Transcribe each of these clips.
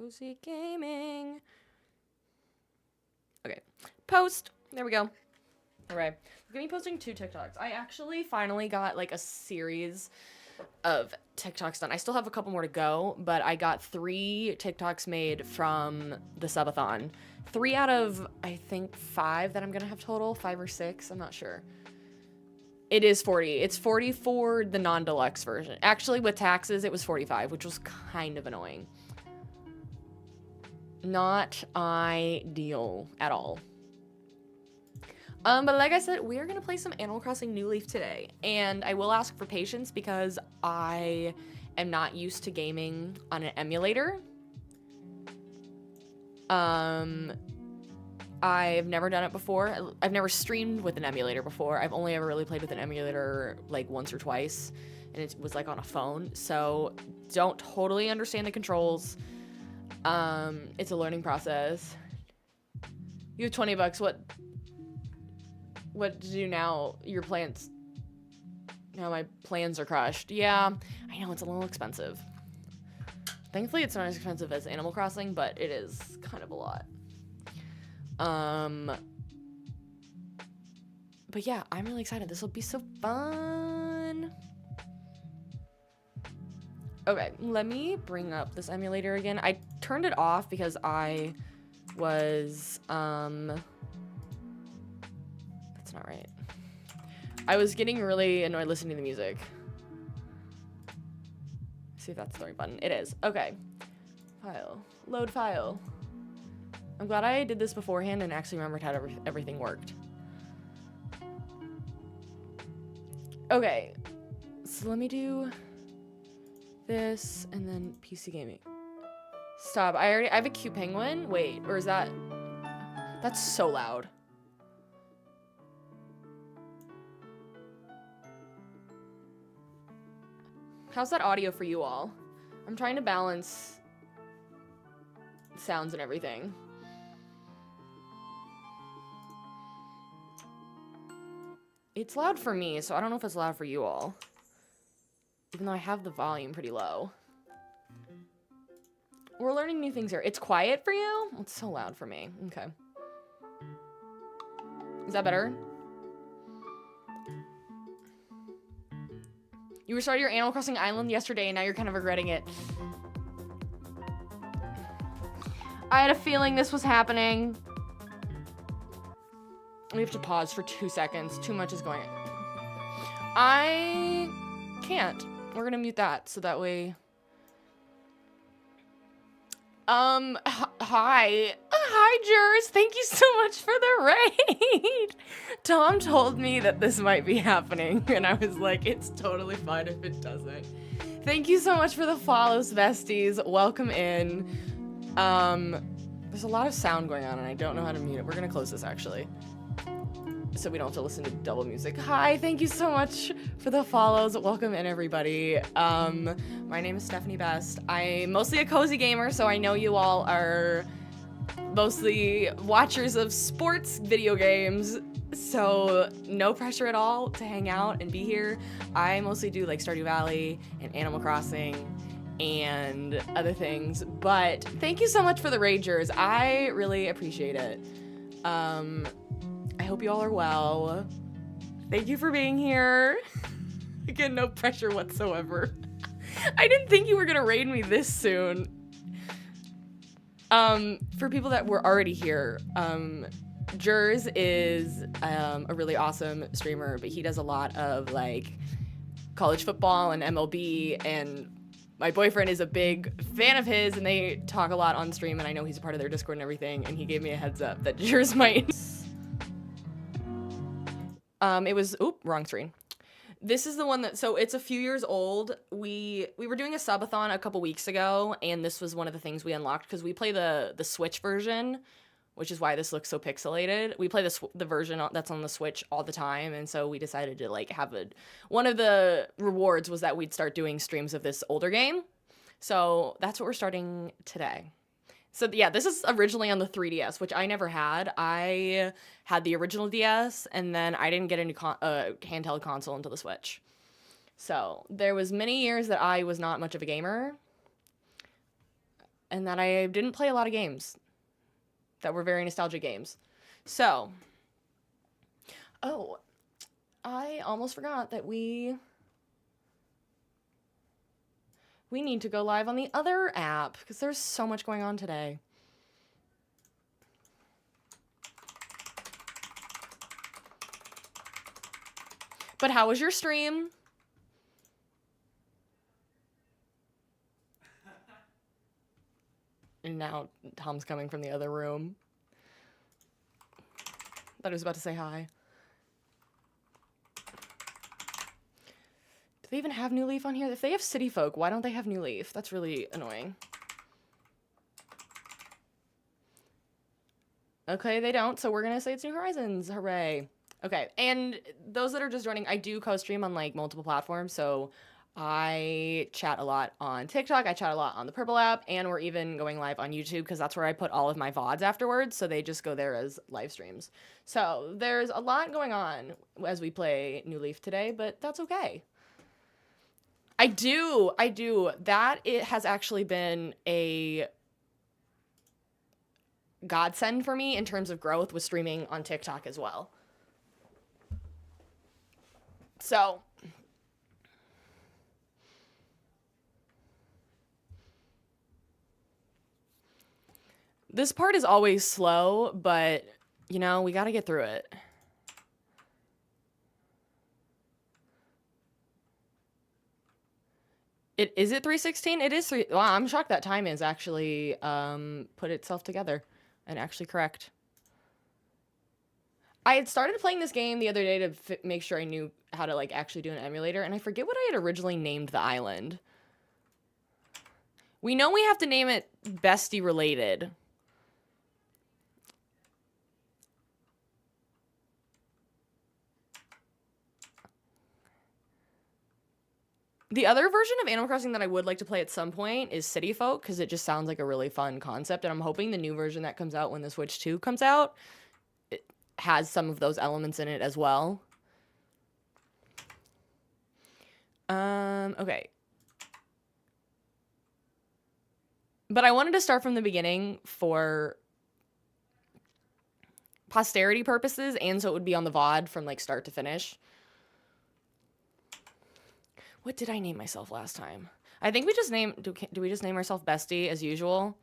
Cozy gaming. Okay. Post. There we go. All right. I'm going to be posting 2 TikToks. I actually finally got like a series of TikToks done. I still have a couple more to go, but I got 3 TikToks made from the subathon. 3 out of, I think, 5 that I'm going to have total. 5 or 6. I'm not sure. It is 40. It's 40 for the non-deluxe version. Actually, with taxes, it was 45, which was kind of annoying. Not ideal at all. But like I said, we are going to play some Animal Crossing New Leaf today. And I will ask for patience because I am not used to gaming on an emulator. I've never done it before. I've never streamed with an emulator before. I've only ever really played with an emulator like once or twice. And it was like on a phone. So don't totally understand the controls. It's a learning process. You have $20. What to do now? Your plans. Now my plans are crushed. Yeah, I know it's a little expensive. Thankfully, it's not as expensive as Animal Crossing, but it is kind of a lot. But yeah, I'm really excited. This will be so fun. Okay, let me bring up this emulator again. I turned it off because I was, that's not right. I was getting really annoyed listening to the music. See if that's the right button. It is. Okay. File. Load file. I'm glad I did this beforehand and actually remembered how everything worked. Okay. So let me do this and then PC gaming. Stop. I have a cute penguin. Wait, or is that... That's so loud. How's that audio for you all? I'm trying to balance sounds and everything. It's loud for me, so I don't know if it's loud for you all. Even though I have the volume pretty low. We're learning new things here. It's quiet for you? It's so loud for me. Okay. Is that better? You restarted your Animal Crossing Island yesterday and now you're kind of regretting it. I had a feeling this was happening. We have to pause for 2 seconds. Too much is going on. I can't. We're gonna mute that so that way... Hi. Hi, Jers. Thank you so much for the raid. Tom told me that this might be happening, and I was like, it's totally fine if it doesn't. Thank you so much for the follows, besties. Welcome in. There's a lot of sound going on, and I don't know how to mute it. We're gonna close this, actually, so we don't have to listen to double music. Hi, thank you so much for the follows. Welcome in, everybody. My name is Stephanie Best. I'm mostly a cozy gamer, so I know you all are mostly watchers of sports video games, so no pressure at all to hang out and be here. I mostly do like Stardew Valley and Animal Crossing and other things, but thank you so much for the ragers. I really appreciate it. I hope you all are well. Thank you for being here. Again, no pressure whatsoever. I didn't think you were gonna raid me this soon. For people that were already here, Jers is a really awesome streamer, but he does a lot of like college football and MLB, and my boyfriend is a big fan of his, and they talk a lot on stream, and I know he's a part of their Discord and everything, and he gave me a heads up that Jers might... It was, wrong screen. This is the one that, so it's a few years old. We were doing a subathon a couple weeks ago, and this was one of the things we unlocked because we play the Switch version, which is why this looks so pixelated. We play the version that's on the Switch all the time, and so we decided to like have one of the rewards was that we'd start doing streams of this older game. So that's what we're starting today. So yeah, this is originally on the 3DS, which I never had. I had the original DS, and then I didn't get a new handheld console until the Switch. So there was many years that I was not much of a gamer. and that I didn't play a lot of games that were very nostalgic games. So, oh, I almost forgot that we need to go live on the other app because there's so much going on today. But how was your stream? And now Tom's coming from the other room. Thought he was about to say hi. Do they even have New Leaf on here? If they have City Folk, why don't they have New Leaf? That's really annoying. Okay, they don't, so we're gonna say it's New Horizons. Hooray. Okay, and those that are just joining, I do co-stream on, like, multiple platforms, so I chat a lot on TikTok, I chat a lot on the Purple app, and we're even going live on YouTube, because that's where I put all of my VODs afterwards, so they just go there as live streams. So, there's a lot going on as we play New Leaf today, but that's okay. I do. That, it has actually been a godsend for me in terms of growth with streaming on TikTok as well. So, this part is always slow, but, you know, we gotta get through it. Is it 3:16? It is 3. Wow, I'm shocked that time is actually put itself together and actually correct. I had started playing this game the other day to make sure I knew how to, like, actually do an emulator, and I forget what I had originally named the island. We know we have to name it Bestie Related. The other version of Animal Crossing that I would like to play at some point is City Folk, because it just sounds like a really fun concept, and I'm hoping the new version that comes out when the Switch 2 comes out has some of those elements in it as well. Okay. But I wanted to start from the beginning for posterity purposes, and so it would be on the VOD from, like, start to finish. What did I name myself last time? I think we just name... Do we just name ourselves Bestie as usual?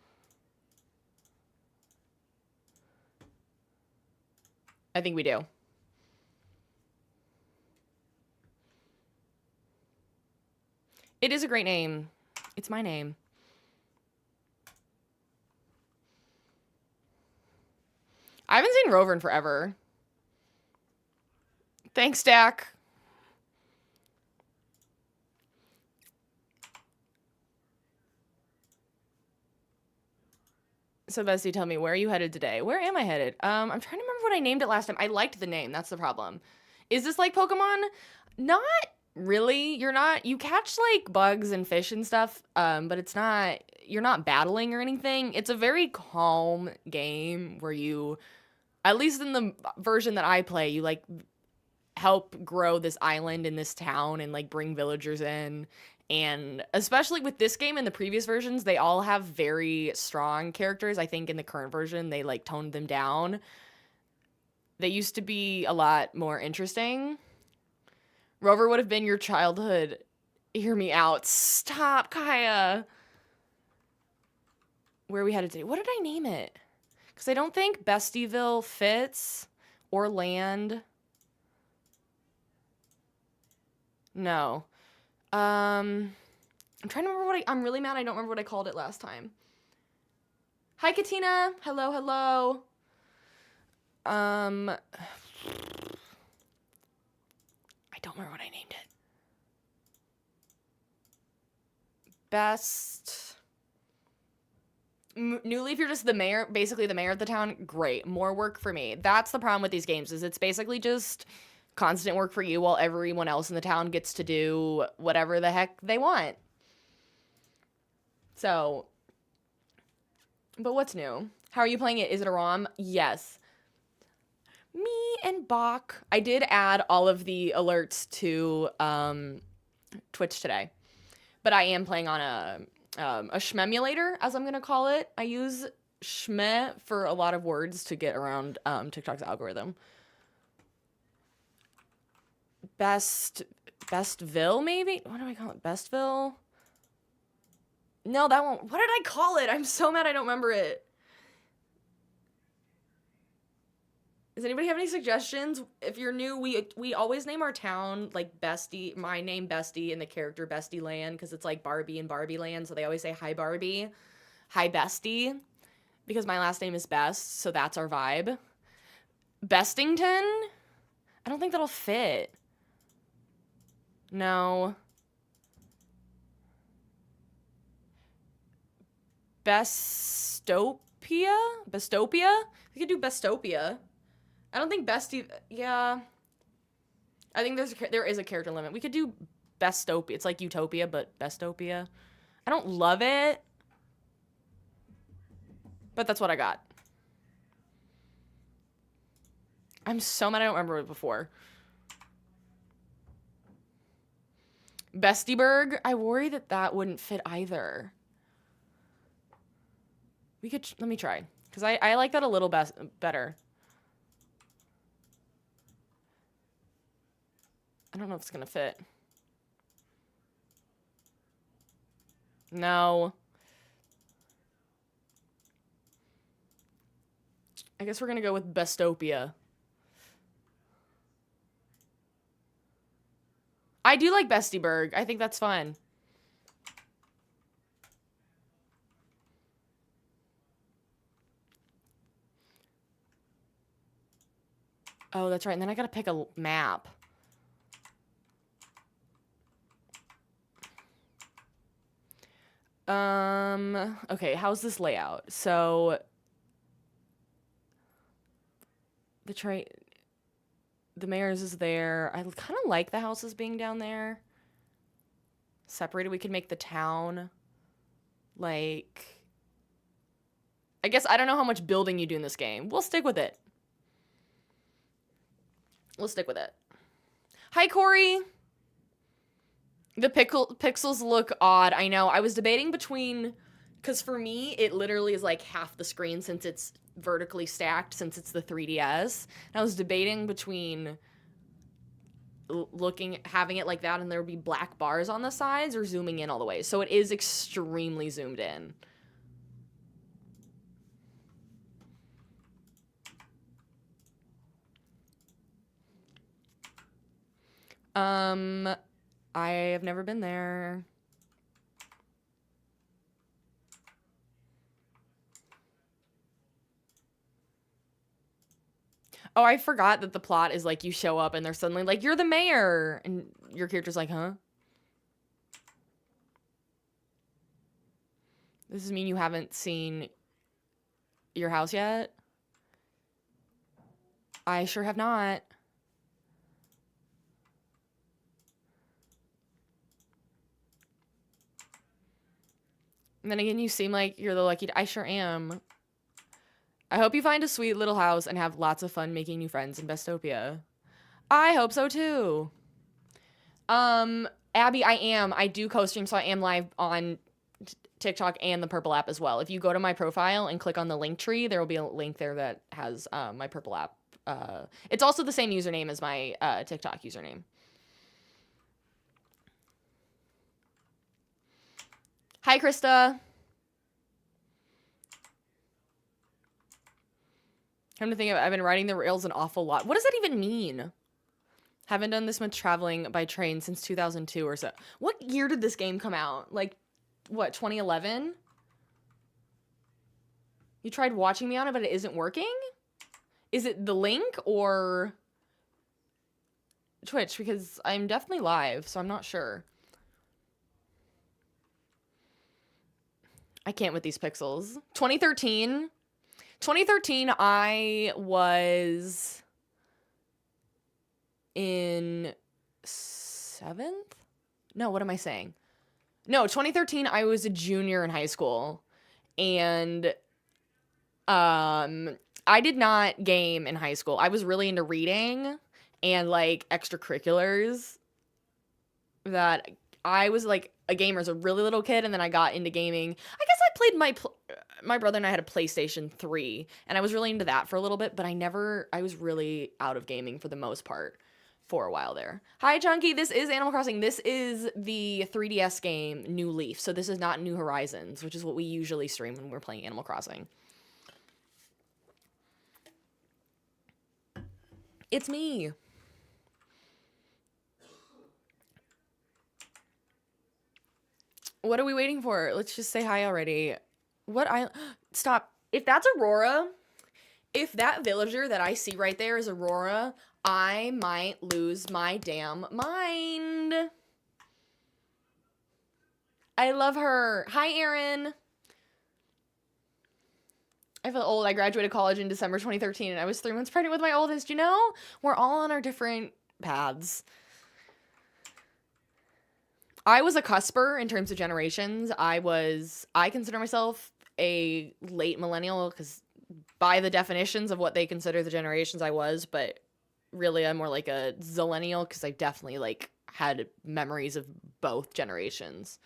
I think we do. It is a great name. It's my name. I haven't seen Rover in forever. Thanks, Dak. So, Bestie, tell me, where are you headed today? Where am I headed? I'm trying to remember what I named it last time. I liked the name. That's the problem. Is this like Pokemon? Not really. You catch, like, bugs and fish and stuff, but it's not, you're not battling or anything. It's a very calm game where you, at least in the version that I play, you, like, help grow this island in this town and, like, bring villagers in. And especially with this game and the previous versions, they all have very strong characters. I think in the current version, they, like, toned them down. They used to be a lot more interesting. Rover would have been your childhood. Hear me out. Stop, Kaya. Where are we headed today? What did I name it? Because I don't think Bestieville fits. Or Land. No. I'm trying to remember I'm really mad I don't remember what I called it last time. Hi, Katina. Hello, hello. I don't remember what I named it. Best. New Leaf, you're just the mayor, basically the mayor of the town. Great. More work for me. That's the problem with these games, is it's basically just constant work for you while everyone else in the town gets to do whatever the heck they want. So, but what's new? How are you playing it? Is it a ROM? Yes. Me and Bach. I did add all of the alerts to Twitch today, but I am playing on a shmemulator, as I'm gonna call it. I use shme for a lot of words to get around TikTok's algorithm. Bestville, maybe? What do I call it? Bestville? No, that won't. What did I call it? I'm so mad I don't remember it. Does anybody have any suggestions? If you're new, we always name our town like Bestie, my name Bestie, and the character Bestie Land, because it's like Barbie and Barbie Land, so they always say hi Barbie, hi Bestie, because my last name is Best, so that's our vibe. Bestington? I don't think that'll fit. No. Bestopia? Bestopia? We could do Bestopia. I don't think Bestie... Yeah. I think there is a character limit. We could do Bestopia. It's like Utopia, but Bestopia. I don't love it. But that's what I got. I'm so mad I don't remember it before. Bestieburg. I worry that wouldn't fit either. We could... Let me try. Because I like that a little better. I don't know if it's gonna fit. No. I guess we're gonna go with Bestopia. I do like Bestieburg. I think that's fun. Oh, that's right. And then I gotta pick a map. Okay, how's this layout? So the mayor's is there. I kind of like the houses being down there. Separated, we could make the town like, I guess I don't know how much building you do in this game. We'll stick with it. We'll stick with it. Hi, Corey. The pixels look odd. I know. I was debating between, because for me, it literally is like half the screen since it's vertically stacked, since it's the 3DS. And I was debating between having it like that and there would be black bars on the sides, or zooming in all the way. So it is extremely zoomed in. I have never been there. Oh, I forgot that the plot is like you show up and they're suddenly like, you're the mayor. And your character's like, huh? Does this mean you haven't seen your house yet? I sure have not. And then again, you seem like you're the lucky... I sure am. I hope you find a sweet little house and have lots of fun making new friends in Bestopia. I hope so too. Abby, I am. I do co-stream, so I am live on TikTok and the Purple app as well. If you go to my profile and click on the link tree, there will be a link there that has my Purple app. It's also the same username as my TikTok username. Hi, Krista. Come to think of it, I've been riding the rails an awful lot. What does that even mean? Haven't done this much traveling by train since 2002 or so. What year did this game come out? Like, what, 2011? You tried watching me on it, but it isn't working? Is it the link or Twitch? Because I'm definitely live, so I'm not sure. I can't with these pixels. 2013. 2013, I was in 7th? No, what am I saying? No, 2013, I was a junior in high school. And I did not game in high school. I was really into reading and like extracurriculars that I was like a gamer as a really little kid, and then I got into gaming. I guess I played my brother and I had a PlayStation 3, and I was really into that for a little bit, but I was really out of gaming for the most part for a while there. Hi, Chunky. This is Animal Crossing. This is the 3DS game, New Leaf. So this is not New Horizons, which is what we usually stream when we're playing Animal Crossing. It's me. What are we waiting for? Let's just say hi already. Stop. If that's Aurora, if that villager that I see right there is Aurora, I might lose my damn mind. I love her. Hi, Erin. I feel old. I graduated college in December 2013, and I was 3 months pregnant with my oldest. You know, we're all on our different paths. I was a cusper in terms of generations. I consider myself a late millennial because by the definitions of what they consider the generations I was, but really I'm more like a zillennial because I definitely like had memories of both generations.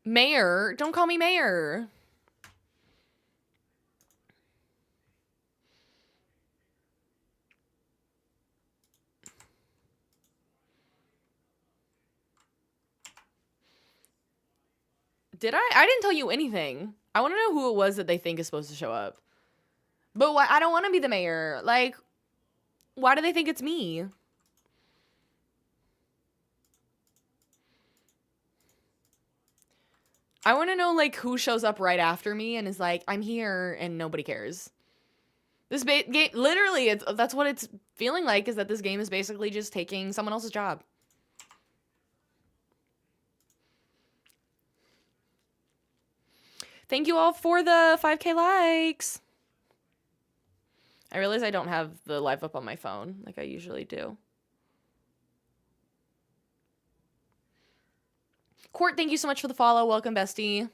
Mayor, don't call me Mayor. Did I? I didn't tell you anything. I want to know who it was that they think is supposed to show up. But I don't want to be the mayor. Like, why do they think it's me? I want to know, like, who shows up right after me and is like, I'm here, and nobody cares. This game, literally, that's what it's feeling like, is that this game is basically just taking someone else's job. Thank you all for the 5K likes. I realize I don't have the live up on my phone like I usually do. Court, thank you so much for the follow. Welcome, bestie.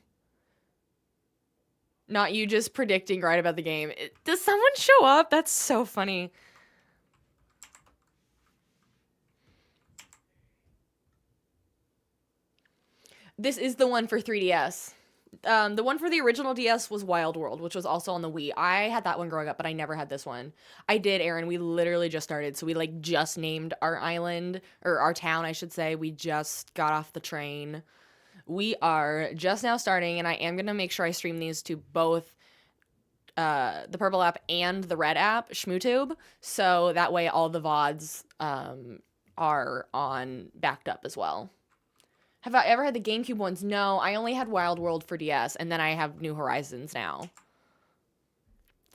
Not you just predicting right about the game. Does someone show up? That's so funny. This is the one for 3DS. The one for the original DS was Wild World, which was also on the Wii. I had that one growing up, but I never had this one. I did, Aaron. We literally just started. So we like just named our island, or our town, I should say. We just got off the train. We are just now starting, and I am going to make sure I stream these to both the Purple app and the Red app, ShmooTube. So that way all the VODs are on backed up as well. Have I ever had the GameCube ones? No, I only had Wild World for DS, and then I have New Horizons now.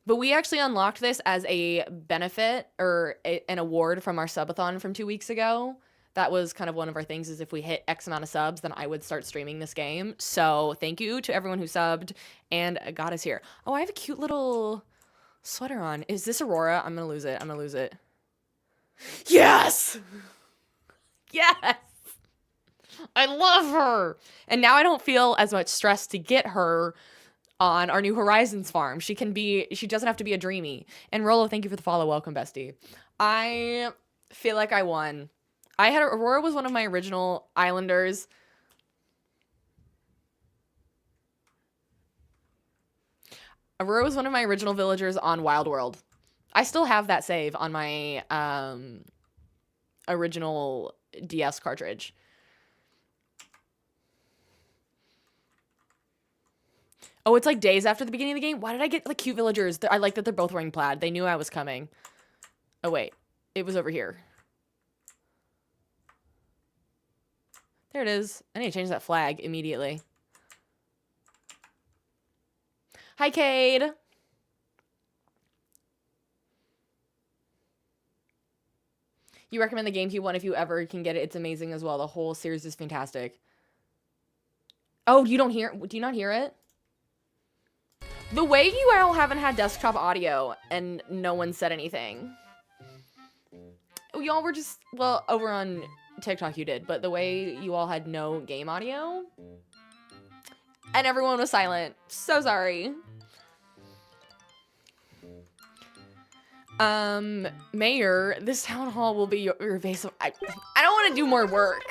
But we actually unlocked this as a benefit, or an award from our subathon from 2 weeks ago. That was kind of one of our things, is if we hit X amount of subs, then I would start streaming this game. So thank you to everyone who subbed and got us here. Oh, I have a cute little sweater on. Is this Aurora? I'm going to lose it. I'm going to lose it. Yes! Yes! I love her. And now I don't feel as much stress to get her on our New Horizons farm. She doesn't have to be a dreamy. And Rolo, thank you for the follow. Welcome, bestie. I feel like I won. Aurora was one of my original islanders. Aurora was one of my original villagers on Wild World. I still have that save on my original DS cartridge. Oh, it's like days after the beginning of the game? Why did I get the cute villagers? I like that they're both wearing plaid. They knew I was coming. Oh, wait. It was over here. There it is. I need to change that flag immediately. Hi, Cade. You recommend the GameCube one if you ever can get it. It's amazing as well. The whole series is fantastic. Oh, do you not hear it? The way you all haven't had desktop audio and no one said anything. Y'all were just, well, over on TikTok you did, but the way you all had no game audio and everyone was silent. So sorry. Mayor, this town hall will be your base of... I don't want to do more work.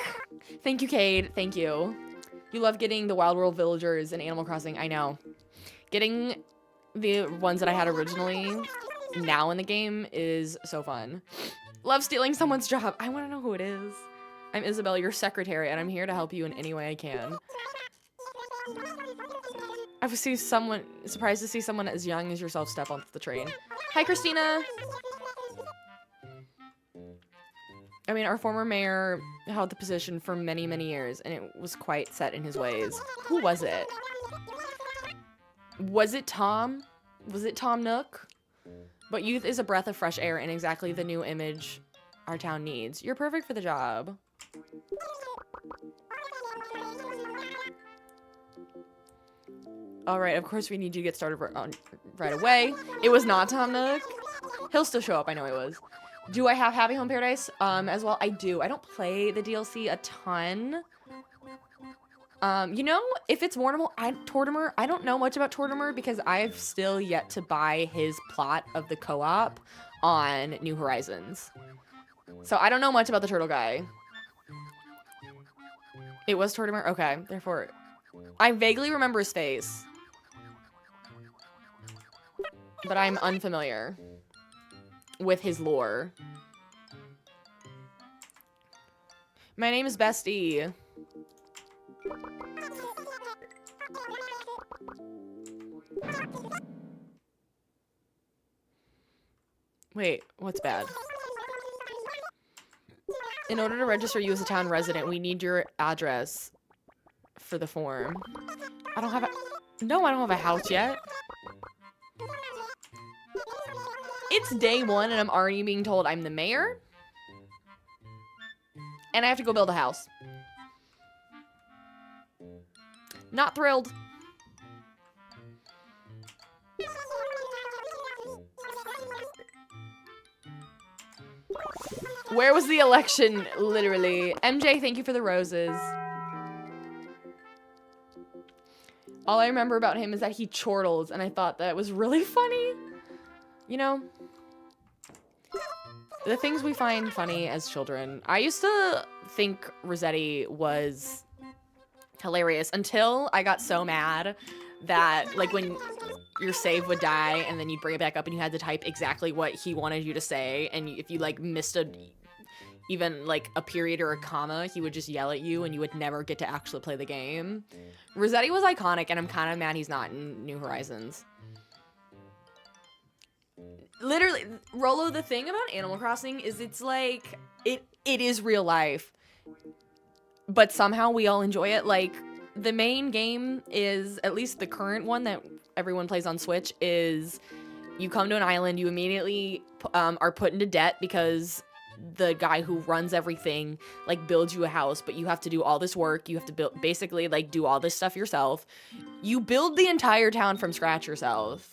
Thank you, Cade. Thank you. You love getting the Wild World villagers in Animal Crossing. I know. Getting the ones that I had originally now in the game is so fun. Love stealing someone's job. I want to know who it is. I'm Isabel, your secretary, and I'm here to help you in any way I can. I was surprised to see someone as young as yourself step onto the train. Hi, Christina. I mean, our former mayor held the position for many, many years, and it was quite set in his ways. Who was it? Was it Tom? Was it Tom Nook? But youth is a breath of fresh air and exactly the new image our town needs. You're perfect for the job. All right, of course we need you to get started right away. It was not Tom Nook. He'll still show up. I know he was. Do I have Happy Home Paradise as well? I do. I don't play the DLC a ton. You know, if it's Tortimer, I don't know much about Tortimer because I've still yet to buy his plot of the co-op on New Horizons. So I don't know much about the turtle guy. It was Tortimer? Okay, therefore, I vaguely remember his face. But I'm unfamiliar with his lore. My name is Bestie. Wait, what's bad? In order to register you as a town resident, we need your address for the form. I don't have a house yet. It's day 1 and I'm already being told I'm the mayor. And I have to go build a house. Not thrilled. Where was the election, literally? MJ, thank you for the roses. All I remember about him is that he chortles, and I thought that was really funny. You know, the things we find funny as children. I used to think Rossetti was hilarious until I got so mad that, like, when your save would die and then you'd bring it back up and you had to type exactly what he wanted you to say, and if you, like, missed even like a period or a comma, he would just yell at you and you would never get to actually play the game. Rossetti was iconic, and I'm kind of mad he's not in New Horizons. Literally, Rolo, the thing about Animal Crossing is it's like, it is real life, but somehow we all enjoy it. Like, the main game is, at least the current one that everyone plays on Switch, is you come to an island, you immediately are put into debt because the guy who runs everything, like, builds you a house, but you have to do all this work. You have to basically, like, do all this stuff yourself. You build the entire town from scratch yourself.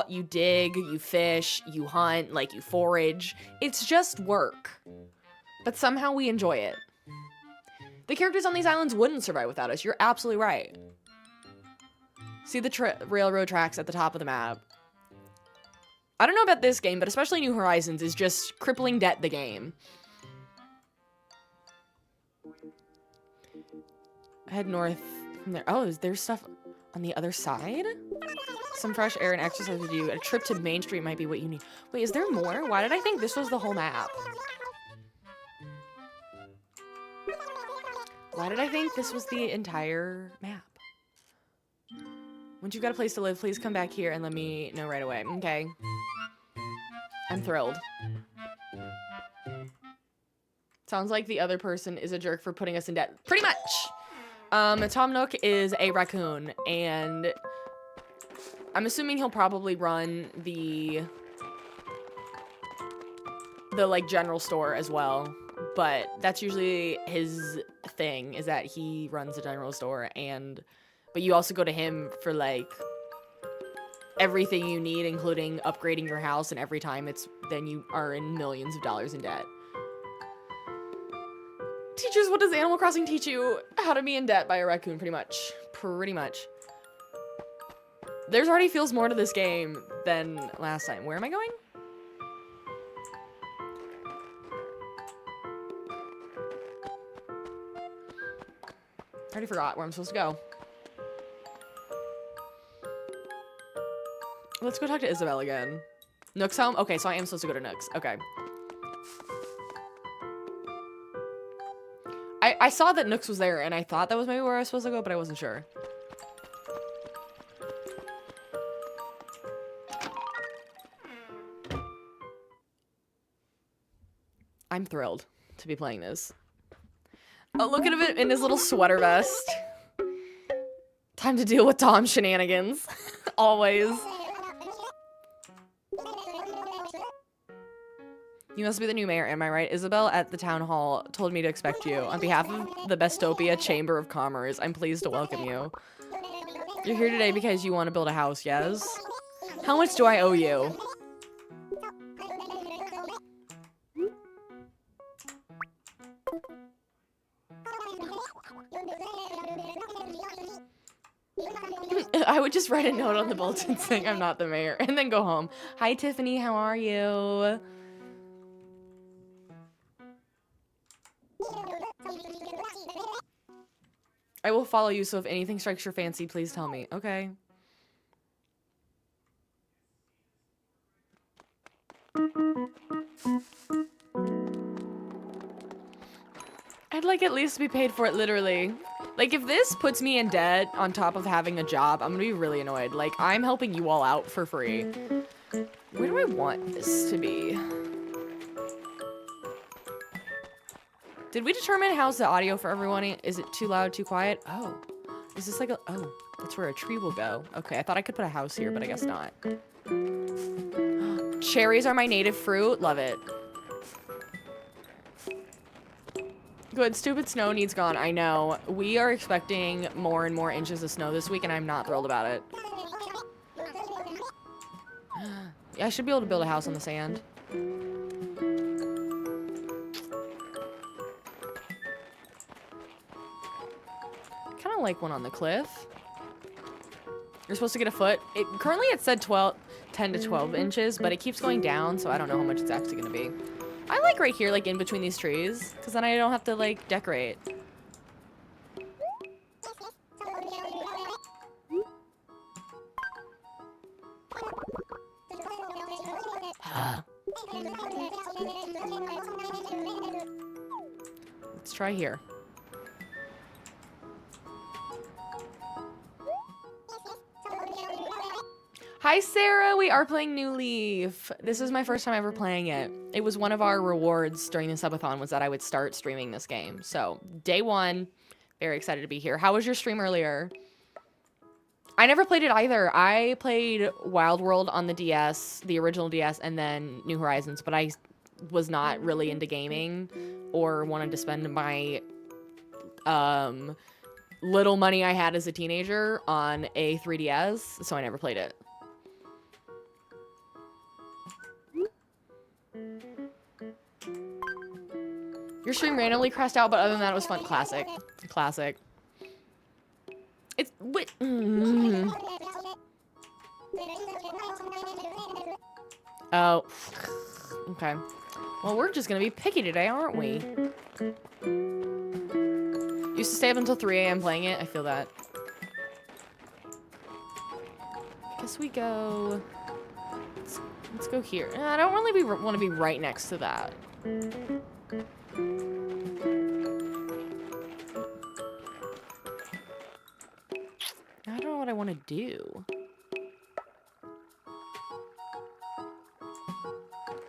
You dig, you fish, you hunt, like, you forage. It's just work. But somehow we enjoy it. The characters on these islands wouldn't survive without us. You're absolutely right. See the railroad tracks at the top of the map. I don't know about this game, but especially New Horizons is just crippling debt the game. Head north from there. Oh, is there stuff on the other side? Some fresh air and exercise with you. A trip to Main Street might be what you need. Wait, is there more? Why did I think this was the whole map? Why did I think this was the entire map? Once you've got a place to live, please come back here and let me know right away. Okay. I'm thrilled. Sounds like the other person is a jerk for putting us in debt. Pretty much! Tom Nook is a raccoon, and I'm assuming he'll probably run the like, general store as well. But that's usually his thing, is that he runs the general store, but you also go to him for, like, everything you need, including upgrading your house, and every time then you are in millions of dollars in debt. Teachers, what does Animal Crossing teach you? How to be in debt by a raccoon, pretty much. Pretty much. There's already feels more to this game than last time. Where am I going? already forgot where I'm supposed to go. Let's go talk to Isabel again. Nook's home? Okay, so I am supposed to go to Nook's. Okay. I saw that Nook's was there, and I thought that was maybe where I was supposed to go, but I wasn't sure. I'm thrilled to be playing this. Oh, look at him in his little sweater vest. Time to deal with Tom shenanigans. Always. You must be the new mayor, am I right? Isabel at the town hall told me to expect you. On behalf of the Bestopia Chamber of Commerce, I'm pleased to welcome you. You're here today because you want to build a house, yes? How much do I owe you? I would just write a note on the bulletin saying I'm not the mayor and then go home. Hi, Tiffany. How are you? I will follow you, so if anything strikes your fancy, please tell me. Okay. I'd like at least to be paid for it, literally. Like, if this puts me in debt on top of having a job, I'm gonna be really annoyed. Like, I'm helping you all out for free. Where do I want this to be? Did we determine how's the audio for everyone? Is it too loud, too quiet? Oh. Is this like a... Oh, that's where a tree will go. Okay, I thought I could put a house here, but I guess not. Cherries are my native fruit. Love it. Good, stupid snow needs gone. I know. We are expecting more and more inches of snow this week, and I'm not thrilled about it. Yeah, I should be able to build a house on the sand. Kind of like one on the cliff. You're supposed to get a foot. Currently it said 10 to 12 inches, but it keeps going down, so I don't know how much it's actually gonna be. I like right here, like in between these trees, because then I don't have to like decorate. Let's try here. Hi, Sarah. We are playing New Leaf. This is my first time ever playing it. It was one of our rewards during the subathon was that I would start streaming this game. So, day one, very excited to be here. How was your stream earlier? I never played it either. I played Wild World on the DS, the original DS, and then New Horizons, but I was not really into gaming or wanted to spend my little money I had as a teenager on a 3DS, so I never played it. Your stream randomly crashed out, but other than that, it was fun. Classic. Classic. It's... Wait. Oh. Okay. Well, we're just gonna be picky today, aren't we? Used to stay up until 3 a.m. playing it. I feel that. Guess we go... Let's go here. I don't really want to be right next to that. I don't know what I want to do.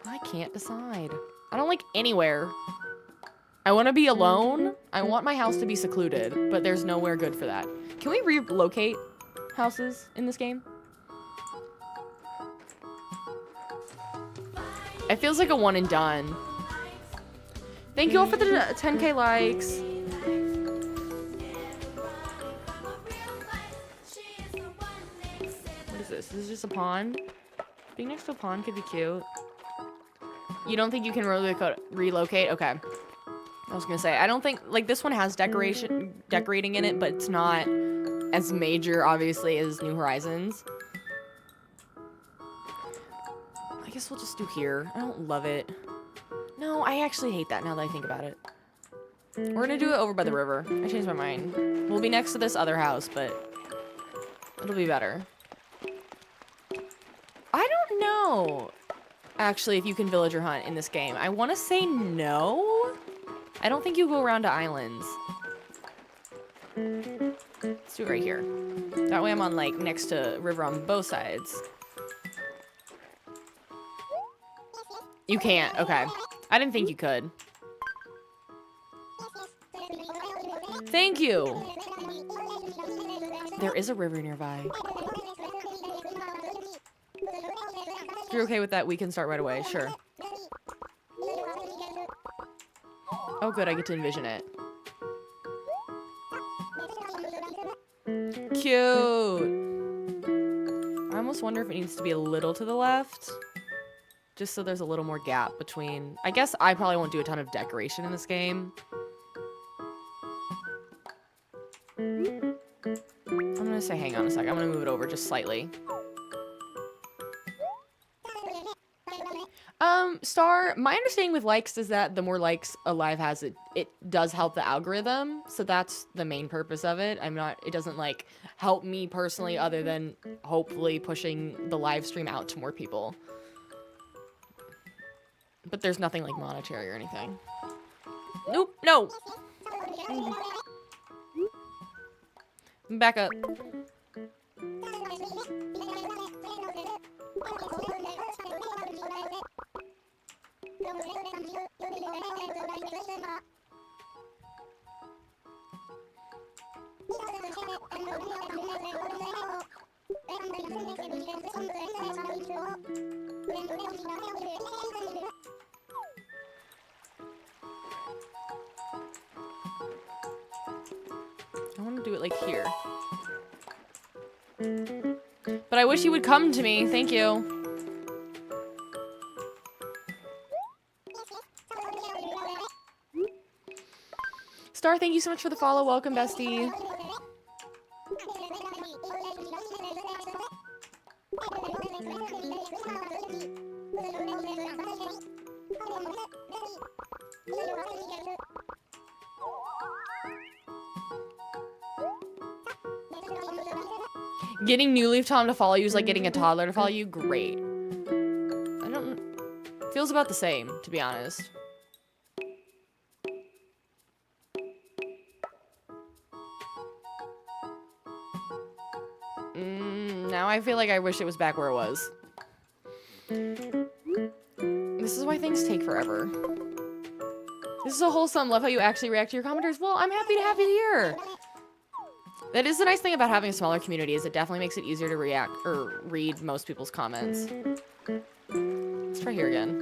I can't decide. I don't like anywhere. I want to be alone. I want my house to be secluded, but there's nowhere good for that. Can we relocate houses in this game? It feels like a one and done. Thank you all for the 10K likes. What is this? This is just a pond? Being next to a pond could be cute. You don't think you can relocate? Okay. I was gonna say, I don't think, like, this one has decorating in it, but it's not as major, obviously, as New Horizons. I guess we'll just do here. I don't love it. No, I actually hate that now that I think about it. We're gonna do it over by the river. I changed my mind. We'll be next to this other house, but it'll be better. I don't know, actually, if you can villager hunt in this game. I want to say no. I don't think you go around to islands. Let's do it right here. That way I'm on, like, next to river on both sides. You can't. Okay. I didn't think you could. Thank you. There is a river nearby. If you're okay with that, we can start right away. Sure. Oh, good. I get to envision it. Cute. I almost wonder if it needs to be a little to the left. Just so there's a little more gap between... I guess I probably won't do a ton of decoration in this game. I'm gonna say hang on a sec. I'm gonna move it over just slightly. Star, my understanding with likes is that the more likes a live has, it does help the algorithm. So that's the main purpose of it. It doesn't like help me personally other than hopefully pushing the live stream out to more people. But there's nothing like monetary or anything. Nope, no. Back up. I want to do it like here. But I wish he would come to me. Thank you. Star, thank you so much for the follow. Welcome, bestie. Getting New Leaf Tom to follow you is like getting a toddler to follow you. Great. Feels about the same, to be honest. Now I feel like I wish it was back where it was. This is why things take forever. This is so wholesome. Love how you actually react to your commenters. Well, I'm happy to have you here. That is the nice thing about having a smaller community, is it definitely makes it easier to react or read most people's comments. Let's try here again.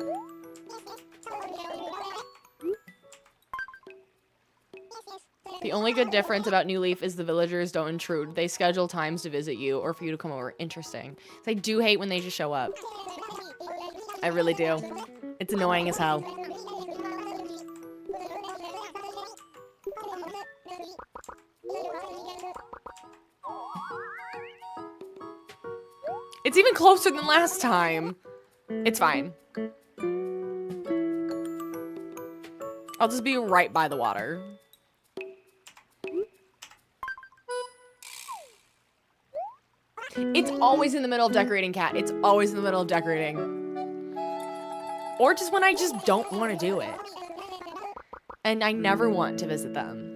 The only good difference about New Leaf is the villagers don't intrude. They schedule times to visit you or for you to come over. Interesting. I do hate when they just show up. I really do. It's annoying as hell. It's even closer than last time. It's fine. I'll just be right by the water. It's always in the middle of decorating, Cat. It's always in the middle of decorating. Or just when I just don't want to do it. And I never want to visit them.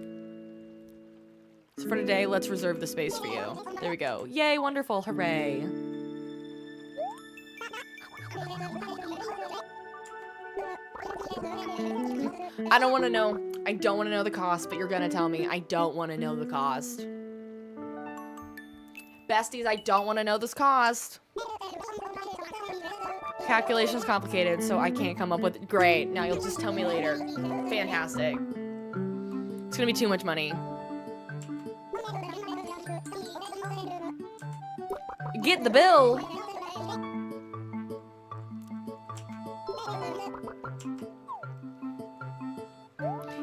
So for today, let's reserve the space for you. There we go. Yay, wonderful. Hooray. I don't want to know. I don't want to know the cost, but you're going to tell me. I don't want to know the cost. Besties, I don't want to know this cost. Calculation's complicated, so I can't come up with it. Great. Now you'll just tell me later. Fantastic. It's gonna be too much money. Get the bill.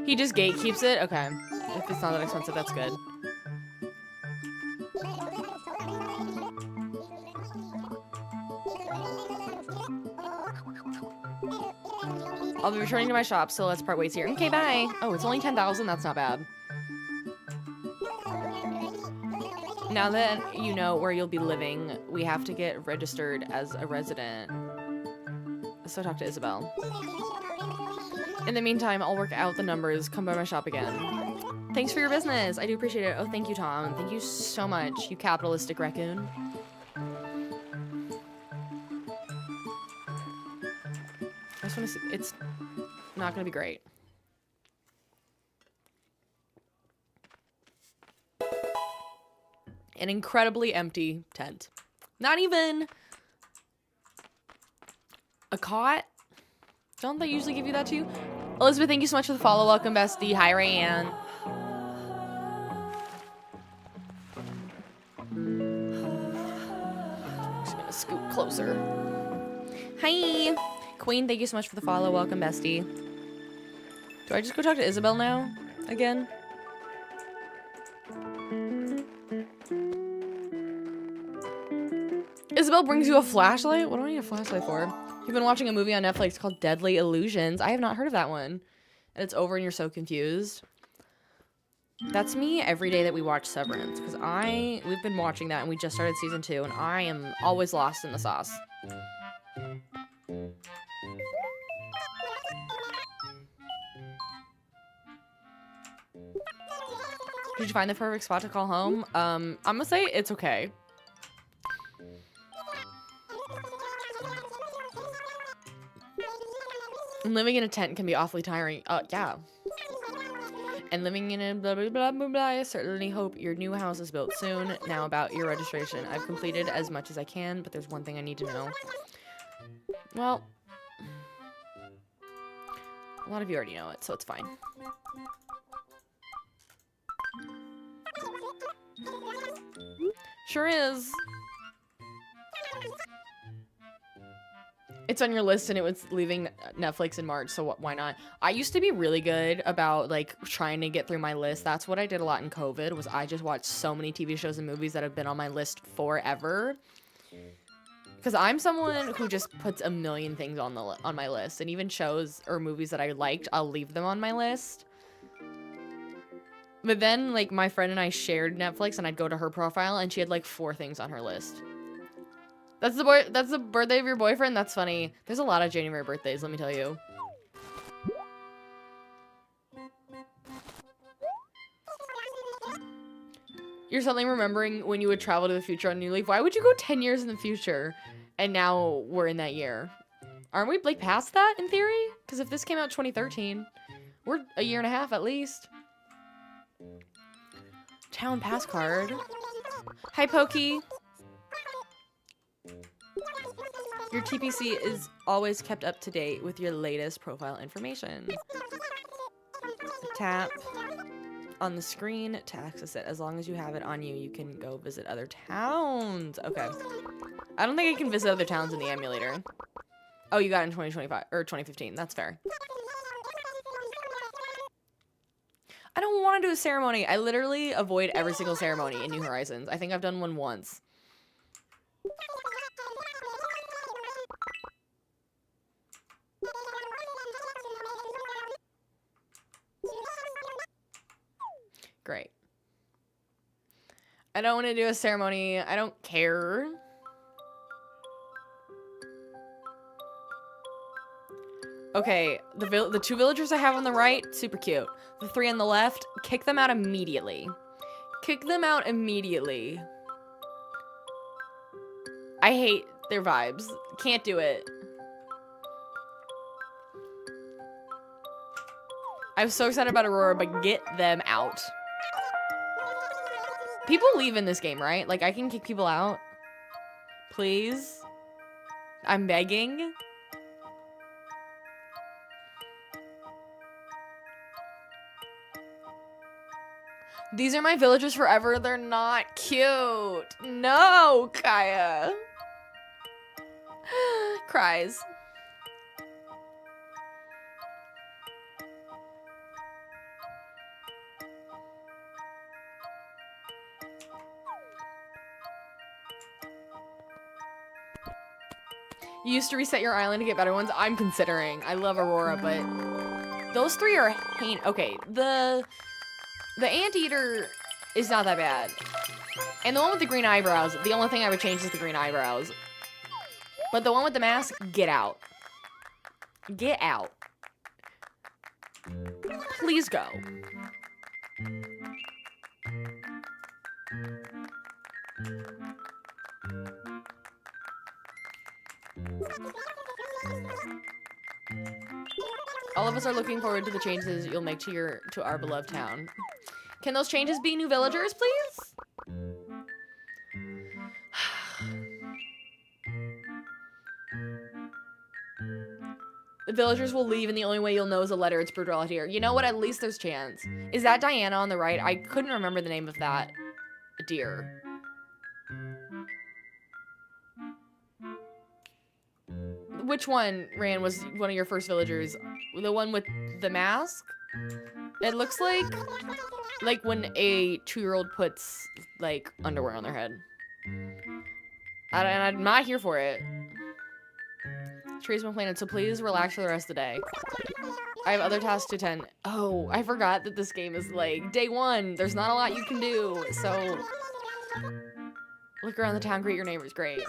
He just gatekeeps it? Okay. If it's not that expensive, that's good. I'll be returning to my shop, so let's part ways here. Okay, bye. Oh, it's only 10,000? That's not bad. Now that you know where you'll be living, we have to get registered as a resident. So talk to Isabel. In the meantime, I'll work out the numbers. Come by my shop again. Thanks for your business. I do appreciate it. Oh, thank you, Tom. Thank you so much, you capitalistic raccoon. I just want to see. It's not going to be great. An incredibly empty tent. Not even a cot. Don't they usually give you that too? Elizabeth, thank you so much for the follow. Welcome, bestie. Hi, Rayanne. Just gonna scoot closer. Hi. Queen, thank you so much for the follow. Welcome, bestie. Do I just go talk to Isabel now? Again? Isabel brings you a flashlight? What do I need a flashlight for? You've been watching a movie on Netflix called Deadly Illusions. I have not heard of that one. And it's over and you're so confused. That's me every day that we watch Severance. Because we've been watching that and we just started season 2 and I am always lost in the sauce. Did you find the perfect spot to call home? I'm gonna say it's okay. Living in a tent can be awfully tiring. Yeah. And living in a blah, blah, blah, blah, blah. I certainly hope your new house is built soon. Now about your registration. I've completed as much as I can, but there's one thing I need to know. Well, a lot of you already know it, so it's fine. Sure is. It's on your list and it was leaving Netflix in March, so why not? I used to be really good about like trying to get through my list. That's what I did a lot in COVID, was I just watched so many TV shows and movies that have been on my list forever. Because I'm someone who just puts a million things on my list, and even shows or movies that I liked, I'll leave them on my list. But then like my friend and I shared Netflix and I'd go to her profile and she had like 4 things on her list. That's the birthday of your boyfriend? That's funny. There's a lot of January birthdays, let me tell you. You're suddenly remembering when you would travel to the future on New Leaf. Why would you go 10 years in the future? And now we're in that year. Aren't we like past that in theory? Because if this came out 2013, we're a year and a half at least. Town pass card. Hi, Pokey. Your TPC is always kept up to date with your latest profile information. Tap on the screen to access it. As long as you have it on you, you can go visit other towns. Okay. I don't think I can visit other towns in the emulator. Oh, you got it in 2025 or 2015. That's fair. I don't want to do a ceremony. I literally avoid every single ceremony in New Horizons. I think I've done one once. Great. I don't want to do a ceremony. I don't care. Okay, the 2 villagers I have on the right, super cute. The 3 on the left, kick them out immediately. Kick them out immediately. I hate their vibes. Can't do it. I'm so excited about Aurora, but get them out. People leave in this game, right? Like, I can kick people out. Please. I'm begging. These are my villagers forever. They're not cute. No, Kaya. Cries. You used to reset your island to get better ones. I'm considering. I love Aurora, but those three are okay. The anteater is not that bad. And the one with the green eyebrows, the only thing I would change is the green eyebrows. But the one with the mask, get out. Get out. Please go. All of us are looking forward to the changes you'll make to our beloved town. Can those changes be new villagers, please? The villagers will leave, and the only way you'll know is a letter. It's brutal out here. You know what? At least there's chance. Is that Diana on the right? I couldn't remember the name of that deer. Which one, Ran, was one of your first villagers? The one with the mask? It looks like when a 2-year-old puts, like, underwear on their head. And I'm not here for it. Tree's been planted, so please relax for the rest of the day. I have other tasks to attend. Oh, I forgot that this game is, like, day 1. There's not a lot you can do, so... Look around the town, greet your neighbors. Great.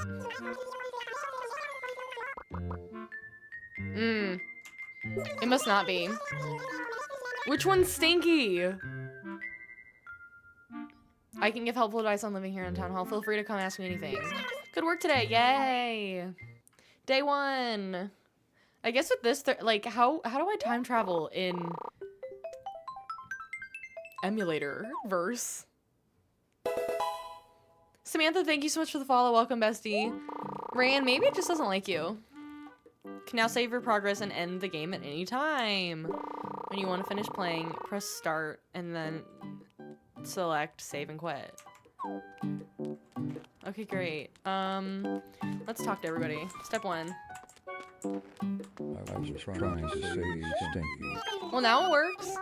It must not be. Which one's Stinky? I can give helpful advice on living here in town hall. Feel free to come ask me anything. Good work today. Yay. Day 1. I guess with this, like, how do I time travel in emulator verse? Samantha, thank you so much for the follow. Welcome, bestie. Ran, maybe it just doesn't like you. Can now save your progress and end the game at any time. When you want to finish playing, press start and then select save and quit. Okay, great. Let's talk to everybody. Step 1. I was trying to say Stinky. Well, now it works.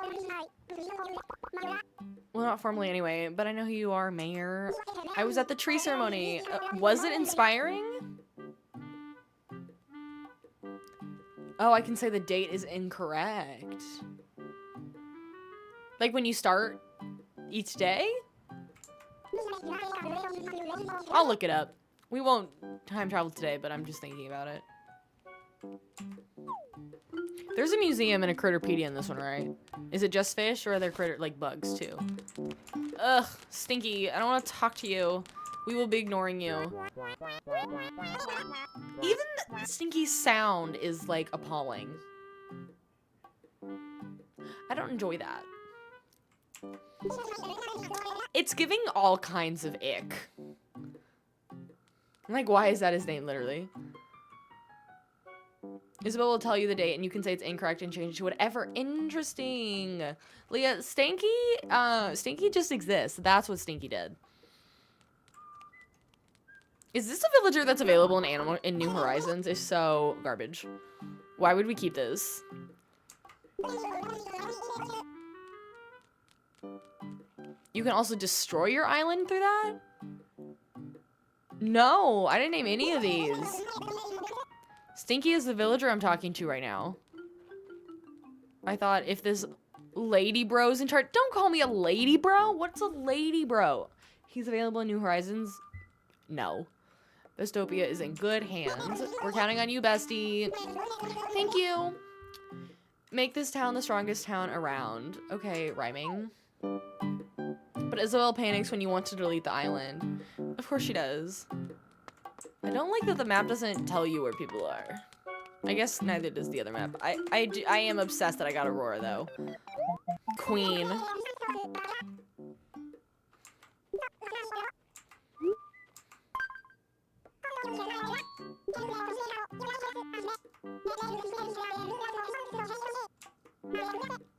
Well, not formally anyway, but I know who you are, Mayor. I was at the tree ceremony. Was it inspiring? Oh, I can say the date is incorrect. Like when you start each day? I'll look it up. We won't time travel today, but I'm just thinking about it. There's a museum and a Critterpedia in this one, right? Is it just fish or are there like bugs too? Ugh, Stinky, I don't want to talk to you. We will be ignoring you. Even Stinky's sound is like appalling. I don't enjoy that. It's giving all kinds of ick. Like, why is that his name, literally? Isabel will tell you the date, and you can say it's incorrect and change it to whatever. Interesting. Leah, Stinky just exists. That's what Stinky did. Is this a villager that's available in New Horizons? If so, garbage. Why would we keep this? You can also destroy your island through that? No, I didn't name any of these. Stinky is the villager I'm talking to right now. I thought if this lady bro's in charge... Don't call me a lady bro. What's a lady bro? He's available in New Horizons? No. Bestopia is in good hands. We're counting on you, bestie. Thank you. Make this town the strongest town around. Okay, rhyming. But Isabel panics when you want to delete the island. Of course she does. I don't like that the map doesn't tell you where people are. I guess neither does the other map. I am obsessed that I got Aurora, though. Queen.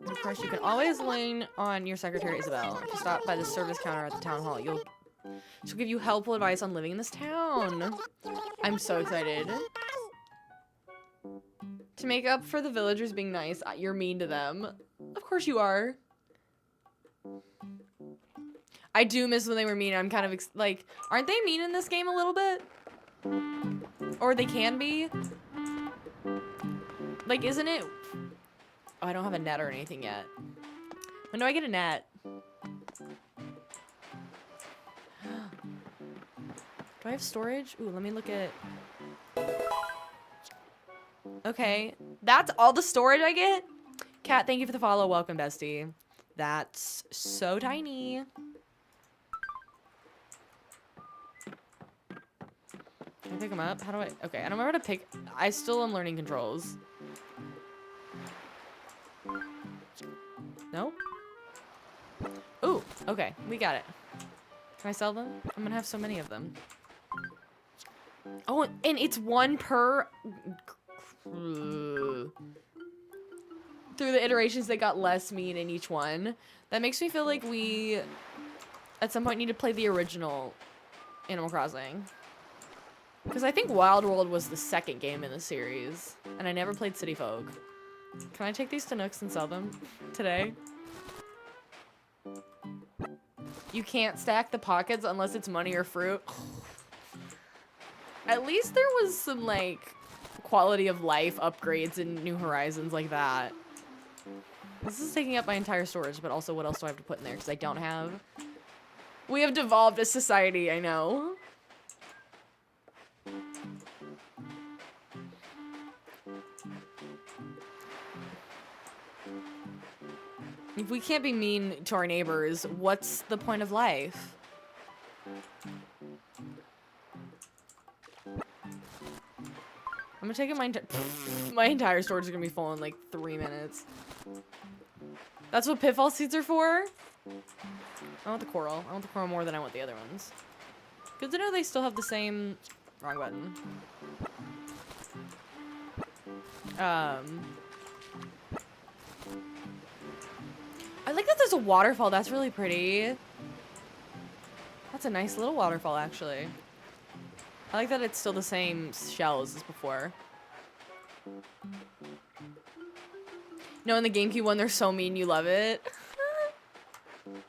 Of course, you can always lean on your secretary, Isabel. If you stop by the service counter at the town hall, she'll give you helpful advice on living in this town. I'm so excited. To make up for the villagers being nice, you're mean to them. Of course you are. I do miss when they were mean. I'm kind of like, aren't they mean in this game a little bit? Or they can be. Like, isn't it? Oh, I don't have a net or anything yet. When do I get a net? Do I have storage? Ooh, let me look at... Okay, that's all the storage I get? Kat, thank you for the follow. Welcome, bestie. That's so tiny. Can I pick them up? How do I... Okay, I don't remember how to pick... I still am learning controls. No? Ooh, okay, we got it. Can I sell them? I'm gonna have so many of them. Oh, and it's one per... Through the iterations, they got less meat in each one. That makes me feel like we, at some point, need to play the original Animal Crossing. Because I think Wild World was the second game in the series, and I never played City Folk. Can I take these to Nooks and sell them today? You can't stack the pockets unless it's money or fruit. At least there was some, like, quality of life upgrades in New Horizons like that. This is taking up my entire storage, but also what else do I have to put in there? Because I don't have... We have devolved as society, I know. If we can't be mean to our neighbors, what's the point of life? I'm gonna take it my entire storage is gonna be full in like 3 minutes. That's what pitfall seeds are for? I want the coral. I want the coral more than I want the other ones. Good to know they still have the same... Wrong button. I like that there's a waterfall. That's really pretty. That's a nice little waterfall, actually. I like that it's still the same shells as before. No, in the GameCube one, they're so mean, you love it. I'm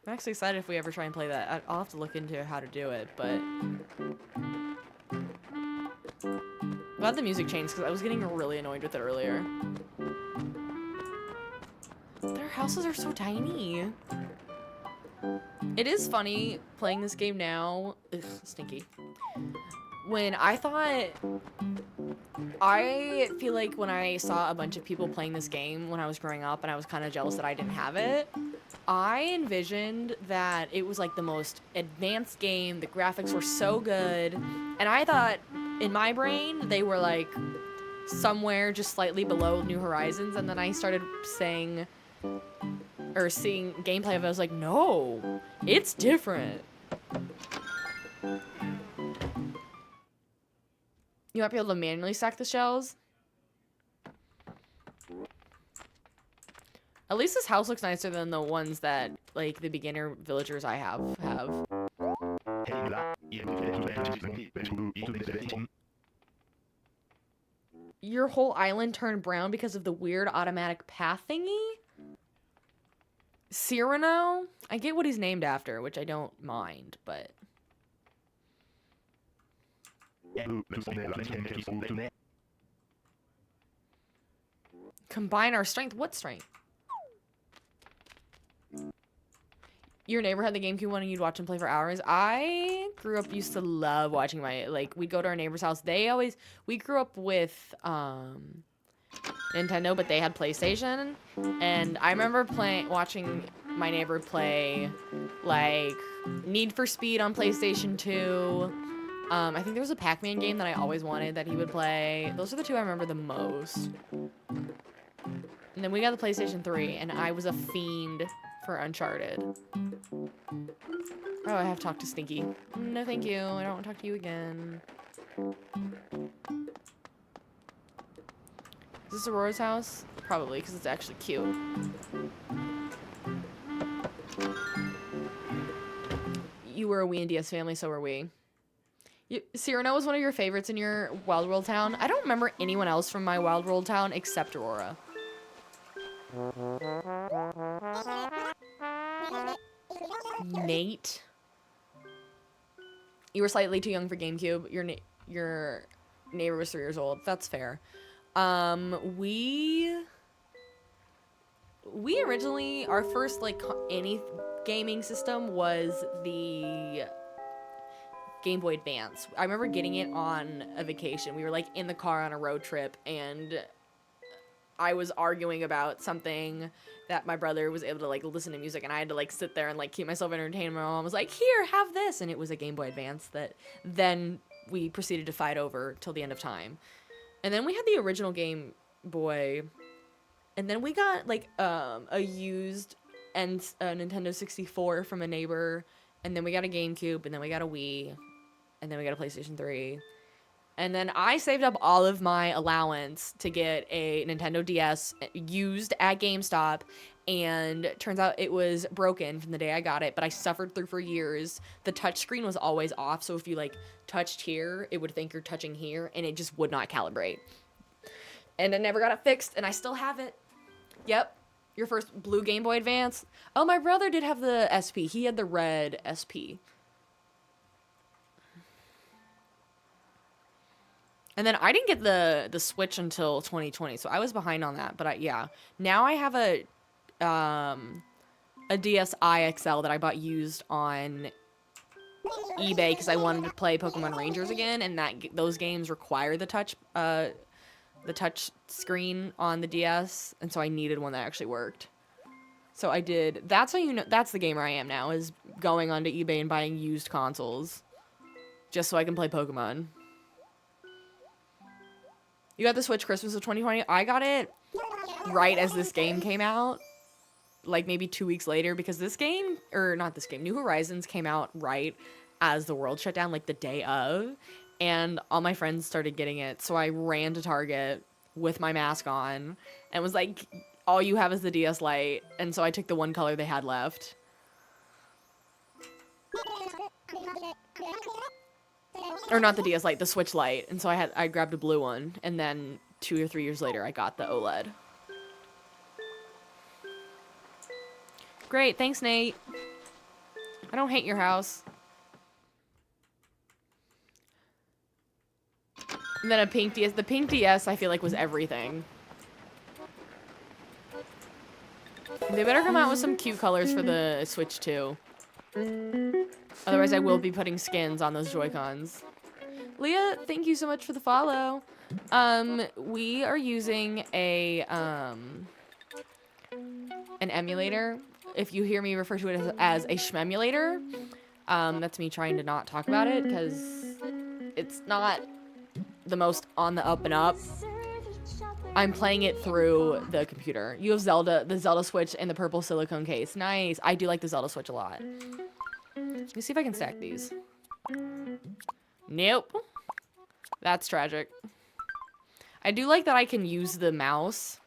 actually excited if we ever try and play that. I'll have to look into how to do it, but... I'm glad the music changed, because I was getting really annoyed with it earlier. Their houses are so tiny. It is funny playing this game now. Ugh, stinky. When I feel like when I saw a bunch of people playing this game when I was growing up and I was kind of jealous that I didn't have it, I envisioned that it was like the most advanced game. The graphics were so good. And I thought in my brain they were like somewhere just slightly below New Horizons. And then I started seeing gameplay of it. I was like, no, it's different. You might be able to manually stack the shells. At least this house looks nicer than the ones that, like, the beginner villagers I have. Your whole island turned brown because of the weird automatic path thingy? Cyrano? I get what he's named after, which I don't mind, but... Combine our strength? What strength? Your neighbor had the GameCube one and you'd watch him play for hours. I used to love watching we'd go to our neighbor's house. We grew up with, Nintendo, but they had PlayStation. And I remember watching my neighbor play, like, Need for Speed on PlayStation 2. I think there was a Pac-Man game that I always wanted that he would play. Those are the two I remember the most. And then we got the PlayStation 3, and I was a fiend for Uncharted. Oh, I have talked to Stinky. No, thank you. I don't want to talk to you again. Is this Aurora's house? Probably, because it's actually cute. You were a Wii and DS family, so were we. Cyrano was one of your favorites in your Wild World town. I don't remember anyone else from my Wild World town except Aurora. Nate. You were slightly too young for GameCube. Your neighbor was 3 years old. That's fair. We originally, our first, like, any gaming system was the Game Boy Advance. I remember getting it on a vacation. We were, like, in the car on a road trip, and I was arguing about something that my brother was able to, like, listen to music, and I had to, like, sit there and, like, keep myself entertained. My mom was like, here, have this, and it was a Game Boy Advance that then we proceeded to fight over till the end of time. And then we had the original Game Boy, and then we got, like, a used Nintendo 64 from a neighbor, and then we got a GameCube, and then we got a Wii, and then we got a PlayStation 3. And then I saved up all of my allowance to get a Nintendo DS used at GameStop, and turns out it was broken from the day I got it, but I suffered through for years. The touchscreen was always off, so if you, like, touched here, it would think you're touching here, and it just would not calibrate. And I never got it fixed, and I still have it. Yep, your first blue Game Boy Advance. Oh, my brother did have the SP. He had the red SP. And then I didn't get the Switch until 2020, so I was behind on that. But yeah, now I have a DSi XL that I bought used on eBay because I wanted to play Pokemon Rangers again, and those games require the touch screen on the DS, and so I needed one that actually worked. So I did. That's how you know. That's the gamer I am now, is going onto eBay and buying used consoles, just so I can play Pokemon. You got the Switch Christmas of 2020. I got it right as this game came out, like maybe 2 weeks later, because New Horizons came out right as the world shut down, like the day of, and all my friends started getting it. So I ran to Target with my mask on and was like, all you have is the DS Lite. And so I took the one color they had left. Or not the DS Lite, the Switch Lite. And so I grabbed a blue one, and then 2 or 3 years later I got the OLED. Great, thanks, Nate. I don't hate your house. And then a pink DS. The pink DS I feel like was everything. They better come out with some cute colors for the Switch too. Otherwise I will be putting skins on those Joy-Cons. Leah, thank you so much for the follow. We are using an emulator. If you hear me refer to it as a shmemulator, that's me trying to not talk about it because it's not the most on the up and up. I'm playing it through the computer. You have the Zelda Switch in the purple silicone case. Nice. I do like the Zelda Switch a lot. Let me see if I can stack these. Nope. That's tragic. I do like that I can use the mouse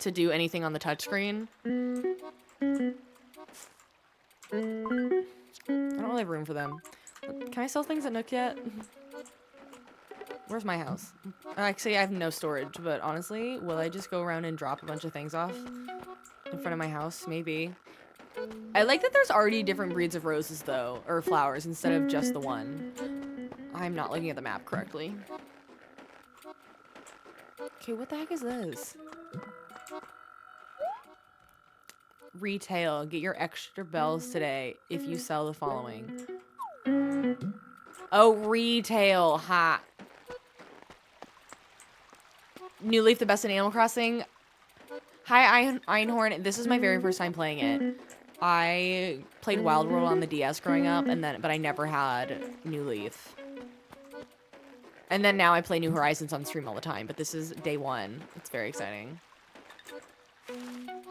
to do anything on the touchscreen. I don't really have room for them. Can I sell things at Nook yet? Where's my house? Actually, I have no storage, but honestly, will I just go around and drop a bunch of things off in front of my house? Maybe. I like that there's already different breeds of roses, though, or flowers, instead of just the one. I'm not looking at the map correctly. Okay, what the heck is this? Retail. Get your extra bells today if you sell the following. Oh, retail. Ha. New Leaf, the best in Animal Crossing. Hi, Einhorn. This is my very first time playing it. I played Wild World on the DS growing up, but I never had New Leaf. And then now I play New Horizons on stream all the time, but this is day one. It's very exciting.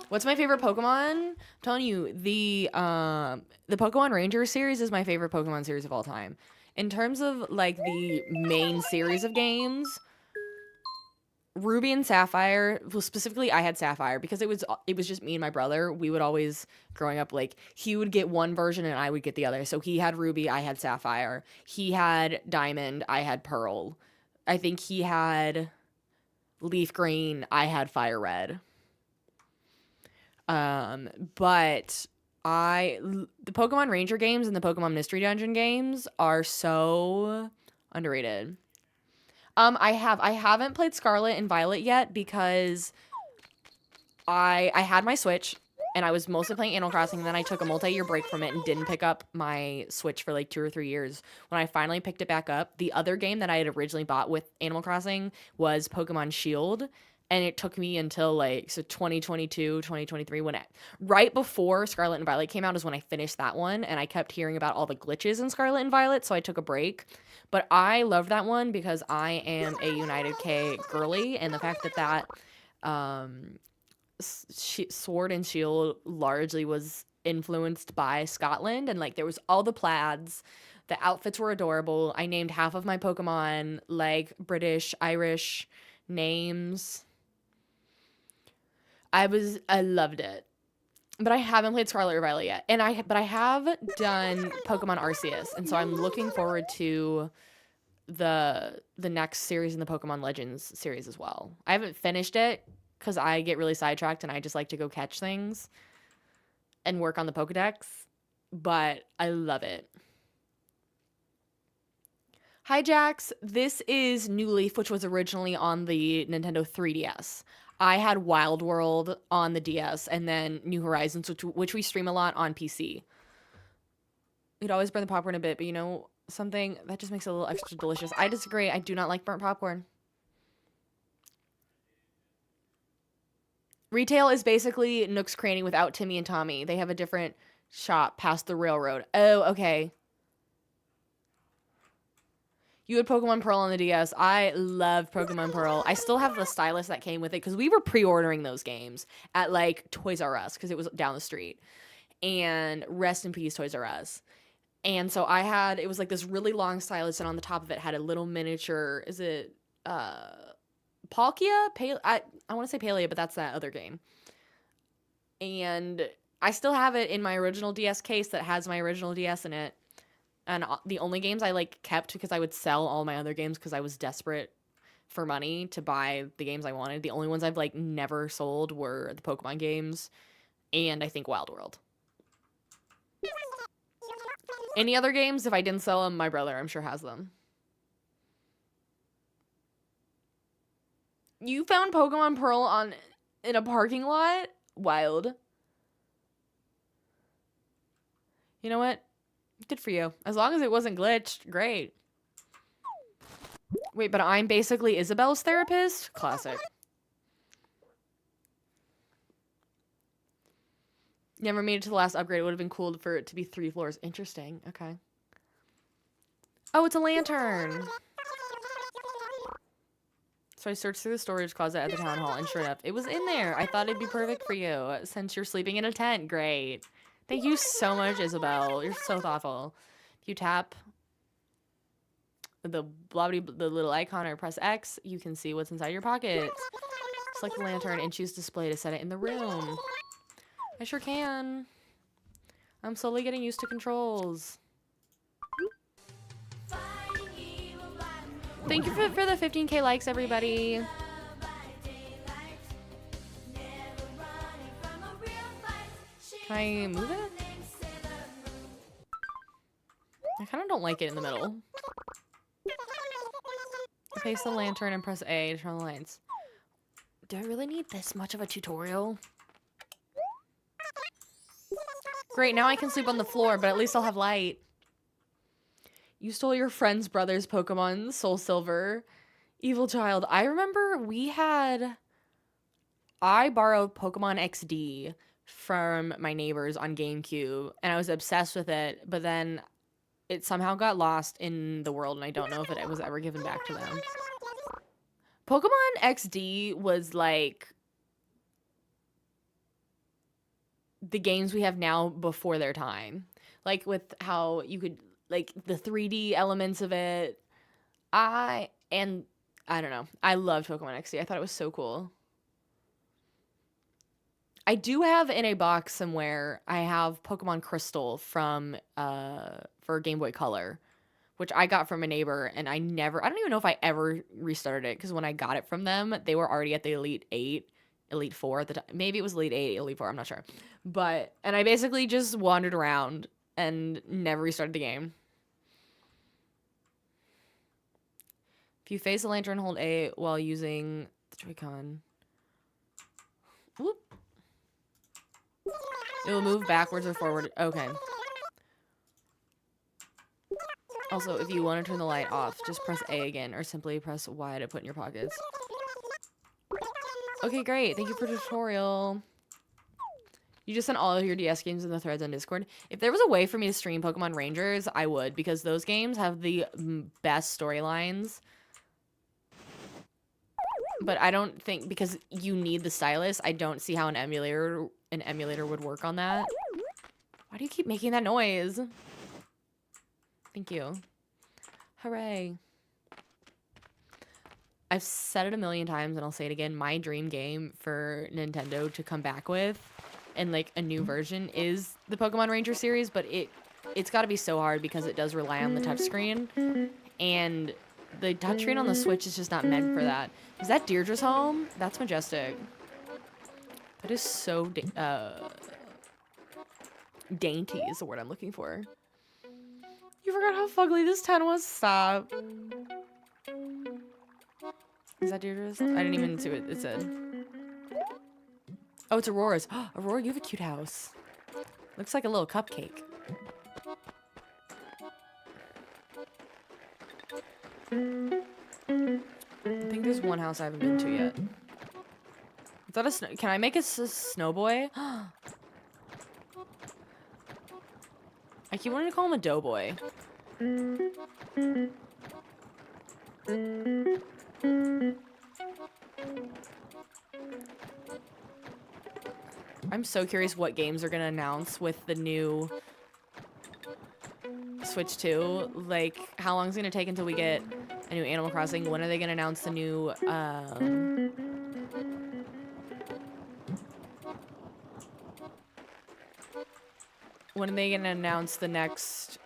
What's my favorite Pokemon? I'm telling you, the Pokemon Ranger series is my favorite Pokemon series of all time. In terms of, like, the main series of games, Ruby and Sapphire, well, specifically I had Sapphire because it was just me and my brother. We would always, growing up, like, he would get one version and I would get the other. So he had Ruby, I had Sapphire. He had Diamond, I had Pearl. I think he had Leaf Green, I had Fire Red. But The Pokemon Ranger games and the Pokemon Mystery Dungeon games are so underrated. I haven't played Scarlet and Violet yet because I had my Switch and I was mostly playing Animal Crossing, and then I took a multi-year break from it and didn't pick up my Switch for like 2 or 3 years. When I finally picked it back up, the other game that I had originally bought with Animal Crossing was Pokemon Shield, and it took me until like 2022, 2023 right before Scarlet and Violet came out is when I finished that one, and I kept hearing about all the glitches in Scarlet and Violet, so I took a break. But I loved that one because I am a United K girly, and the fact that Sword and Shield largely was influenced by Scotland, and like there was all the plaids, the outfits were adorable. I named half of my Pokemon like British, Irish names. I loved it. But I haven't played Scarlet or Violet yet. But I have done Pokemon Arceus, and so I'm looking forward to the next series in the Pokemon Legends series as well. I haven't finished it because I get really sidetracked and I just like to go catch things and work on the Pokedex, but I love it. Hi, Jax. This is New Leaf, which was originally on the Nintendo 3DS. I had Wild World on the DS and then New Horizons, which we stream a lot on PC. We'd always burn the popcorn a bit, but you know something? That just makes it a little extra delicious. I disagree. I do not like burnt popcorn. Retail is basically Nook's Cranny without Timmy and Tommy. They have a different shop past the railroad. Oh, okay. You had Pokemon Pearl on the DS. I love Pokemon Pearl. I still have the stylus that came with it because we were pre-ordering those games at like Toys R Us because it was down the street. And rest in peace, Toys R Us. And so it was like this really long stylus, and on the top of it had a little miniature, is it Palkia? I want to say Palea, but that's that other game. And I still have it in my original DS case that has my original DS in it. And the only games I like kept because I would sell all my other games because I was desperate for money to buy the games I wanted. The only ones I've like never sold were the Pokemon games and I think Wild World. Any other games, if I didn't sell them, my brother I'm sure has them. You found Pokemon Pearl in a parking lot? Wild. You know what? Good for you. As long as it wasn't glitched, great. Wait, but I'm basically Isabel's therapist? Classic. Never made it to the last upgrade. It would have been cool for it to be 3 floors. Interesting. Okay. Oh, it's a lantern. So I searched through the storage closet at the town hall, and sure enough, it was in there. I thought it'd be perfect for you since you're sleeping in a tent. Great. Thank you so much, Isabel. You're so thoughtful. If you tap the little icon or press X, you can see what's inside your pocket. Select the lantern and choose display to set it in the room. I sure can. I'm slowly getting used to controls. Thank you for the 15K likes, everybody. Can I move it? I kind of don't like it in the middle. Face the lantern and press A to turn the lights. Do I really need this much of a tutorial? Great, now I can sleep on the floor, but at least I'll have light. You stole your friend's brother's Pokemon, Soul Silver. Evil child. I remember I borrowed Pokemon XD from my neighbors on GameCube, and I was obsessed with it, but then it somehow got lost in the world, and I don't know if it was ever given back to them. Pokemon XD was like the games we have now before their time. Like with how you could, like the 3D elements of it. I don't know. I loved Pokemon XD. I thought it was so cool. I do have in a box somewhere, I have Pokemon Crystal from for Game Boy Color, which I got from a neighbor, and I don't even know if I ever restarted it, because when I got it from them, they were already at the Elite 8, Elite Four at the time. Maybe it was Elite 8, Elite Four. I'm not sure. And I basically just wandered around and never restarted the game. If you face a lantern, hold A while using the Joy-Con. Whoop. It will move backwards or forward. Okay. Also, if you want to turn the light off, just press A again, or simply press Y to put in your pockets. Okay, great. Thank you for the tutorial. You just sent all of your DS games in the threads on Discord. If there was a way for me to stream Pokemon Rangers, I would, because those games have the best storylines. But I don't think, because you need the stylus, I don't see how an emulator would work on that. Why do you keep making that noise? Thank you. Hooray. I've said it a million times and I'll say it again. My dream game for Nintendo to come back with and like a new version is the Pokemon Ranger series, but it's got to be so hard because it does rely on the touchscreen, and the touchscreen on the Switch is just not meant for that. Is that Deirdre's home? That's majestic. That is so dainty is the word I'm looking for. You forgot how fugly this tent was. Stop. Is that Deirdre's? I didn't even see what it said. Oh, it's Aurora's. Aurora, you have a cute house. Looks like a little cupcake. I think there's one house I haven't been to yet. Is that a snow? Can I make a snow boy? I keep wanting to call him a doughboy. I'm so curious what games are gonna announce with the new Switch 2. Like, how long is it gonna take until we get a new Animal Crossing? When are they gonna announce the new, when are they gonna announce the next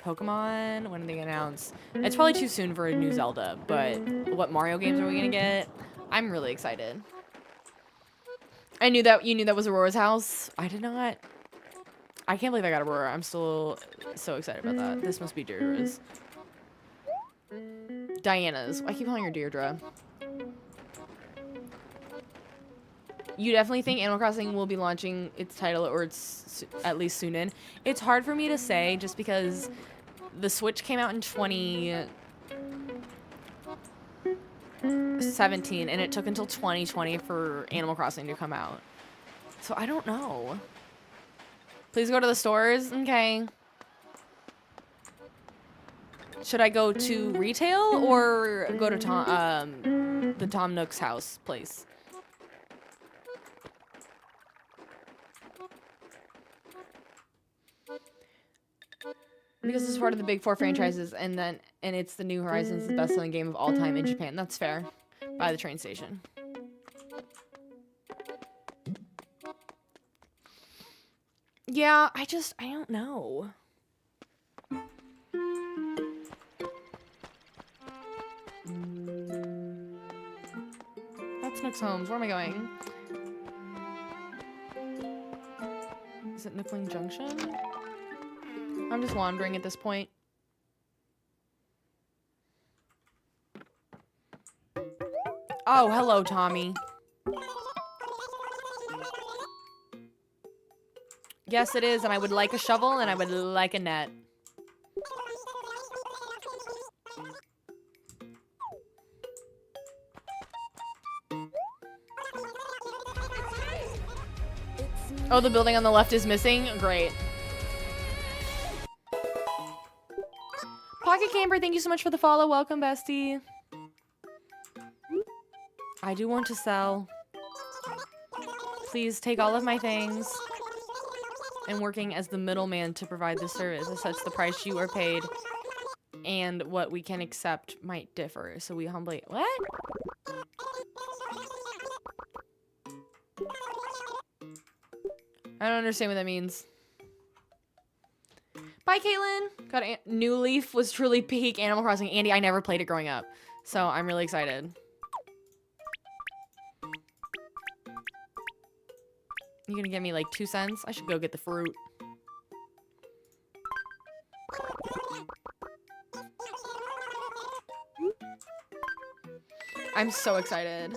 Pokemon? When are they gonna announce? It's probably too soon for a new Zelda, but what Mario games are we gonna get? I'm really excited. I knew that you knew that was Aurora's house. I did not. I can't believe I got Aurora. I'm still so excited about that. This must be Deirdre's. Diana's. I keep calling her Deirdre. You definitely think Animal Crossing will be launching its title, or it's at least soon in. It's hard for me to say just because the Switch came out in 2017 and it took until 2020 for Animal Crossing to come out. So I don't know. Please go to the stores. Okay. Should I go to retail or go to the Tom Nook's house place? Because it's part of the big 4 franchises, and it's the New Horizons, the best-selling game of all time in Japan. That's fair. By the train station. Yeah, I don't know. That's Nook's Homes. Where am I going? Is it Nookling Junction? I'm just wandering at this point. Oh, hello, Tommy. Yes, it is, and I would like a shovel, and I would like a net. Oh, the building on the left is missing? Great. Pocket Camper, thank you so much for the follow. Welcome, bestie. I do want to sell. Please take all of my things. I'm working as the middleman to provide this service. As such, the price you are paid and what we can accept might differ. So we humbly... What? I don't understand what that means. Bye, Caitlin. Got New Leaf was truly peak Animal Crossing. Andy, I never played it growing up. So I'm really excited. You gonna give me like 2 cents? I should go get the fruit. I'm so excited.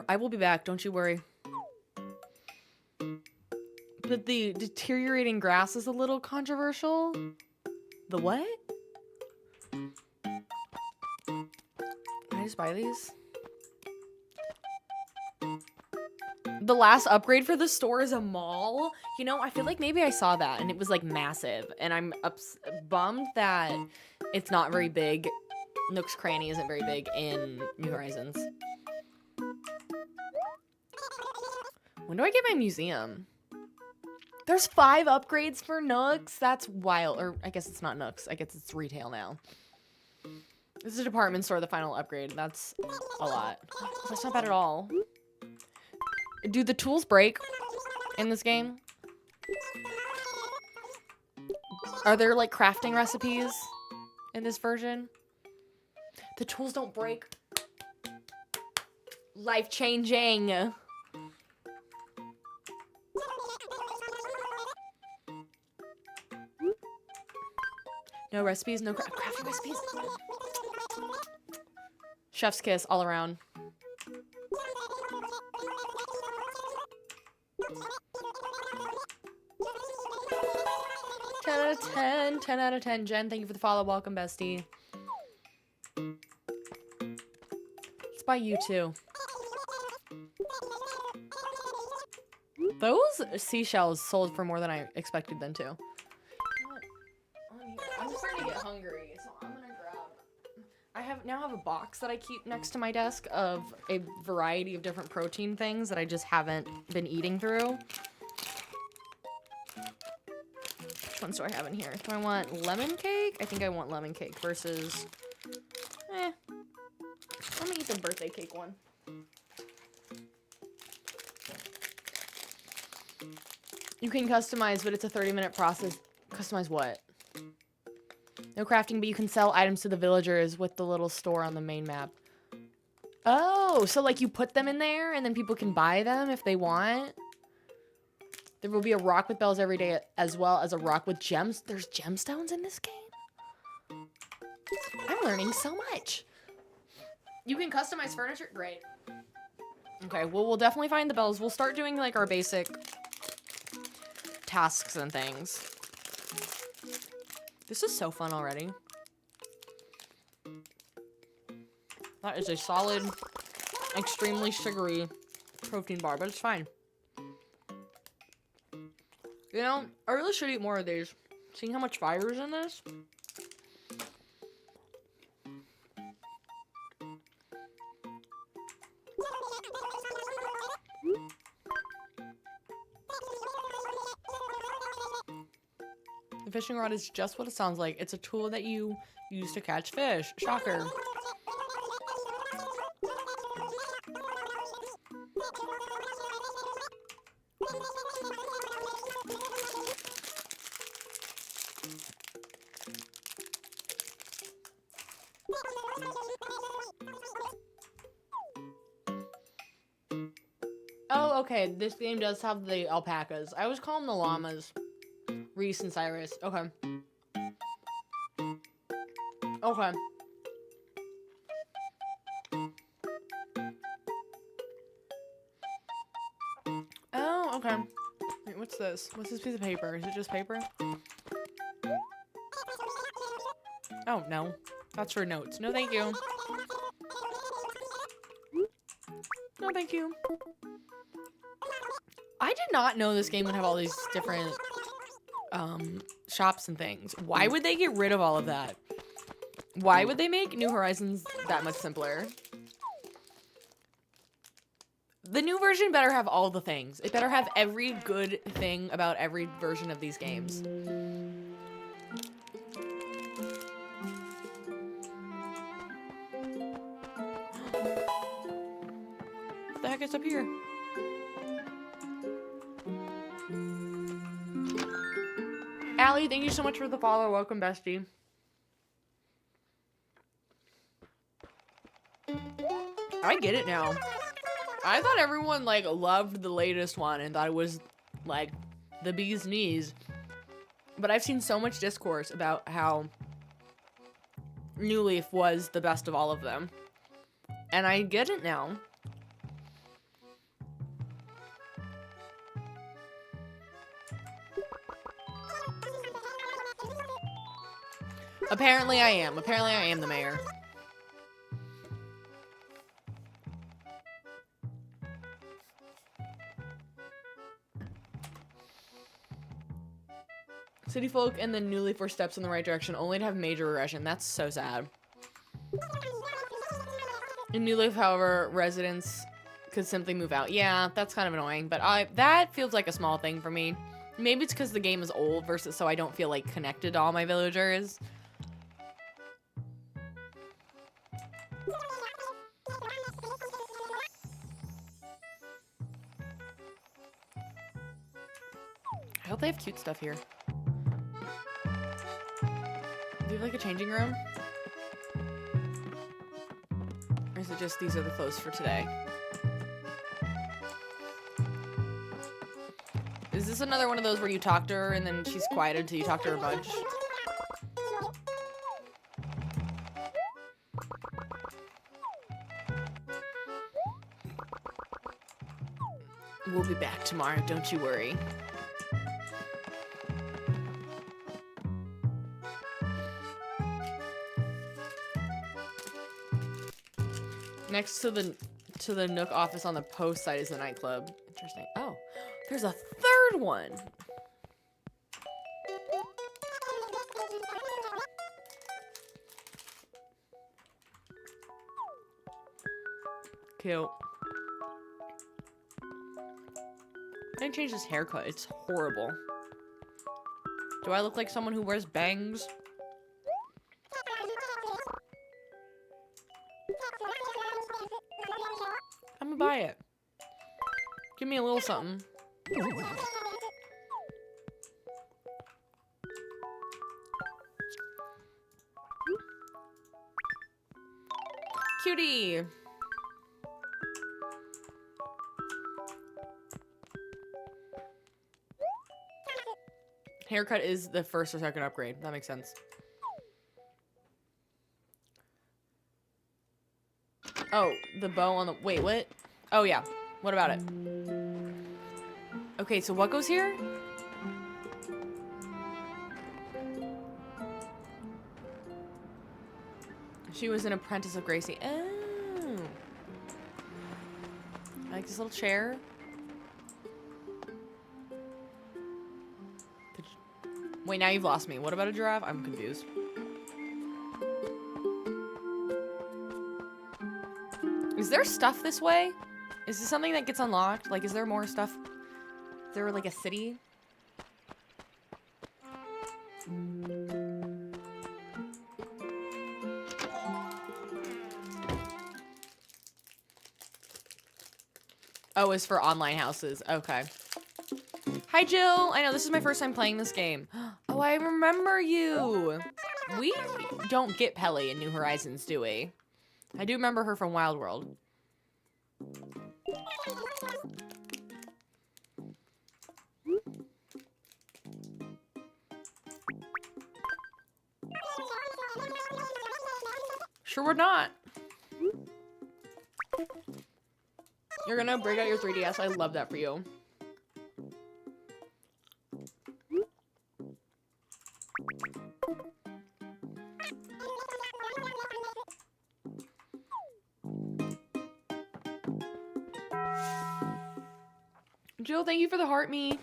I will be back. Don't you worry. But the deteriorating grass is a little controversial. The what? Can I just buy these? The last upgrade for the store is a mall. You know, I feel like maybe I saw that and it was like massive. And I'm bummed that it's not very big. Nook's Cranny isn't very big in New Horizons. When do I get my museum? There's 5 upgrades for Nooks. That's wild. Or I guess it's not Nooks. I guess it's retail now. This is a department store, the final upgrade. That's a lot. That's not bad at all. Do the tools break in this game? Are there like crafting recipes in this version? The tools don't break. Life-changing. No recipes, no crafting recipes. Chef's kiss all around. 10 out of 10. 10 out of 10. Jen, thank you for the follow. Welcome, bestie. It's by you too. Those seashells sold for more than I expected them to. I'm starting to get hungry, so I'm gonna grab. I now have a box that I keep next to my desk of a variety of different protein things that I just haven't been eating through. Which ones do I have in here? Do I want lemon cake? I think I want lemon cake versus. Let me eat the birthday cake one. You can customize, but it's a 30-minute process. Customize what? No crafting, but you can sell items to the villagers with the little store on the main map. Oh, so like you put them in there and then people can buy them if they want? There will be a rock with bells every day as well as a rock with gems. There's gemstones in this game? I'm learning so much. You can customize furniture? Great. Okay, well, we'll definitely find the bells. We'll start doing like our basic tasks and things. This is so fun already. That is a solid, extremely sugary protein bar, but it's fine. You know, I really should eat more of these. Seeing how much fiber is in this. The fishing rod is just what it sounds like. It's a tool that you use to catch fish. Shocker. Oh, okay. This game does have the alpacas. I always call them the llamas. Reese and Cyrus. Okay. Okay. Oh, okay. Wait, what's this? What's this piece of paper? Is it just paper? Oh, no. That's for notes. No, thank you. No, thank you. I did not know this game would have all these different shops and things. Why would they get rid of all of that? Why would they make New Horizons that much simpler? The new version better have all the things. It better have every good thing about every version of these games. What the heck is up here? Allie, thank you so much for the follow. Welcome, bestie. I get it now. I thought everyone, like, loved the latest one and thought it was, like, the bee's knees. But I've seen so much discourse about how New Leaf was the best of all of them. And I get it now. Apparently I am. Apparently I am the mayor. City folk and the New Leaf were steps in the right direction, only to have major regression. That's so sad. In New Leaf, however, residents could simply move out. Yeah, that's kind of annoying, but that feels like a small thing for me. Maybe it's because the game is old versus so I don't feel like connected to all my villagers. I hope they have cute stuff here. Do you have like a changing room? Or is it just these are the clothes for today? Is this another one of those where you talk to her and then she's quieted until you talk to her a bunch? We'll be back tomorrow, don't you worry. Next to the Nook office on the post side is the nightclub. Interesting. Oh, there's a third one. Cute. I didn't change this haircut. It's horrible. Do I look like someone who wears bangs? I'm gonna buy it. Give me a little something. Cutie! Haircut is the first or second upgrade. That makes sense. Oh, the bow on the... Wait, what? Oh, yeah. What about it? Okay, so what goes here? She was an apprentice of Gracie. Oh. I like this little chair. Wait, now you've lost me. What about a giraffe? I'm confused. Is there stuff this way? Is this something that gets unlocked? Like, is there more stuff? Is there, like, a city? Oh, it's for online houses. Okay. Hi, Jill. I know this is my first time playing this game. Oh, I remember you. We don't get Pele in New Horizons, do we? I do remember her from Wild World. Sure we're not. You're gonna break out your 3DS. I love that for you. Jill, thank you for the heart me.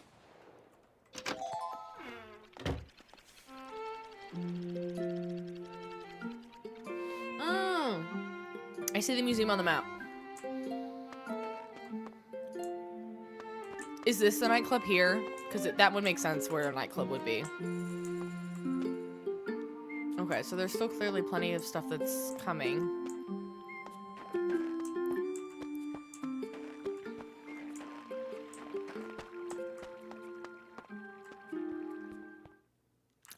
I see the museum on the map. Is this the nightclub here? Because that would make sense where a nightclub would be. Okay, so there's still clearly plenty of stuff that's coming.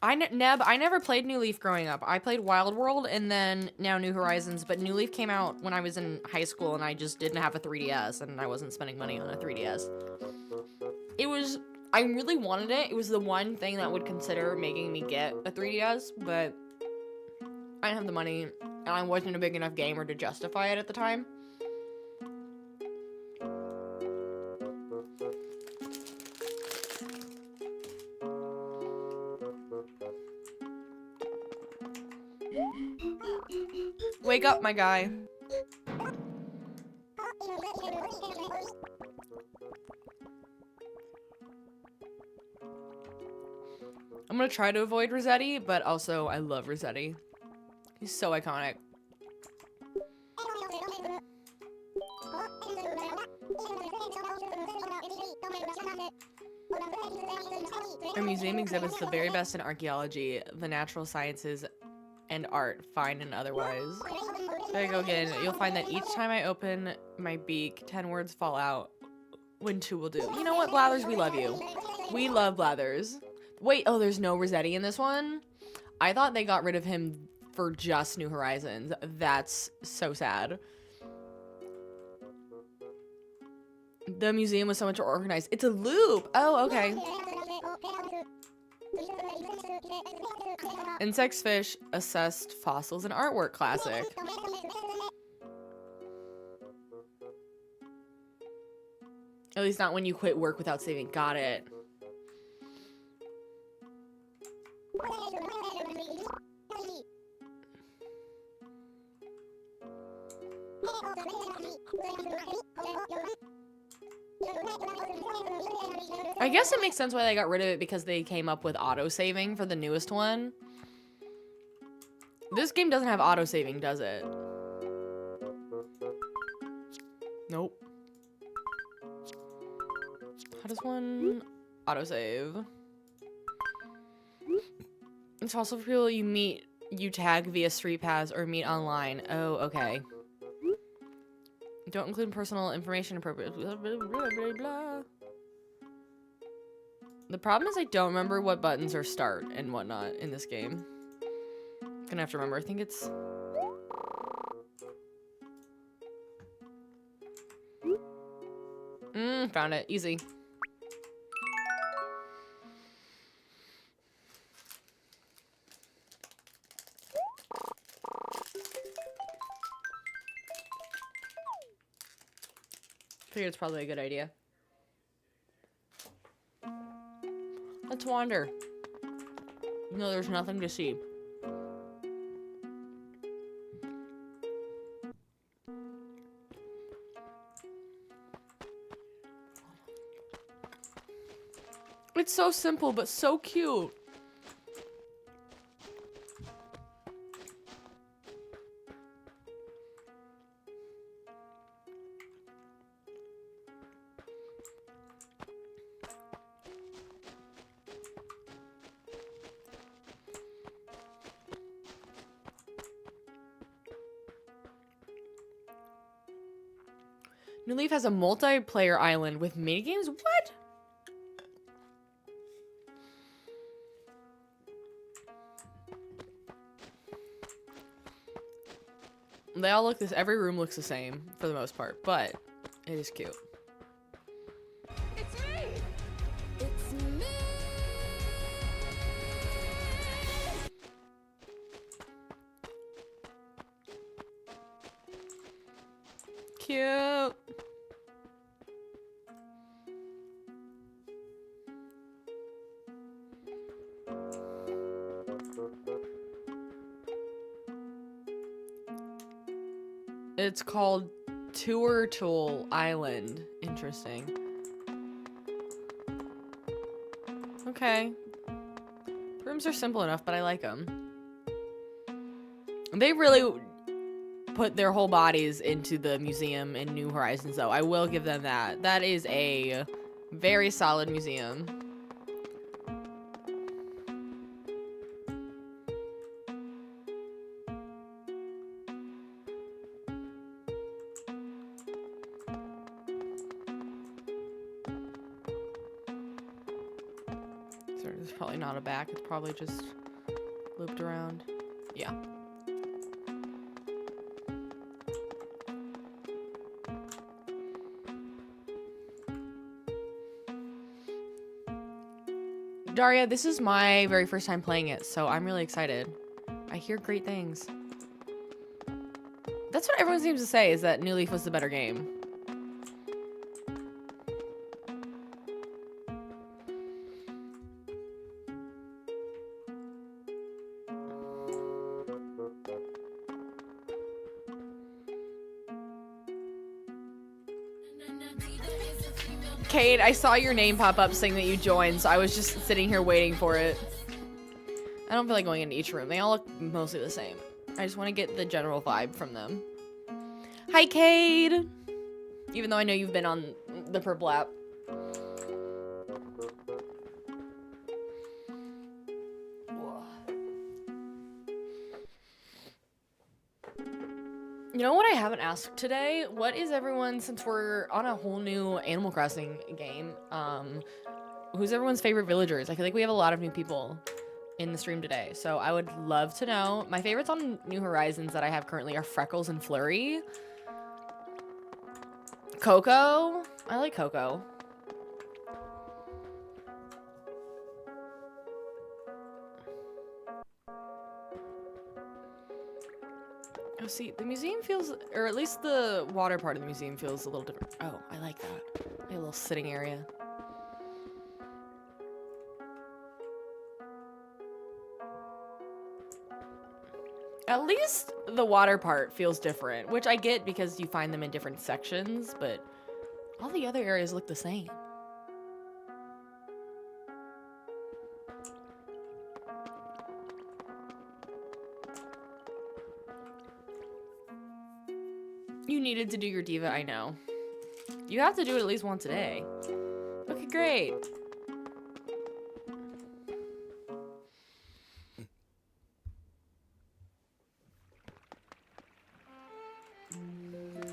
Neb, I never played New Leaf growing up. I played Wild World and then now New Horizons, but New Leaf came out when I was in high school and I just didn't have a 3DS and I wasn't spending money on a 3DS. I really wanted it. It was the one thing that would consider making me get a 3DS, but I didn't have the money and I wasn't a big enough gamer to justify it at the time. Wake up, my guy. I'm gonna try to avoid Rossetti, but also I love Rossetti. He's so iconic. Our museum exhibits the very best in archaeology, the natural sciences, and art, fine and otherwise. There you go again. You'll find that each time I open my beak, 10 words fall out when 2 will do. You know what, Blathers? We love you. We love Blathers. Wait, oh, there's no Rossetti in this one? I thought they got rid of him for just New Horizons. That's so sad. The museum was so much more organized. It's a loop. Oh, okay. Insects, fish, assessed fossils, and artwork classic. At least not when you quit work without saving. Got it. I guess it makes sense why they got rid of it, because they came up with auto-saving for the newest one. This game doesn't have auto-saving, does it? Nope. How does one auto-save? It's also for people you tag via street paths or meet online. Oh, okay. Don't include personal information appropriate. Blah, blah, blah, blah, blah. The problem is I don't remember what buttons are start and whatnot in this game. Gonna have to remember. I think it's... found it. Easy. Figured it's probably a good idea. Let's wander. No, there's nothing to see. It's so simple, but so cute. New Leaf has a multiplayer island with minigames? What? They all look every room looks the same for the most part, but it is cute. It's me! It's me! Cute. It's called Tour Tool Island. Interesting. Okay. Rooms are simple enough, but I like them. They really put their whole bodies into the museum in New Horizons, though. I will give them that. That is a very solid museum. There's probably not a back. It's probably just looped around. Yeah. Daria, this is my very first time playing it, so I'm really excited. I hear great things. That's what everyone seems to say, is that New Leaf was the better game. Cade, I saw your name pop up saying that you joined, so I was just sitting here waiting for it. I don't feel like going into each room. They all look mostly the same. I just want to get the general vibe from them. Hi, Cade! Even though I know you've been on the purple app. You know what I haven't asked today? What is everyone, since we're on a whole new Animal Crossing game, who's everyone's favorite villagers? I feel like we have a lot of new people in the stream today, so I would love to know. My favorites on New Horizons that I have currently are Freckles and Flurry. Coco. I like Coco. Oh, see, the museum feels, or at least the water part of the museum feels a little different. Oh, I like that. A little sitting area. At least the water part feels different, which I get because you find them in different sections, but all the other areas look the same. You needed to do your diva, I know. You have to do it at least once a day. Okay, great.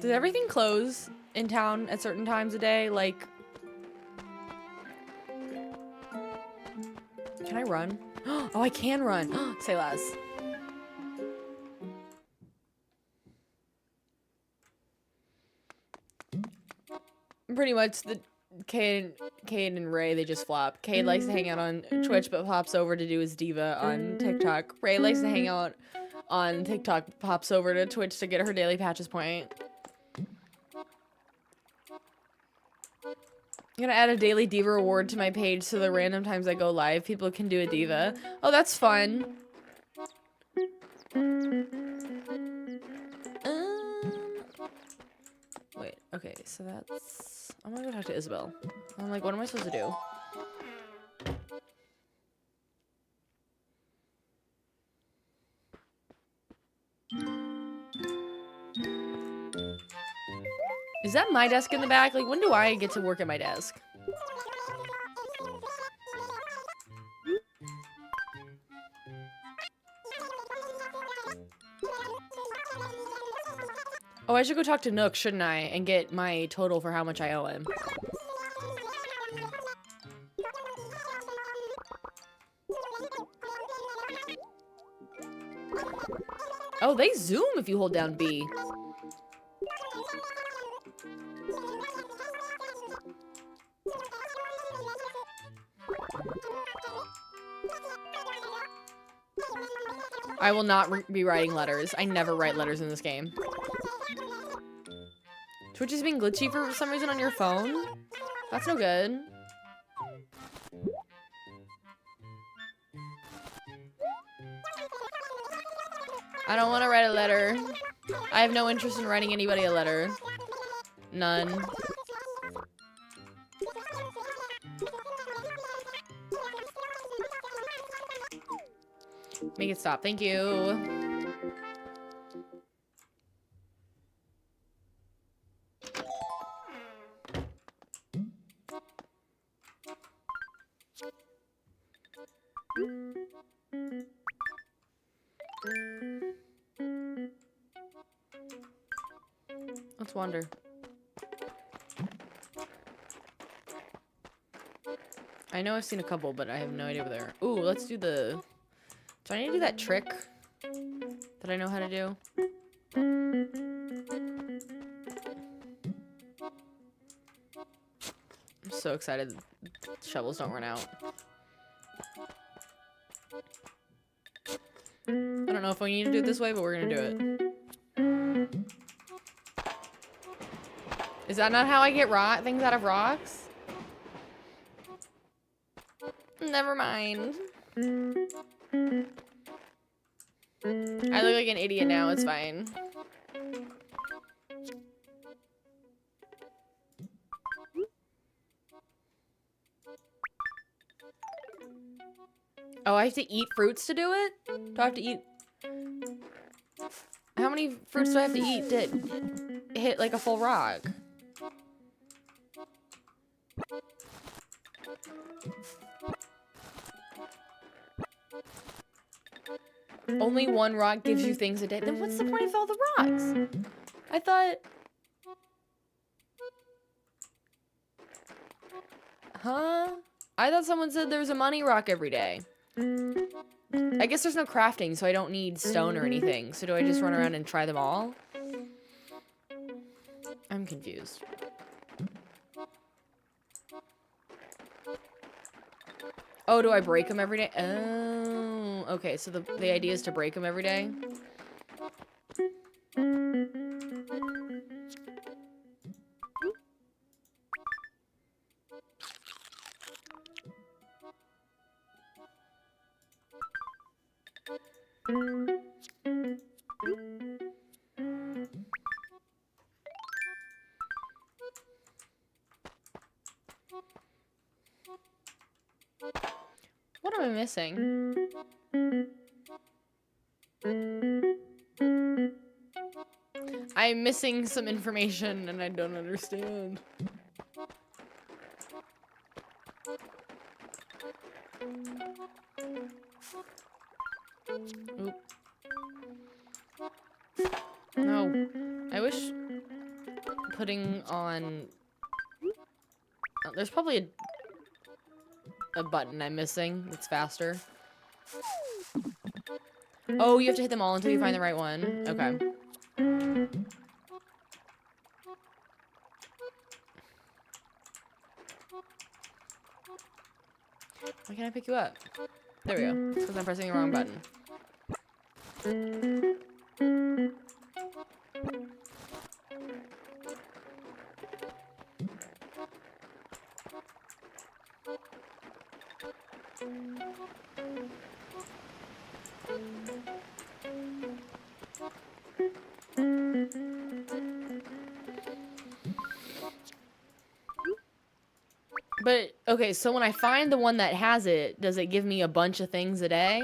Does everything close in town at certain times a day? Like, can I run? Oh, I can run. Say less. Pretty much the Cade and Ray, they just flop. Cade likes to hang out on Twitch but pops over to do his diva on TikTok. Ray likes to hang out on TikTok, pops over to Twitch to get her daily patches point. I'm gonna add a daily diva reward to my page so the random times I go live, people can do a diva. Oh, that's fun. Wait, okay, so that's... I'm gonna go talk to Isabel. I'm like, what am I supposed to do? Is that my desk in the back? Like, when do I get to work at my desk? Oh, I should go talk to Nook, shouldn't I? And get my total for how much I owe him. Oh, they zoom if you hold down B. I will not be writing letters. I never write letters in this game. Twitch is being glitchy for some reason on your phone? That's no good. I don't want to write a letter. I have no interest in writing anybody a letter. None. Make it stop. Thank you. Let's wander. I know I've seen a couple, but I have no idea where they are. Ooh, let's do the... Do I need to do that trick that I know how to do? I'm so excited shovels don't run out. I don't know if we need to do it this way, but we're gonna do it. Is that not how I get things out of rocks? Never mind. I look like an idiot now, it's fine. Oh, I have to eat fruits to do it? Do I have to eat... How many fruits do I have to eat to hit like a full rock? Only one rock gives you things a day. Then what's the point of all the rocks? I thought... Huh? I thought someone said there's a money rock every day. I guess there's no crafting, so I don't need stone or anything. So do I just run around and try them all? I'm confused. Oh, do I break them every day? Oh, okay. So the idea is to break them every day. What am I missing? I'm missing some information and I don't understand. Oop. No. I wish putting on... there's probably a button I'm missing that's faster. Oh, you have to hit them all until you find the right one. Okay. Why can't I pick you up? There we go. It's because I'm pressing the wrong button. But, okay, so when I find the one that has it, does it give me a bunch of things a day?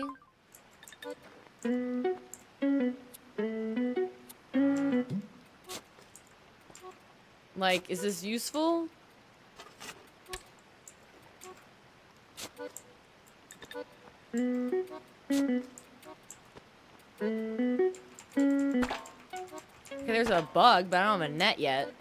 Like, is this useful? Okay, there's a bug, but I don't have a net yet.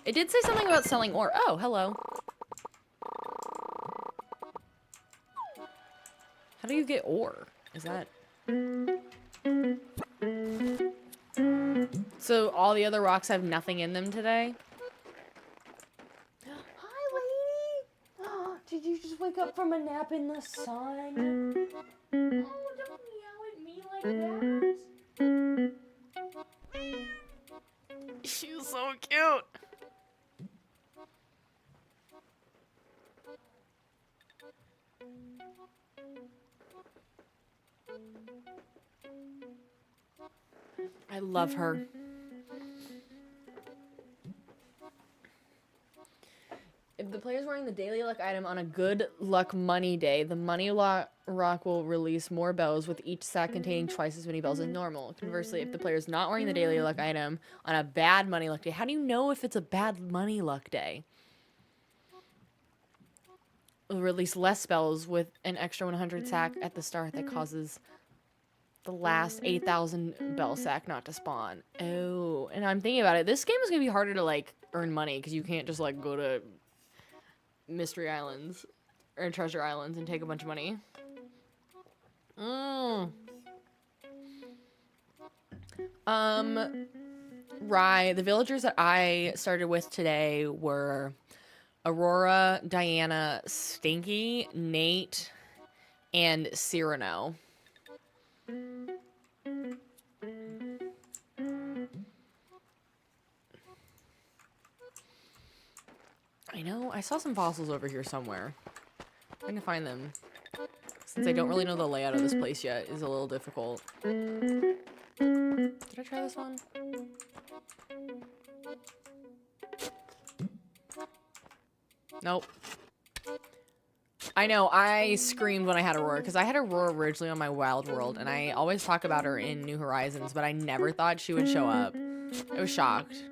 It did say something about selling ore. Oh, hello. How do you get ore? Is that... So all the other rocks have nothing in them today? Hi, lady! Did you just wake up from a nap in the sun? Oh, don't meow at me like that. She's so cute. I love her. If the player's wearing the daily luck item on a good luck money day, the money rock will release more bells, with each sack containing twice as many bells as normal. Conversely, if the player's not wearing the daily luck item on a bad money luck day, how do you know if it's a bad money luck day? release less spells with an extra 100 sack at the start that causes the last 8,000 bell sack not to spawn. Oh, and I'm thinking about it. This game is gonna be harder to like earn money because you can't just like go to Mystery Islands or Treasure Islands and take a bunch of money. Right. The villagers that I started with today were Aurora, Diana, Stinky, Nate, and Cyrano. I know. I saw some fossils over here somewhere. I'm trying to find them. Since I don't really know the layout of this place yet, is a little difficult. Did I try this one? Nope. I know, I screamed when I had Aurora, because I had Aurora originally on my Wild World, and I always talk about her in New Horizons, but I never thought she would show up. I was shocked.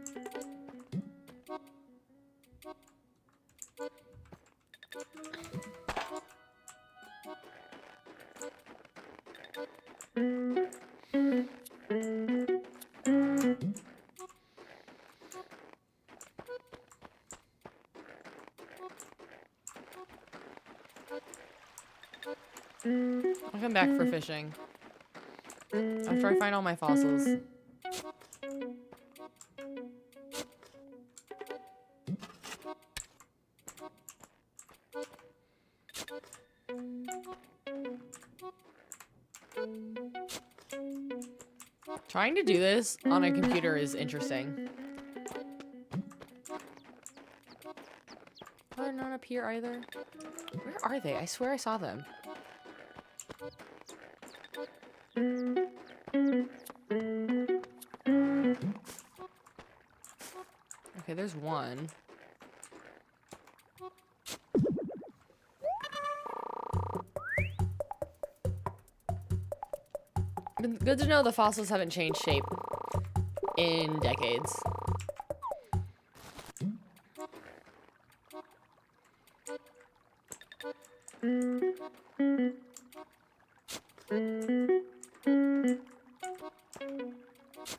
I'll come back for fishing after I find all my fossils. Trying to do this on a computer is interesting. Oh, they're not up here either. Where are they? I swear I saw them. Okay, there's one. Good to know the fossils haven't changed shape in decades.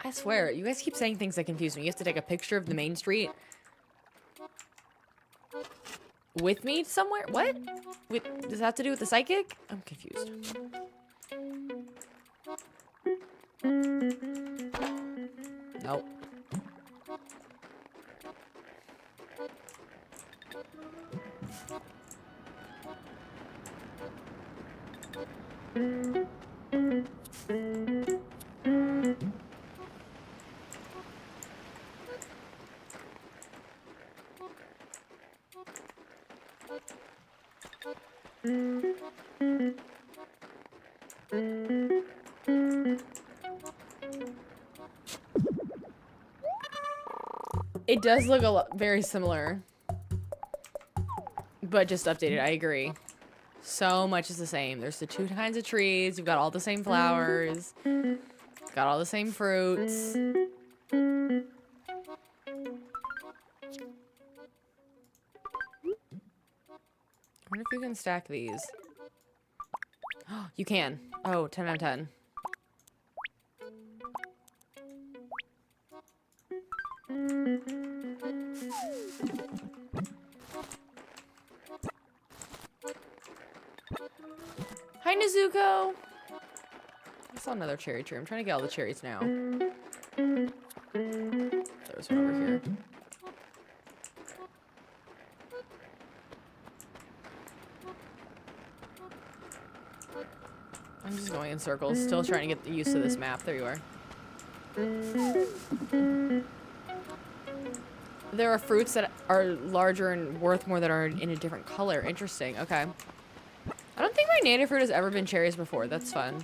I swear, you guys keep saying things that confuse me. You have to take a picture of the main street with me somewhere? What? Does that have to do with the psychic? I'm confused. Nope. It does look a lot very similar, but just updated. I agree. So much is the same. There's the two kinds of trees. You've got all the same flowers. Got all the same fruits. I wonder if you can stack these. You can. Oh, 10 out of 10. Hi, Nezuko! I saw another cherry tree. I'm trying to get all the cherries now. There's one over here. I'm just going in circles, still trying to get used to this map. There you are. There are fruits that are larger and worth more that are in a different color. Interesting. Okay. I don't think my native fruit has ever been cherries before. That's fun.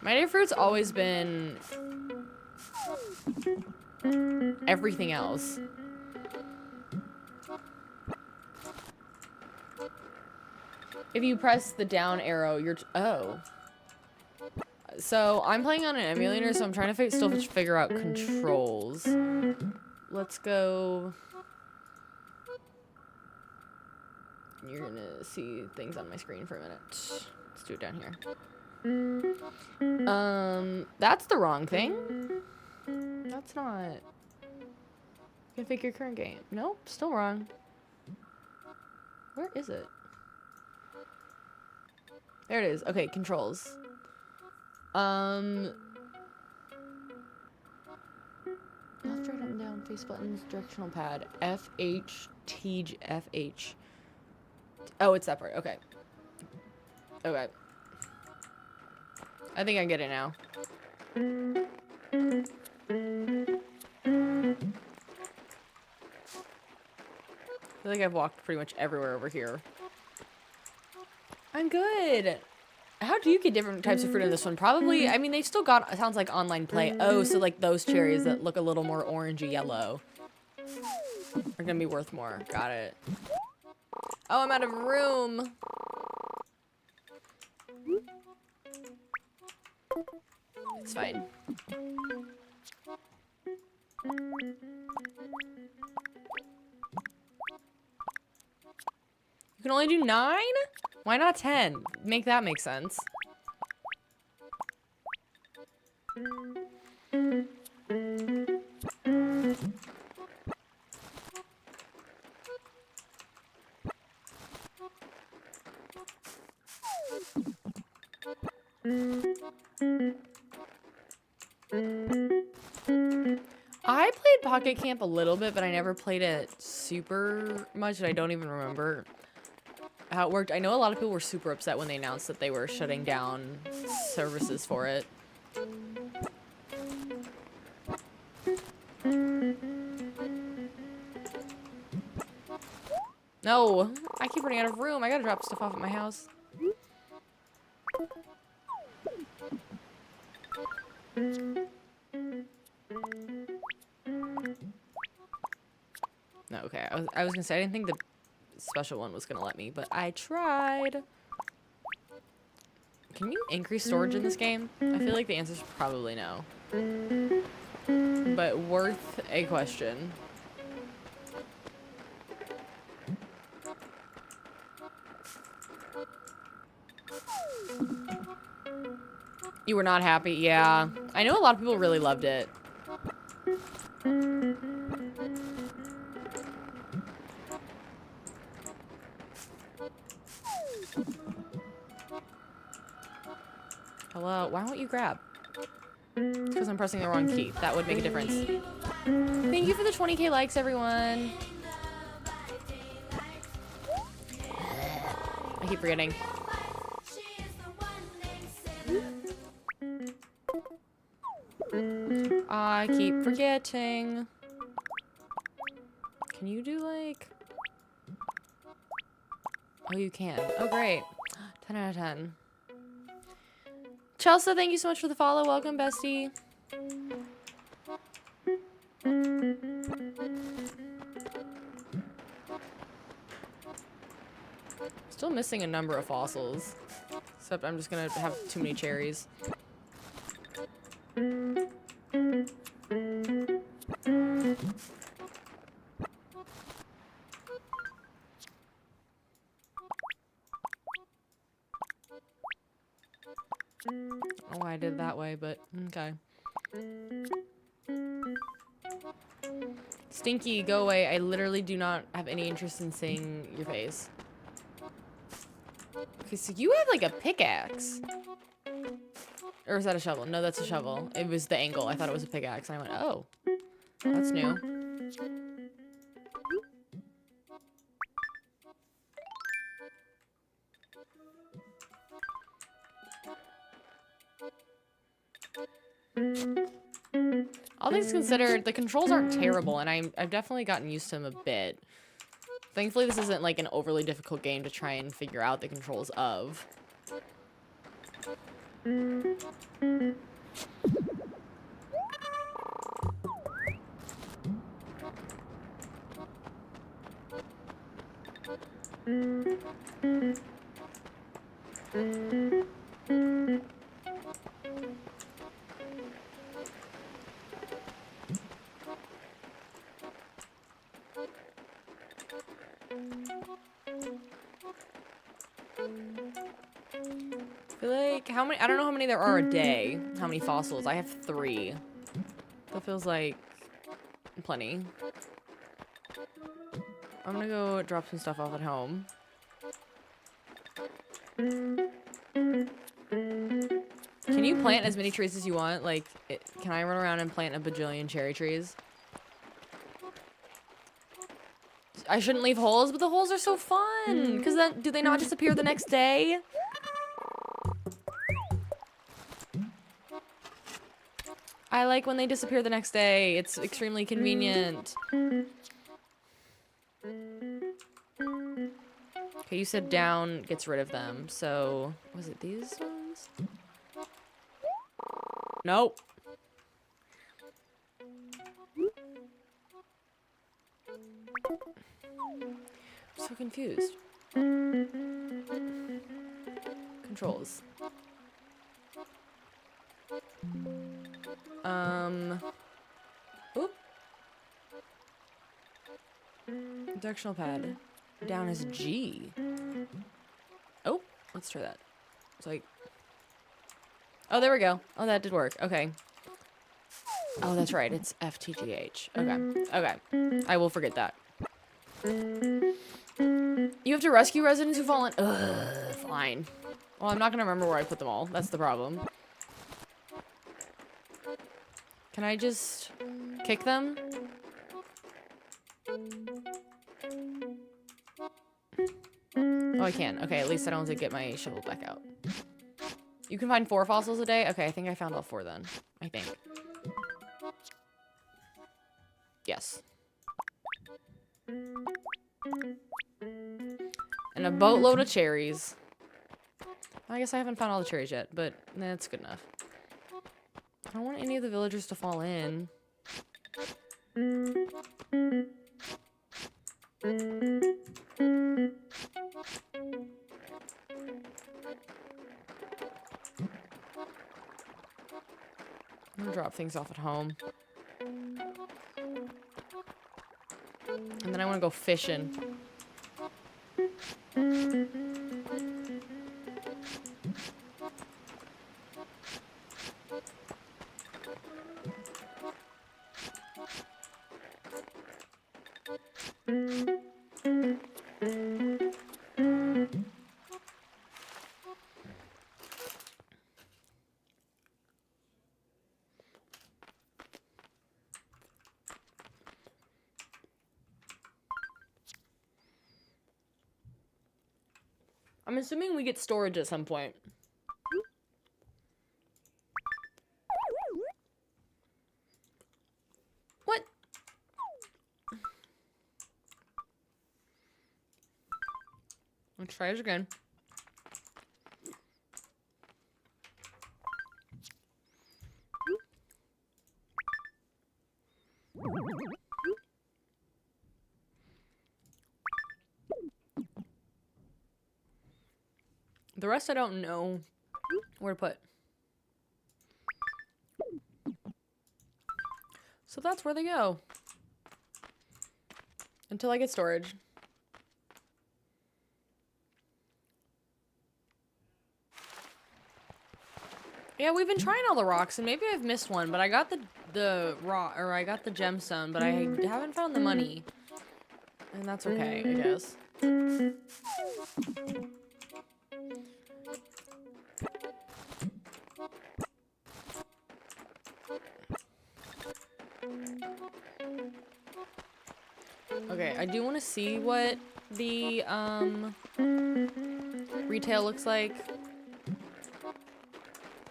My native fruit's always been everything else. If you press the down arrow, you're... Oh. So, I'm playing on an emulator, so I'm trying to still figure out controls. Let's go... You're gonna see things on my screen for a minute. Let's do it down here. That's the wrong thing. That's not. Configure current game. Nope, still wrong. Where is it? There it is. Okay, controls. Left, right, up, and down, face buttons, directional pad, FH, T, FH. Oh, it's that part. Okay. Okay. I think I get it now. I feel like I've walked pretty much everywhere over here. I'm good. How do you get different types of fruit in this one? Probably, I mean, they still got, it sounds like online play. Oh, so like those cherries that look a little more orangey yellow are gonna be worth more. Got it. Oh, I'm out of room. It's fine. You can only do 9? Why not 10? Make that make sense. I played Pocket Camp a little bit, but I never played it super much, and I don't even remember how it worked. I know a lot of people were super upset when they announced that they were shutting down services for it. No, I keep running out of room. I gotta drop stuff off at my house. No, okay. I was gonna say I didn't think the special one was gonna let me, but I tried. Can you increase storage in this game? I feel like the answer is probably no. But worth a question. You were not happy? Yeah. I know a lot of people really loved it. Hello? Why won't you grab? It's because I'm pressing the wrong key. That would make a difference. Thank you for the 20k likes, everyone. I keep forgetting. I keep forgetting. Can you do like... Oh, you can. Oh, great. 10 out of 10. Chelsea, thank you so much for the follow. Welcome, bestie. Still missing a number of fossils. Except I'm just gonna have too many cherries. I don't know why I did it that way, but okay. Stinky, go away. I literally do not have any interest in seeing your face. Okay, so you have like a pickaxe. Or is that a shovel? No, that's a shovel. It was the angle. I thought it was a pickaxe. And I went, oh, that's new. All things considered, the controls aren't terrible, and I've definitely gotten used to them a bit. Thankfully, this isn't like an overly difficult game to try and figure out the controls of. like, how many, I don't know how many there are a day. How many fossils? I have 3. That feels like plenty. I'm gonna go drop some stuff off at home. Can you plant as many trees as you want? Like, can I run around and plant a bajillion cherry trees? I shouldn't leave holes, but the holes are so fun. Because then, do they not disappear the next day? I like when they disappear the next day. It's extremely convenient. Okay, you said down gets rid of them. So, was it these ones? Nope. I'm so confused. Controls. Oop. Directional pad. Down is G. Oh, let's try that. It's like... Oh, there we go. Oh, that did work. Okay. Oh, that's right. It's FTGH. Okay. Okay. I will forget that. You have to rescue residents who've fallen. Ugh, fine. Well, I'm not gonna remember where I put them all. That's the problem. Can I just kick them? Oh, I can. Okay, at least I don't have to get my shovel back out. You can find 4 fossils a day? Okay, I think I found all 4 then. I think. Yes. And a boatload of cherries. I guess I haven't found all the cherries yet, but that's good enough. I don't want any of the villagers to fall in. I'm gonna drop things off at home. And then I want to go fishing. I'm assuming we get storage at some point. What? Let's try it again. The rest I don't know where to put. So that's where they go. Until I get storage. Yeah, we've been trying all the rocks, and maybe I've missed one, but I got the rock, or I got the gemstone, but I haven't found the money. And that's okay, I guess. Okay, I do want to see what the retail looks like.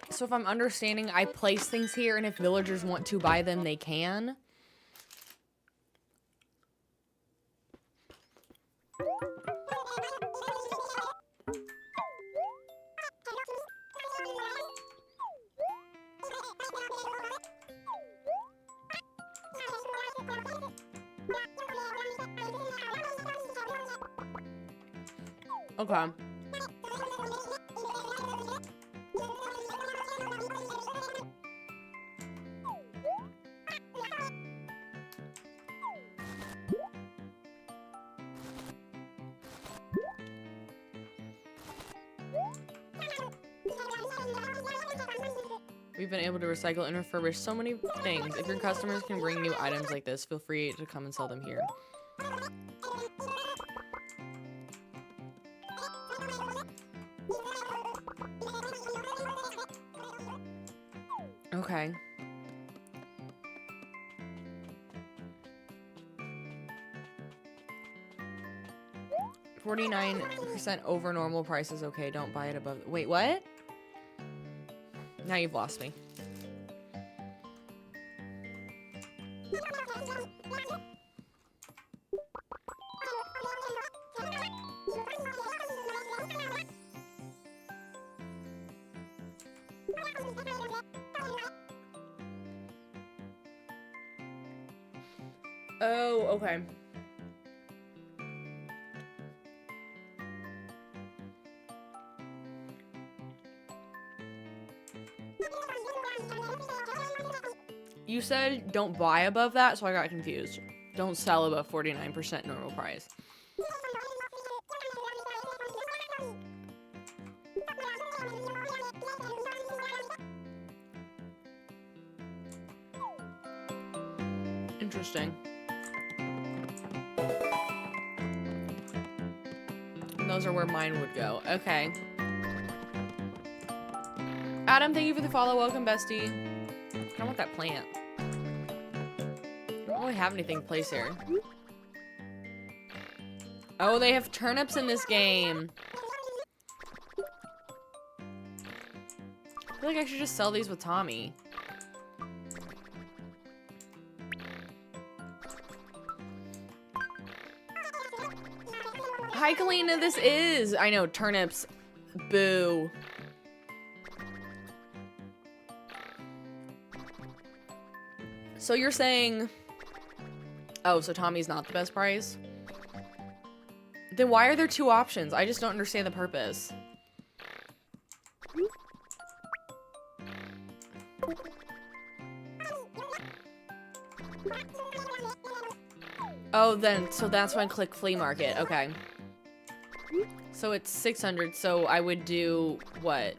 So if I'm understanding, I place things here, and if villagers want to buy them, they can. Okay. We've been able to recycle and refurbish so many things. If your customers can bring new items like this, feel free to come and sell them here. Okay. 49% over normal price is okay. Don't buy it above. Wait, what? Now you've lost me. Oh, okay. You said don't buy above that, so I got confused. Don't sell above 49% normal price. Interesting. And those are where mine would go. Okay. Adam, thank you for the follow. Welcome, bestie. I want that plant. I don't really have anything to place here. Oh, they have turnips in this game. I feel like I should just sell these with Tommy. Hi, Kalina, this is... I know, turnips. Boo. So you're saying... Oh, so Tommy's not the best price? Then why are there two options? I just don't understand the purpose. Oh, then, so that's when I click flea market. Okay. So it's 600, so I would do, what?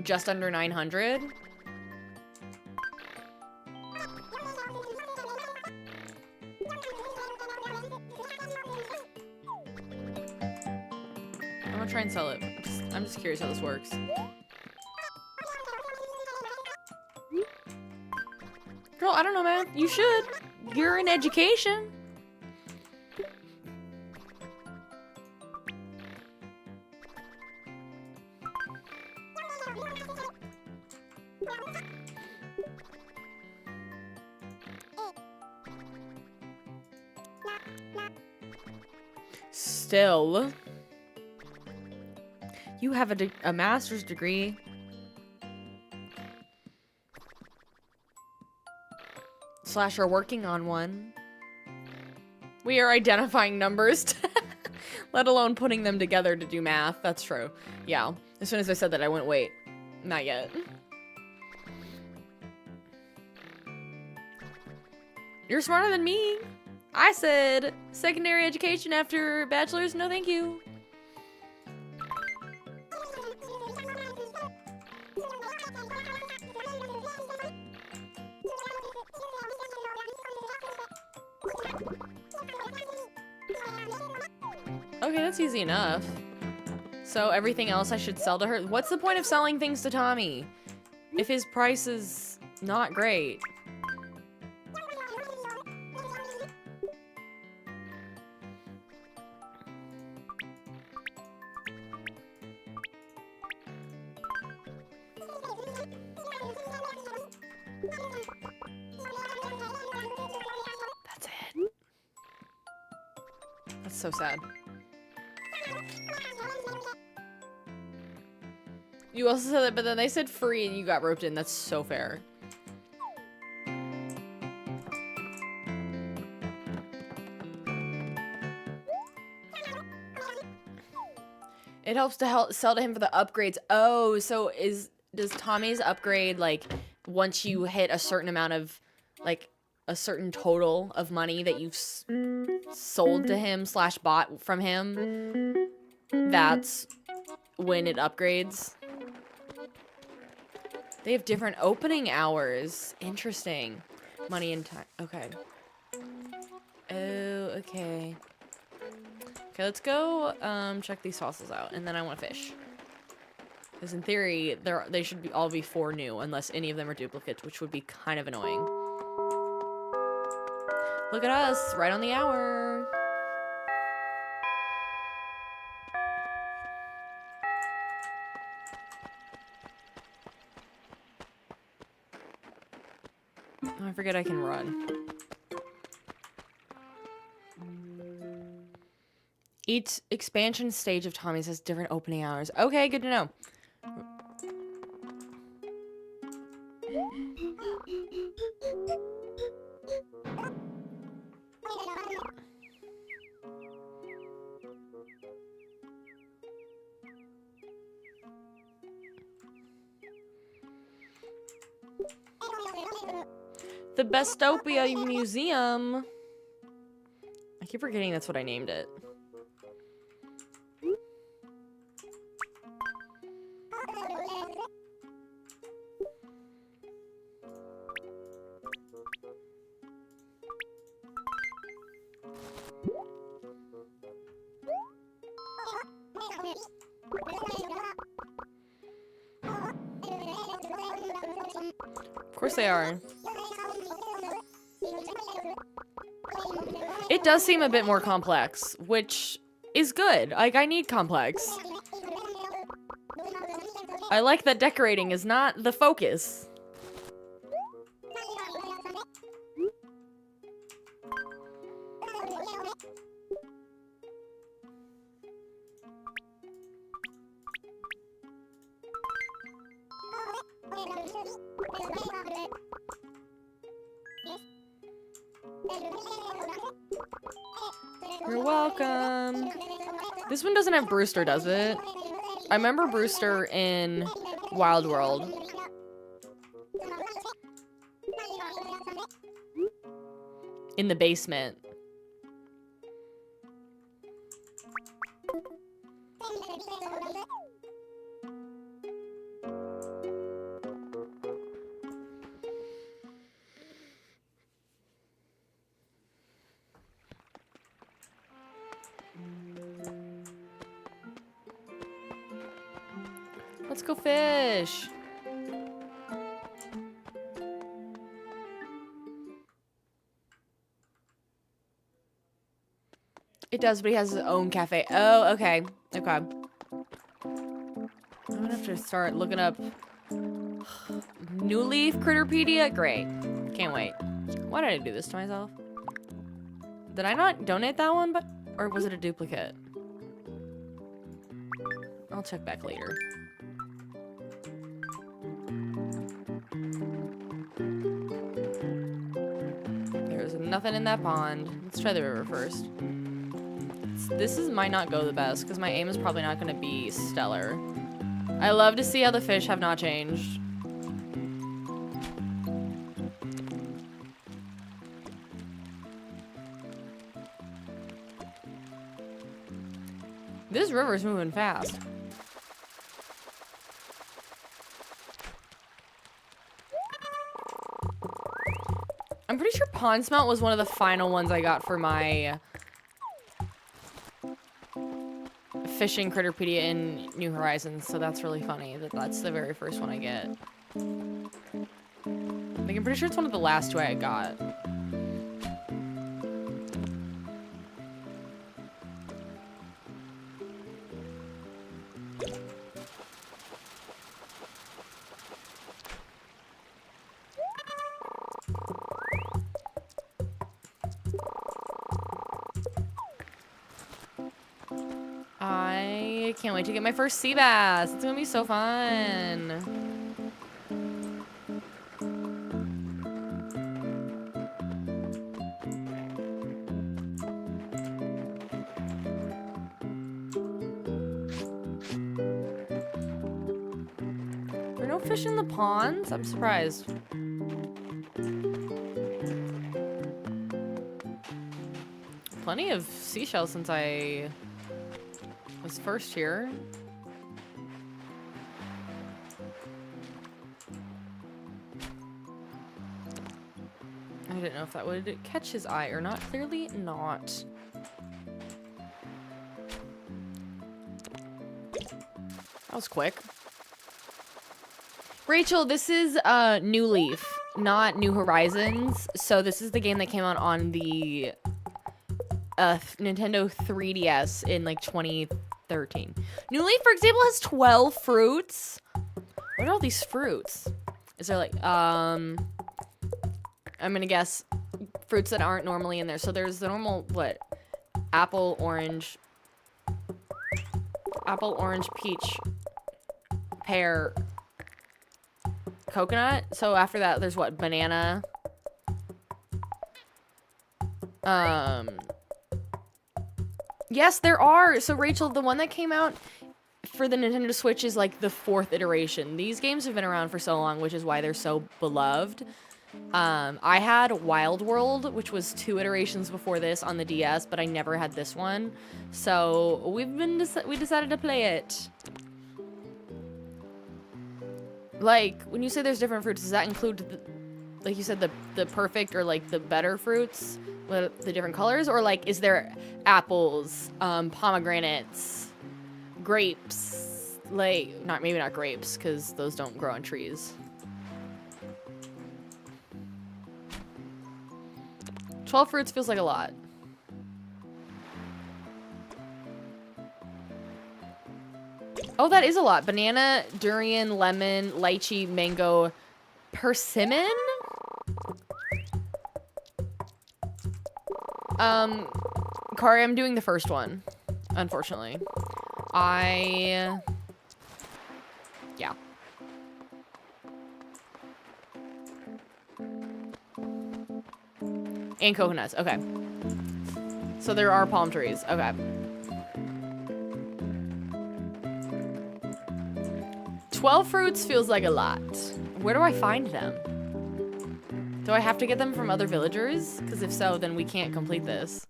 Just under 900? I'm gonna try and sell it. I'm just curious how this works. Girl, I don't know, man. You should. You're in education. Still. You have a master's degree. Slash are working on one. We are identifying numbers, let alone putting them together to do math. That's true. Yeah. As soon as I said that, I went, wait, not yet. You're smarter than me. I said secondary education after bachelor's. No, thank you. Okay, that's easy enough. So everything else I should sell to her. What's the point of selling things to Tommy if his price is not great? That's it. That's so sad. You also said that, but then they said free and you got roped in. That's so fair. It helps to sell to him for the upgrades. Oh, so does Tommy's upgrade, like, once you hit a certain amount of, like, a certain total of money that you've sold to him / bought from him, that's when it upgrades? They have different opening hours. Interesting. Money and time. Okay. Oh, okay. Okay, let's go check these fossils out, and then I want to fish. Because in theory, they should all be 4 new, unless any of them are duplicates, which would be kind of annoying. Look at us, right on the hour. Oh, I forget I can run. Each expansion stage of Tommy's has different opening hours. Okay, good to know. The Bestopia Museum. I keep forgetting that's what I named it. Of course they are. It does seem a bit more complex, which is good. Like, I need complex. I like that decorating is not the focus. You're welcome. This one doesn't have Brewster, does it? I remember Brewster in Wild World. In the basement. Let's go fish. It does, but he has his own cafe. Oh, okay. Okay. I'm gonna have to start looking up New Leaf Critterpedia. Great. Can't wait. Why did I do this to myself? Did I not donate that one? Or was it a duplicate? I'll check back later. There's nothing in that pond. Let's try the river first. This might not go the best because my aim is probably not going to be stellar. I love to see how the fish have not changed. This river's moving fast. I'm pretty sure pond smelt was one of the final ones I got for my fishing Critterpedia in New Horizons, so that's really funny that that's the very first one I get. Like, I'm pretty sure it's one of the last 2 I got. I can't wait to get my first sea bass. It's gonna be so fun. There are no fish in the ponds? I'm surprised. Plenty of seashells since I was first here. I didn't know if that would catch his eye or not. Clearly not. That was quick. Rachel, this is New Leaf, not New Horizons. So this is the game that came out on the Nintendo 3DS in like 2013. New Leaf, for example, has 12 fruits. What are all these fruits? Is there like, I'm gonna guess fruits that aren't normally in there. So there's the normal, what? Apple, orange, peach, pear, coconut. So after that, there's what? Banana. Yes, there are. So Rachel, the one that came out for the Nintendo Switch is like the 4th iteration. These games have been around for so long, which is why they're so beloved. I had Wild World, which was 2 iterations before this on the DS, but I never had this one. So we decided to play it. Like, when you say there's different fruits, does that include, like you said, the perfect or like the better fruits with the different colors? Or like, is there apples, pomegranates, grapes, like, maybe not grapes, because those don't grow on trees. 12 fruits feels like a lot. Oh, that is a lot. Banana, durian, lemon, lychee, mango, persimmon? Kari, I'm doing the first one, unfortunately. Yeah. And coconuts, okay. So there are palm trees, okay. "12 fruits feels like a lot. Where do I find them? Do I have to get them from other villagers? Because if so, then we can't complete this.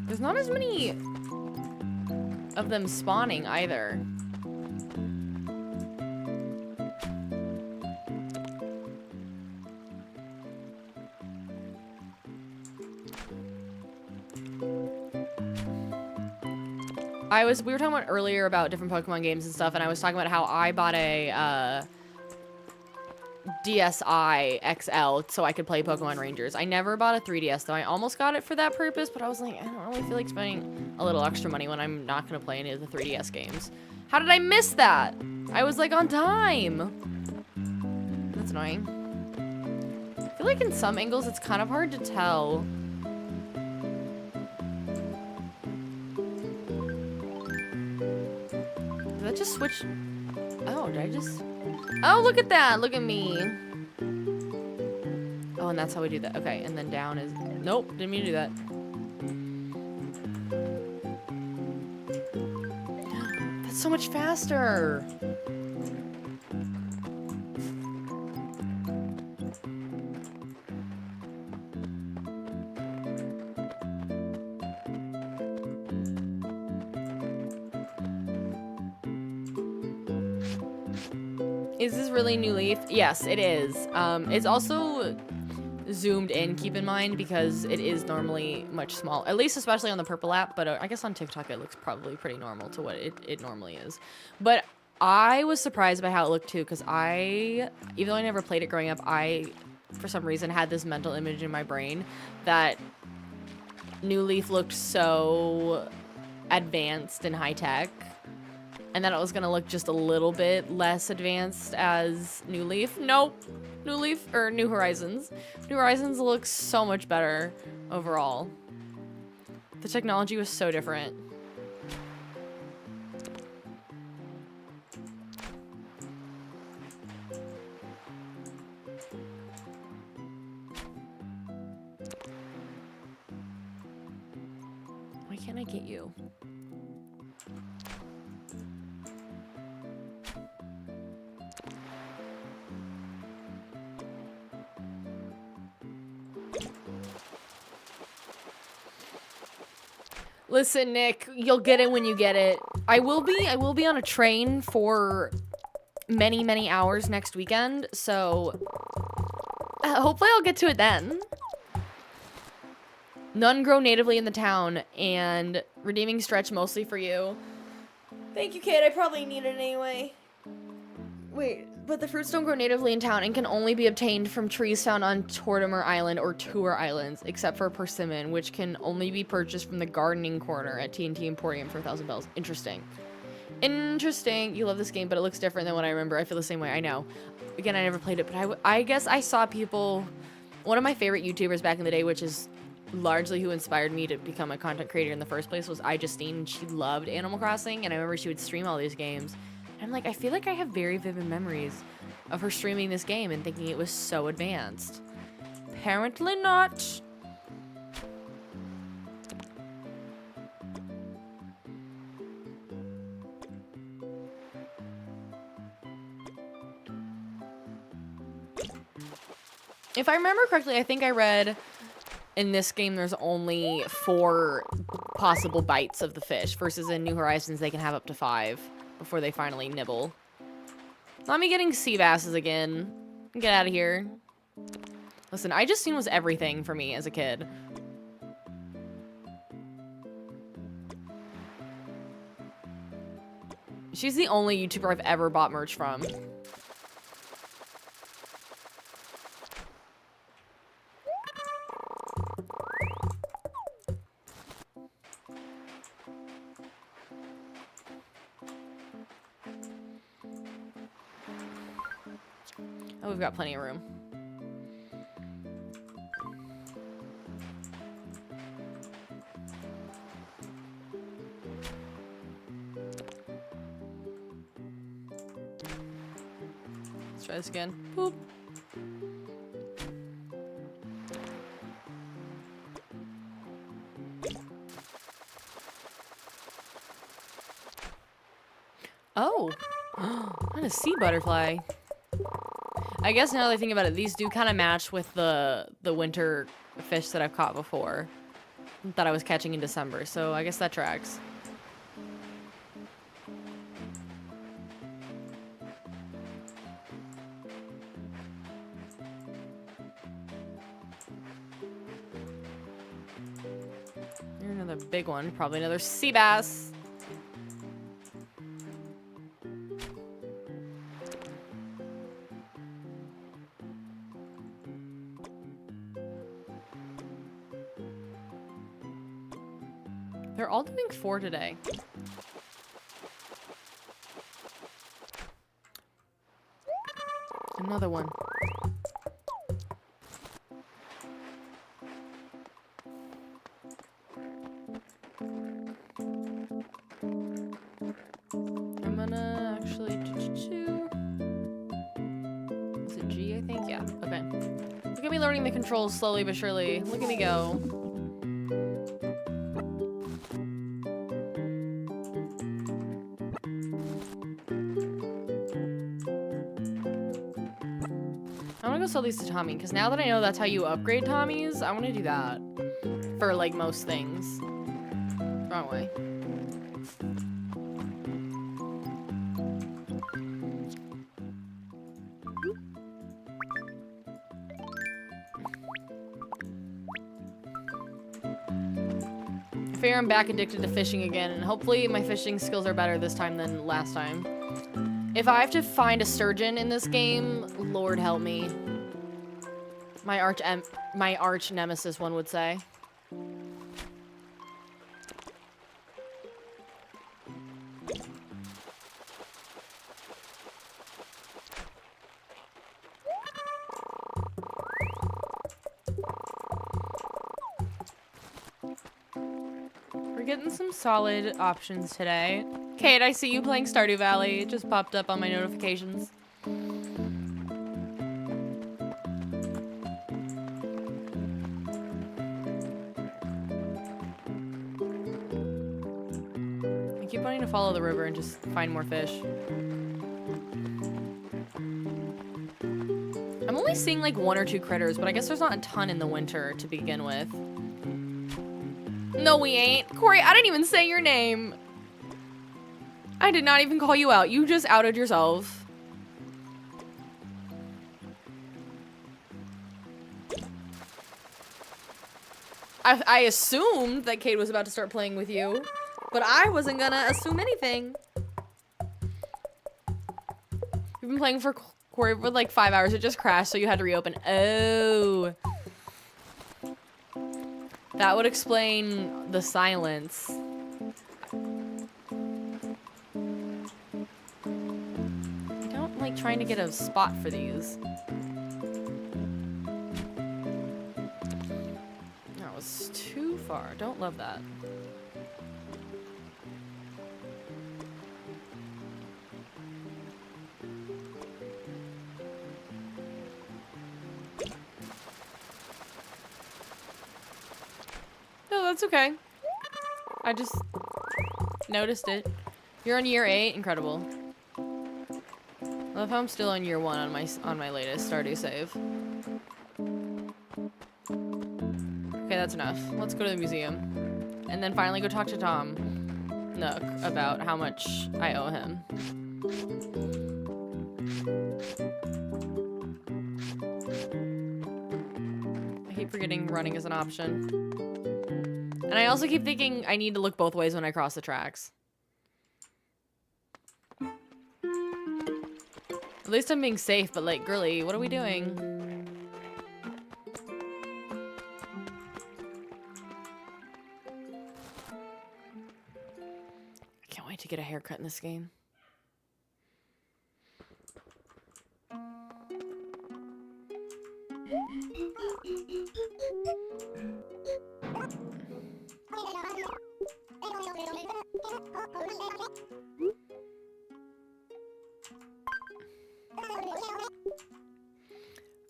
There's not as many of them spawning either. We were talking about earlier about different Pokemon games and stuff, and I was talking about how I bought a DSi XL so I could play Pokemon Rangers. I never bought a 3DS though. I almost got it for that purpose, but I was like, I don't really feel like spending a little extra money when I'm not gonna play any of the 3DS games. How did I miss that? I was like on time. That's annoying. I feel like in some angles it's kind of hard to tell. Did that just switch? Oh, did I just? Oh, look at that. Look at me. Oh, and that's how we do that. Okay, and then down is... Nope, didn't mean to do that. That's so much faster. Is this really New Leaf? Yes, it is. It's also zoomed in, keep in mind, because it is normally much small, at least especially on the purple app, but I guess on TikTok it looks probably pretty normal to what it normally is. But I was surprised by how it looked too, because even though I never played it growing up, I, for some reason, had this mental image in my brain that New Leaf looked so advanced and high-tech, and that it was gonna look just a little bit less advanced as New Leaf. Nope. New Horizons. New Horizons looks so much better overall. The technology was so different. Why can't I get you? Listen, Nick, you'll get it when you get it. I will be on a train for many, many hours next weekend, so hopefully I'll get to it then. None grow natively in the town, and redeeming stretch mostly for you. Thank you, kid. I probably need it anyway. Wait, but the fruits don't grow natively in town and can only be obtained from trees found on Tortimer Island or Tour Islands, except for persimmon, which can only be purchased from the gardening corner at TNT Emporium for 1,000 bells. Interesting. Interesting. You love this game, but it looks different than what I remember. I feel the same way. I know. Again, I never played it, but I guess I saw people... One of my favorite YouTubers back in the day, which is largely who inspired me to become a content creator in the first place, was iJustine, and she loved Animal Crossing, and I remember she would stream all these games. And I'm like, I feel like I have very vivid memories of her streaming this game and thinking it was so advanced. Apparently not. If I remember correctly, I think I read in this game there's only 4 possible bites of the fish, versus in New Horizons they can have up to 5 before they finally nibble. Not me getting sea basses again. Get out of here. Listen, iJustine was everything for me as a kid. She's the only YouTuber I've ever bought merch from. Oh, we've got plenty of room. Let's try this again. Boop. Oh, what a sea butterfly. I guess now that I think about it, these do kind of match with the winter fish that I've caught before that I was catching in December, so I guess that tracks. Here's another big one, probably another sea bass. They're all doing 4 today. Another one. I'm gonna actually is it G, I think? Yeah, okay. Look at me learning the controls slowly but surely. Look at me go. I want to go sell these to Tommy, because now that I know that's how you upgrade Tommies, I want to do that. For, like, most things. Wrong way. I figure I'm back addicted to fishing again, and hopefully my fishing skills are better this time than last time. If I have to find a sturgeon in this game, Lord help me. My arch nemesis, one would say. We're getting some solid options today. Kate, I see you playing Stardew Valley. It just popped up on my notifications. I keep wanting to follow the river and just find more fish. I'm only seeing like 1 or 2 critters, but I guess there's not a ton in the winter to begin with. No, we ain't. Corey, I didn't even say your name. I did not even call you out. You just outed yourself. I assumed that Cade was about to start playing with you, but I wasn't gonna assume anything. You've been playing for Corey for like 5 hours. It just crashed, so you had to reopen. Oh. That would explain the silence. I don't like trying to get a spot for these. That was too far. Don't love that. No, that's okay. I just noticed it. You're on year 8, incredible. Love how I'm still on year 1 on my latest Stardew save. Okay, that's enough. Let's go to the museum. And then finally go talk to Tom Nook about how much I owe him. I keep forgetting running is an option. And I also keep thinking I need to look both ways when I cross the tracks. At least I'm being safe, but like, girly, what are we doing? I can't wait to get a haircut in this game.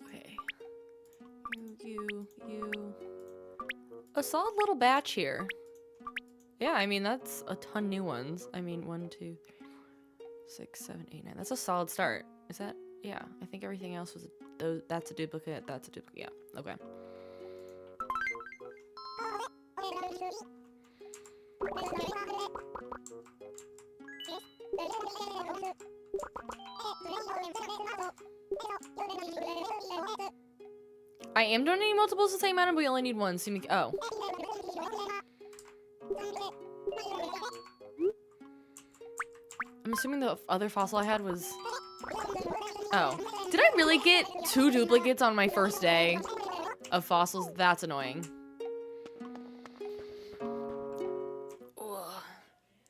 Okay. You. A solid little batch here. Yeah, I mean, that's a ton new ones. I mean, 1, 2, 6, 7, 8, 9. That's a solid start. Is that? Yeah, I think everything else was, that's a duplicate, that's a duplicate. Yeah, okay. I am donating multiples the same amount, but we only need one. So you oh. I'm assuming the other fossil I had was... Oh. Did I really get 2 duplicates on my first day of fossils? That's annoying. Ugh.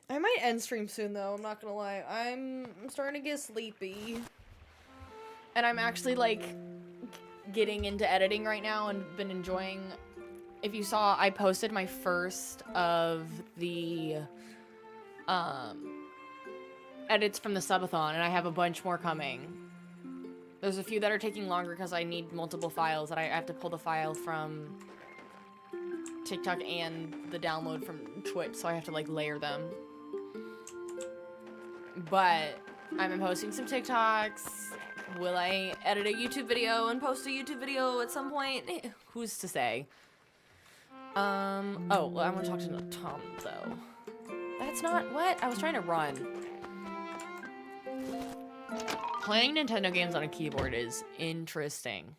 I might end stream soon, though. I'm not gonna lie. I'm starting to get sleepy. And I'm actually, like, getting into editing right now and been enjoying... If you saw, I posted my first of the... edits from the subathon, and I have a bunch more coming. There's a few that are taking longer because I need multiple files, that I have to pull the file from TikTok and the download from Twitch, so I have to like layer them. But I've been posting some TikToks. Will I edit a YouTube video and post a YouTube video at some point? Who's to say? Oh, well, I want to talk to Tom though. That's not what I was trying to run. Playing Nintendo games on a keyboard is interesting.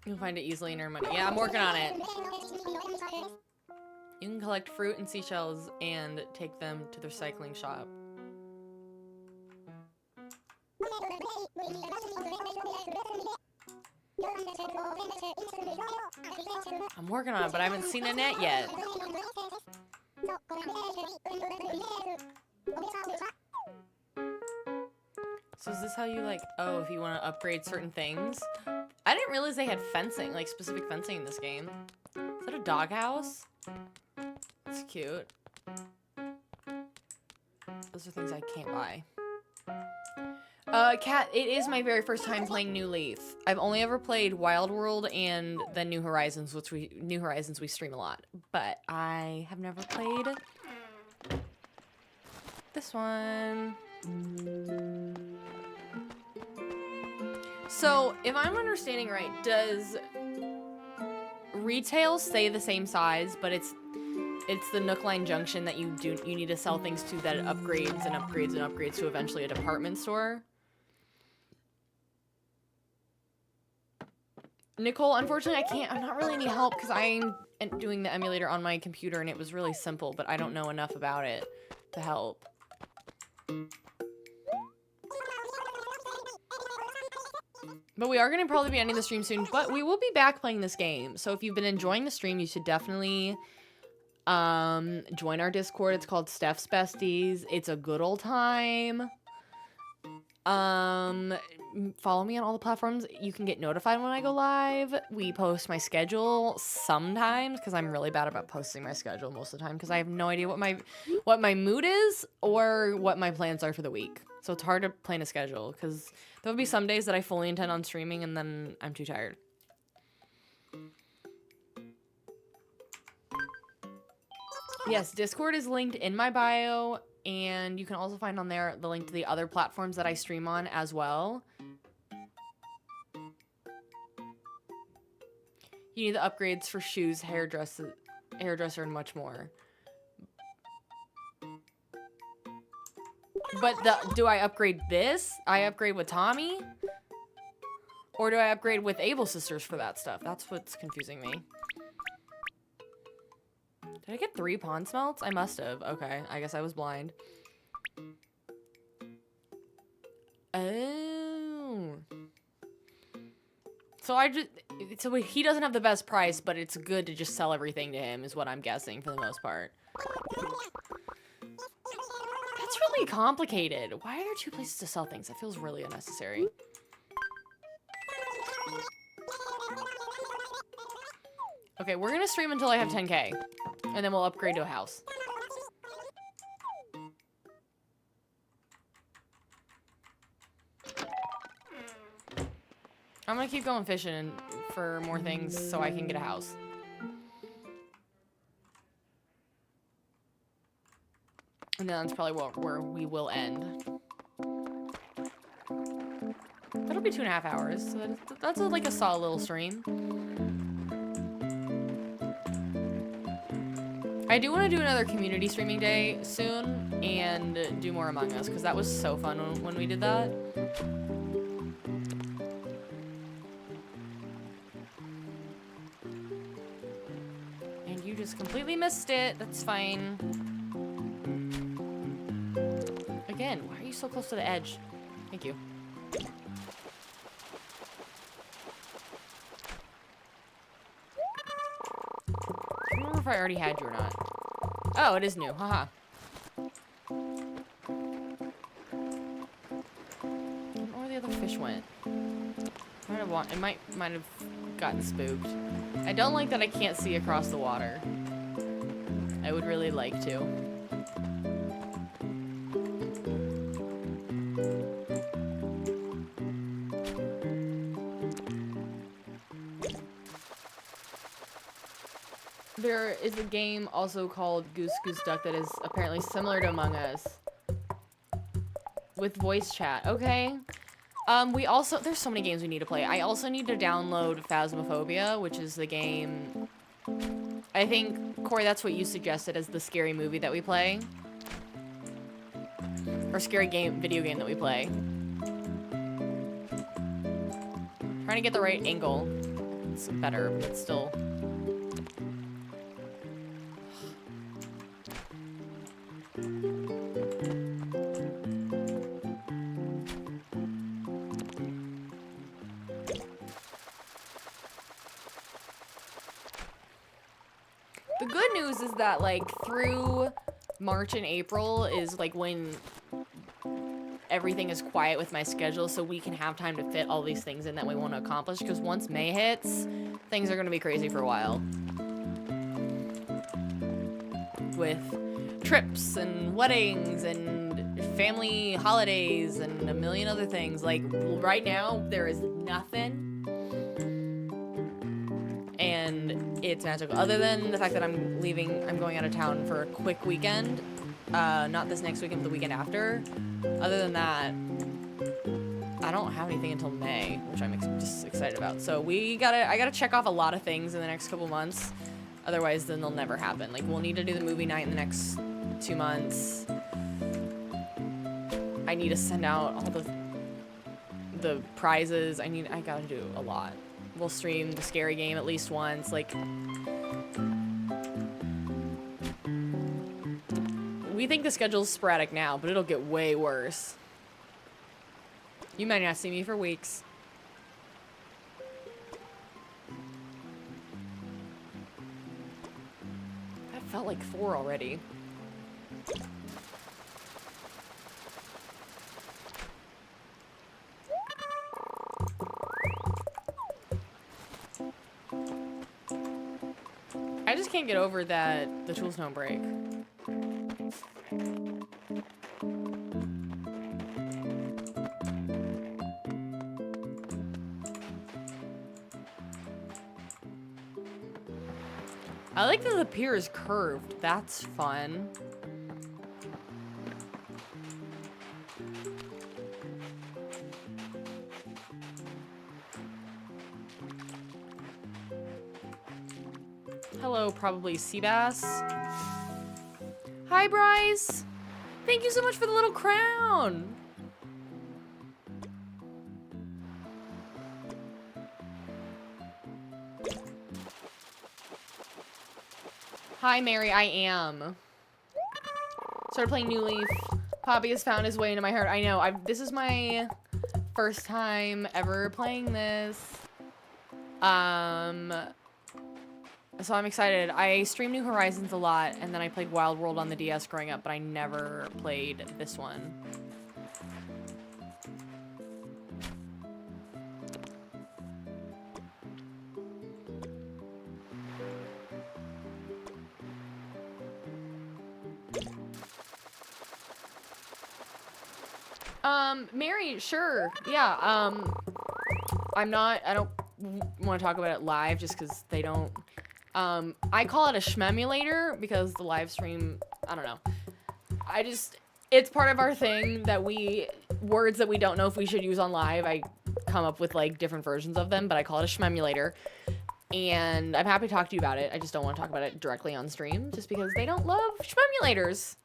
You'll find it easily and earn money. Yeah, I'm working on it. You can collect fruit and seashells and take them to the recycling shop. I'm working on it, but I haven't seen a net yet. So is this how you like, oh, if you want to upgrade certain things? I didn't realize they had fencing, like specific fencing in this game. Is that a doghouse? That's cute. Those are things I can't buy. Kat, it is my very first time playing New Leaf. I've only ever played Wild World and then New Horizons, New Horizons we stream a lot. But I have never played this one. So, if I'm understanding right, does retail stay the same size, but it's the Nook Line Junction that you need to sell things to that it upgrades and upgrades and upgrades to eventually a department store? Nicole, unfortunately, I'm not really any help because I'm doing the emulator on my computer and it was really simple, but I don't know enough about it to help. But we are going to probably be ending the stream soon, but we will be back playing this game. So if you've been enjoying the stream, you should definitely join our Discord. It's called Steph's Besties. It's a good old time. Follow me on all the platforms. You can get notified when I go live. We post my schedule sometimes because I'm really bad about posting my schedule most of the time because I have no idea what my mood is or what my plans are for the week. So it's hard to plan a schedule because there will be some days that I fully intend on streaming and then I'm too tired. Yes, Discord is linked in my bio, and you can also find on there the link to the other platforms that I stream on as well. You need the upgrades for shoes, hairdresser, and much more. But do I upgrade this? I upgrade with Tommy? Or do I upgrade with Able Sisters for that stuff? That's what's confusing me. Did I get 3 pawn smelts? I must have. Okay, I guess I was blind. Oh. So he doesn't have the best price, but it's good to just sell everything to him, is what I'm guessing for the most part. That's really complicated. Why are there 2 places to sell things? That feels really unnecessary. Okay, we're gonna stream until I have 10K. And then we'll upgrade to a house. I'm gonna keep going fishing for more things so I can get a house. And then that's probably where we will end. That'll be 2.5 hours. So that's like a solid little stream. I do want to do another community streaming day soon and do more Among Us because that was so fun when we did that. And you just completely missed it. That's fine. Again, why are you so close to the edge? Thank you. I don't remember if I already had you or not. Oh, it is new. Haha. I don't know where the other fish went. It might have gotten spooked. I don't like that I can't see across the water. I would really like to. There is a game also called Goose Goose Duck that is apparently similar to Among Us. With voice chat. Okay. There's so many games we need to play. I also need to download Phasmophobia, which is the game... I think, Corey, that's what you suggested as the scary movie that we play. Or scary video game that we play. Trying to get the right angle. It's better, but still... The good news is that, like, through March and April is, like, when everything is quiet with my schedule so we can have time to fit all these things in that we want to accomplish, because once May hits, things are going to be crazy for a while. With trips and weddings and family holidays and a million other things. Like, right now, there is nothing. And it's magical. Other than the fact that I'm going out of town for a quick weekend. Not this next weekend, but the weekend after. Other than that, I don't have anything until May, which I'm just excited about. So I gotta check off a lot of things in the next couple months. Otherwise, then they'll never happen. Like, we'll need to do the movie night in the next 2 months. I need to send out all the prizes. I gotta do a lot. We'll stream the scary game at least once. Like, we think the schedule's sporadic now, but it'll get way worse. You might not see me for weeks. That felt like 4 already. I just can't get over that the tools don't break. I like that the pier is curved. That's fun. Hello, probably Seabass. Hi, Bryce. Thank you so much for the little crown. Hi, Mary, I am. Started playing New Leaf. Poppy has found his way into my heart. I know, this is my first time ever playing this. So I'm excited. I streamed New Horizons a lot, and then I played Wild World on the DS growing up, but I never played this one. Mary, sure. Yeah, I don't want to talk about it live just because they don't. I call it a shmemulator because the live stream, I don't know. It's part of our thing that words that we don't know if we should use on live, I come up with like different versions of them, but I call it a shmemulator. And I'm happy to talk to you about it. I just don't want to talk about it directly on stream just because they don't love shmemulators.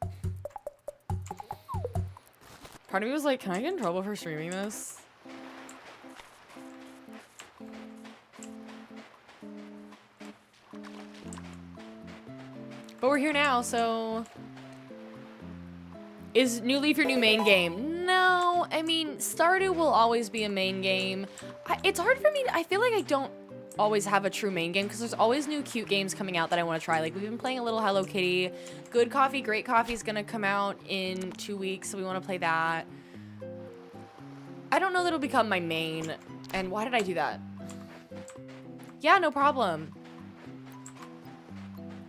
Part of me was like, can I get in trouble for streaming this? But we're here now, so... Is New Leaf your new main game? No, I mean, Stardew will always be a main game. It's hard for me I feel like I don't always have a true main game because there's always new cute games coming out that I want to try. Like, we've been playing a little Hello Kitty. Good Coffee, Great Coffee is gonna come out in 2 weeks, so we want to play that. I don't know that it'll become my main. And why did I do that? Yeah, no problem.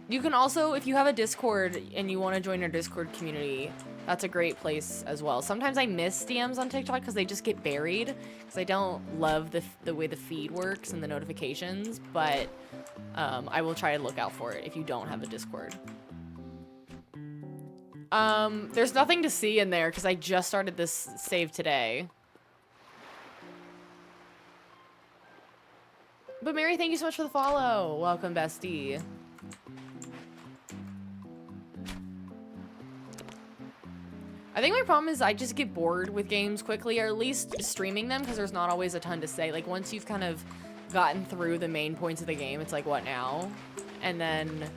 You can also, if you have a Discord and you want to join our Discord community, that's a great place as well. Sometimes I miss DMs on TikTok because they just get buried because I don't love the way the feed works and the notifications, but I will try to look out for it if you don't have a Discord. There's nothing to see in there because I just started this save today. But Mary, thank you so much for the follow. Welcome, bestie. I think my problem is I just get bored with games quickly, or at least streaming them, because there's not always a ton to say. Like, once you've kind of gotten through the main points of the game, it's like, what now? And then,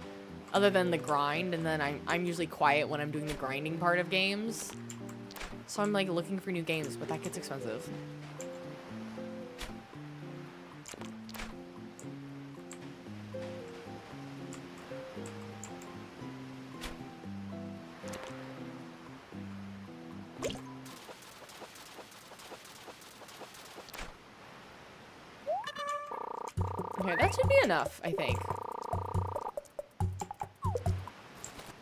other than the grind, and then I'm usually quiet when I'm doing the grinding part of games. So I'm, like, looking for new games, but that gets expensive. Okay, that should be enough, I think.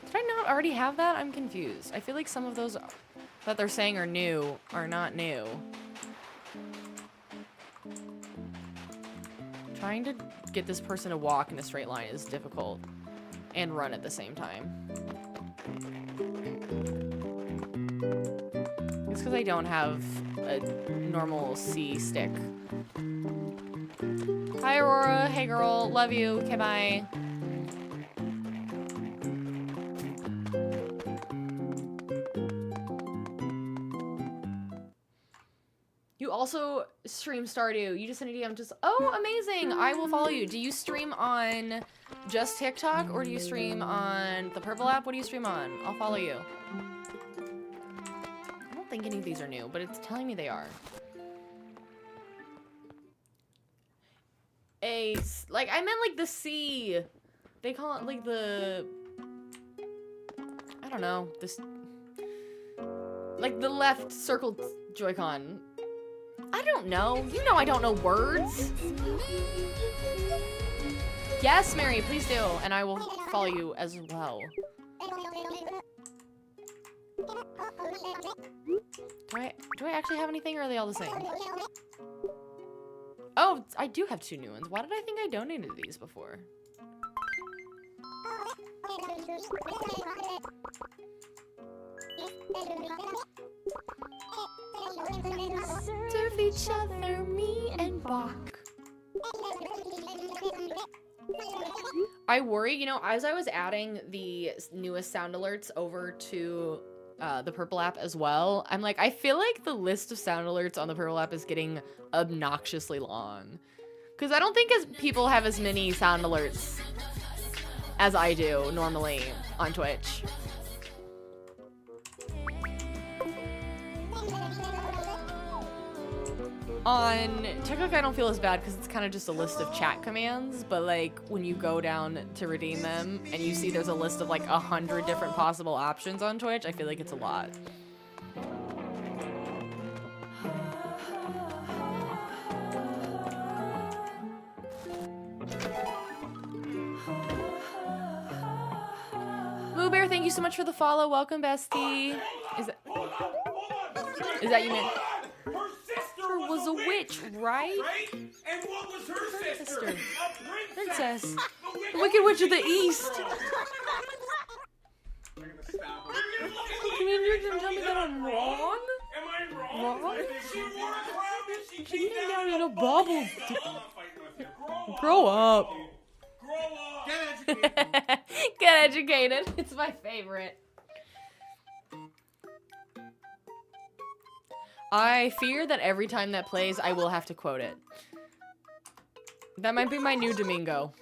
Did I not already have that? I'm confused. I feel like some of those that they're saying are new are not new. Trying to get this person to walk in a straight line is difficult. And run at the same time. It's because I don't have a normal C stick. Hi, Aurora. Hey, girl. Love you. Okay, bye. You also stream Stardew. You just sent a DM. Just oh, amazing! I will follow you. Do you stream on just TikTok or do you stream on the Purple app? What do you stream on? I'll follow you. I don't think any of these are new, but it's telling me they are. Like I meant like the C. They call it like the. I don't know. This. Like the left circled Joy-Con. I don't know. You know I don't know words. Yes, Mary, please do. And I will follow you as well. Do I actually have anything or are they all the same? Oh, I do have 2 new ones. Why did I think I donated these before? Serve each other, me and Bach. I worry, you know, as I was adding the newest sound alerts over to the Purple app as well, I'm like, I feel like the list of sound alerts on the Purple app is getting obnoxiously long. Because I don't think people have as many sound alerts as I do normally on Twitch. On TikTok, I don't feel as bad because it's kind of just a list of chat commands, but like when you go down to redeem them and you see there's a list of like 100 different possible options on Twitch, I feel like it's a lot. Boo Bear, thank you so much for the follow. Welcome, bestie. Is that you, man? Was a witch, right? And what was her sister? A Princess. The Wicked Witch of the East. You mean you're gonna tell me that I'm wrong? Am I wrong? Wrong? She wore a crown and she She came came down down in a bubble. Grow Grow up. Grow up. Get educated. Get educated. It's my favorite. I fear that every time that plays, I will have to quote it. That might be my new Domingo.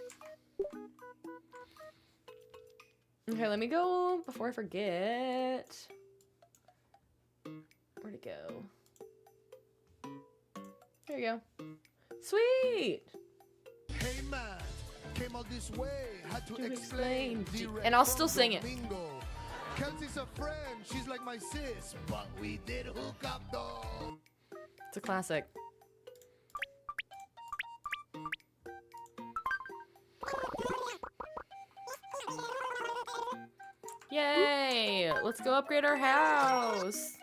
Okay, let me go before I forget. Where'd it go? There you go. Sweet! Hey man, came all this way, had to explain. And I'll still sing it. Kelsey's a friend, she's like my sis, but we did hook up though. It's a classic. Yay! Let's go upgrade our house.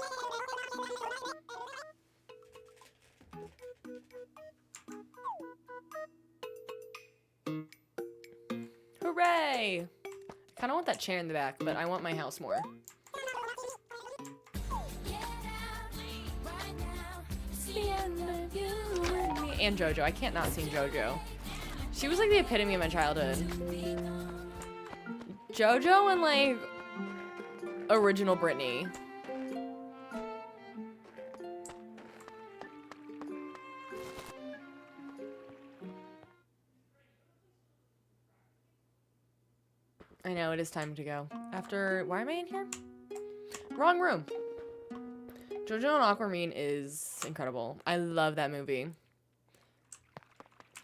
Hooray! I kind of want that chair in the back, but I want my house more. And JoJo. I can't not sing JoJo. She was like the epitome of my childhood. JoJo and like original Britney. I know, it is time to go. After, why am I in here? Wrong room. JoJo and Aquamarine is incredible. I love that movie.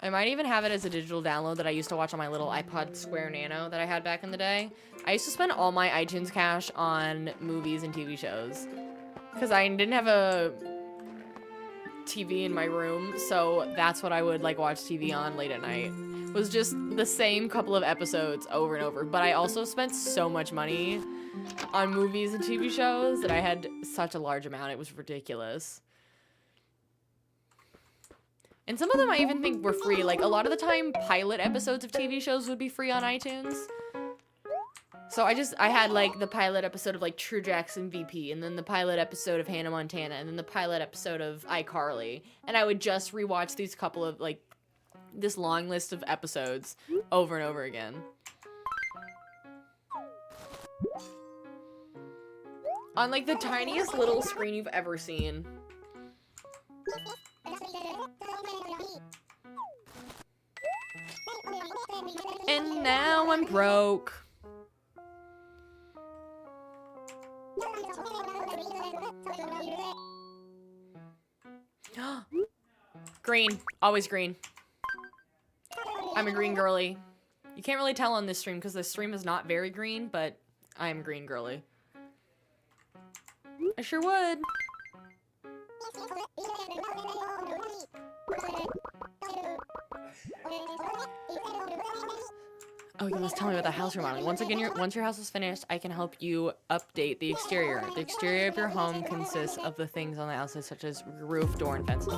I might even have it as a digital download that I used to watch on my little iPod Square Nano that I had back in the day. I used to spend all my iTunes cash on movies and TV shows. Because I didn't have TV in my room, so that's what I would like watch TV on late at night. It was just the same couple of episodes over and over, but I also spent so much money on movies and TV shows that I had such a large amount. It was ridiculous. And some of them I even think were free. Like, a lot of the time, pilot episodes of TV shows would be free on iTunes. So I had, like, the pilot episode of, like, True Jackson VP, and then the pilot episode of Hannah Montana, and then the pilot episode of iCarly. And I would just rewatch these couple of, like, this long list of episodes over and over again. On, like, the tiniest little screen you've ever seen. And now I'm broke. Green. Always green. I'm a green girly. You can't really tell on this stream because this stream is not very green, but I am green girly. I sure would. Oh, you must tell me about the house remodeling. Once your house is finished, I can help you update the exterior. The exterior of your home consists of the things on the outside, such as roof, door, and fences.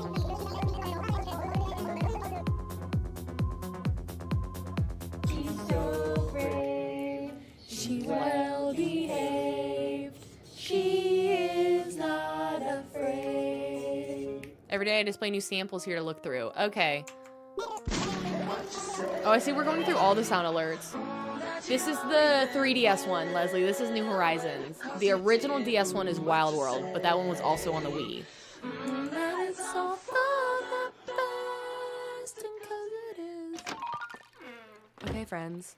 She's so brave. She's well behaved. She is not afraid. Every day I display new samples here to look through. Okay. Oh, I see we're going through all the sound alerts. This is the 3DS one, Leslie. This is New Horizons. The original DS one is Wild World, but that one was also on the Wii. Okay, friends.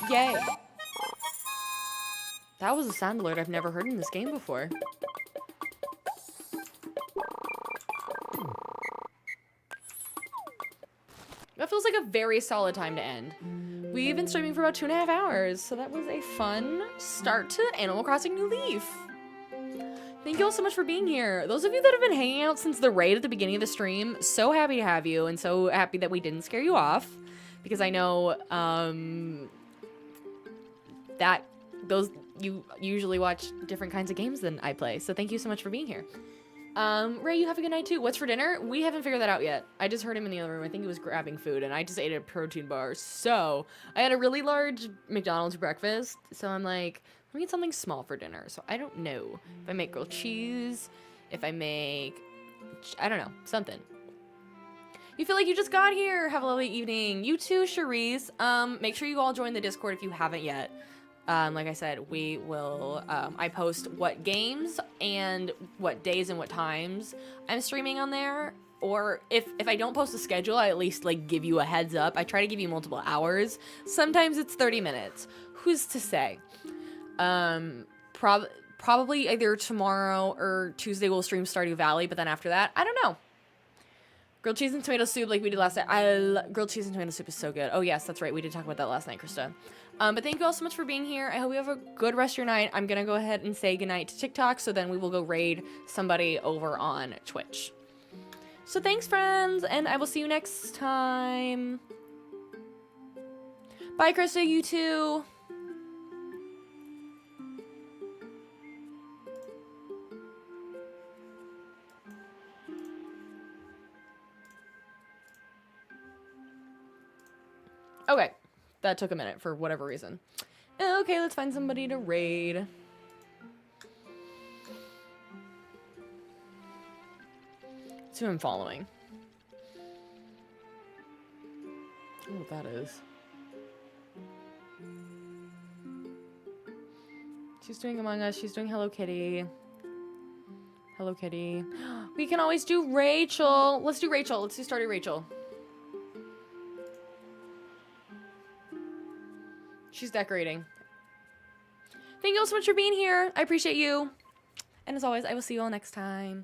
Yay. That was a sound alert I've never heard in this game before. That feels like a very solid time to end. We've been streaming for about 2.5 hours, so that was a fun start to Animal Crossing New Leaf. Thank you all so much for being here. Those of you that have been hanging out since the raid at the beginning of the stream, so happy to have you, and so happy that we didn't scare you off, because I know that you usually watch different kinds of games than I play, so thank you so much for being here. Ray, you have a good night too. What's for dinner? We haven't figured that out yet. I just heard him in the other room. I think he was grabbing food, and I just ate a protein bar. So I had a really large McDonald's breakfast. So I'm like, let me get something small for dinner. So I don't know if I make grilled cheese, if I make, I don't know, something. You feel like you just got here. Have a lovely evening. You too, Charisse. Make sure you all join the Discord if you haven't yet. Like I said, we will, I post what games and what days and what times I'm streaming on there. Or if I don't post a schedule, I at least like give you a heads up. I try to give you multiple hours. Sometimes it's 30 minutes. Who's to say? Probably either tomorrow or Tuesday we'll stream Stardew Valley, but then after that, I don't know. Grilled cheese and tomato soup like we did last night. Grilled cheese and tomato soup is so good. Oh yes, that's right. We did talk about that last night, Krista. But thank you all so much for being here. I hope you have a good rest of your night. I'm going to go ahead and say goodnight to TikTok, so then we will go raid somebody over on Twitch. So thanks, friends, and I will see you next time. Bye, Krista. You too. Okay. That took a minute for whatever reason. Okay, let's find somebody to raid. That's who I'm following. I don't know what that is. She's doing Among Us. She's doing Hello Kitty. Hello Kitty. We can always do Rachel. Let's do Rachel. Let's do Stardew Rachel. She's decorating. Thank you all so much for being here. I appreciate you. And as always, I will see you all next time.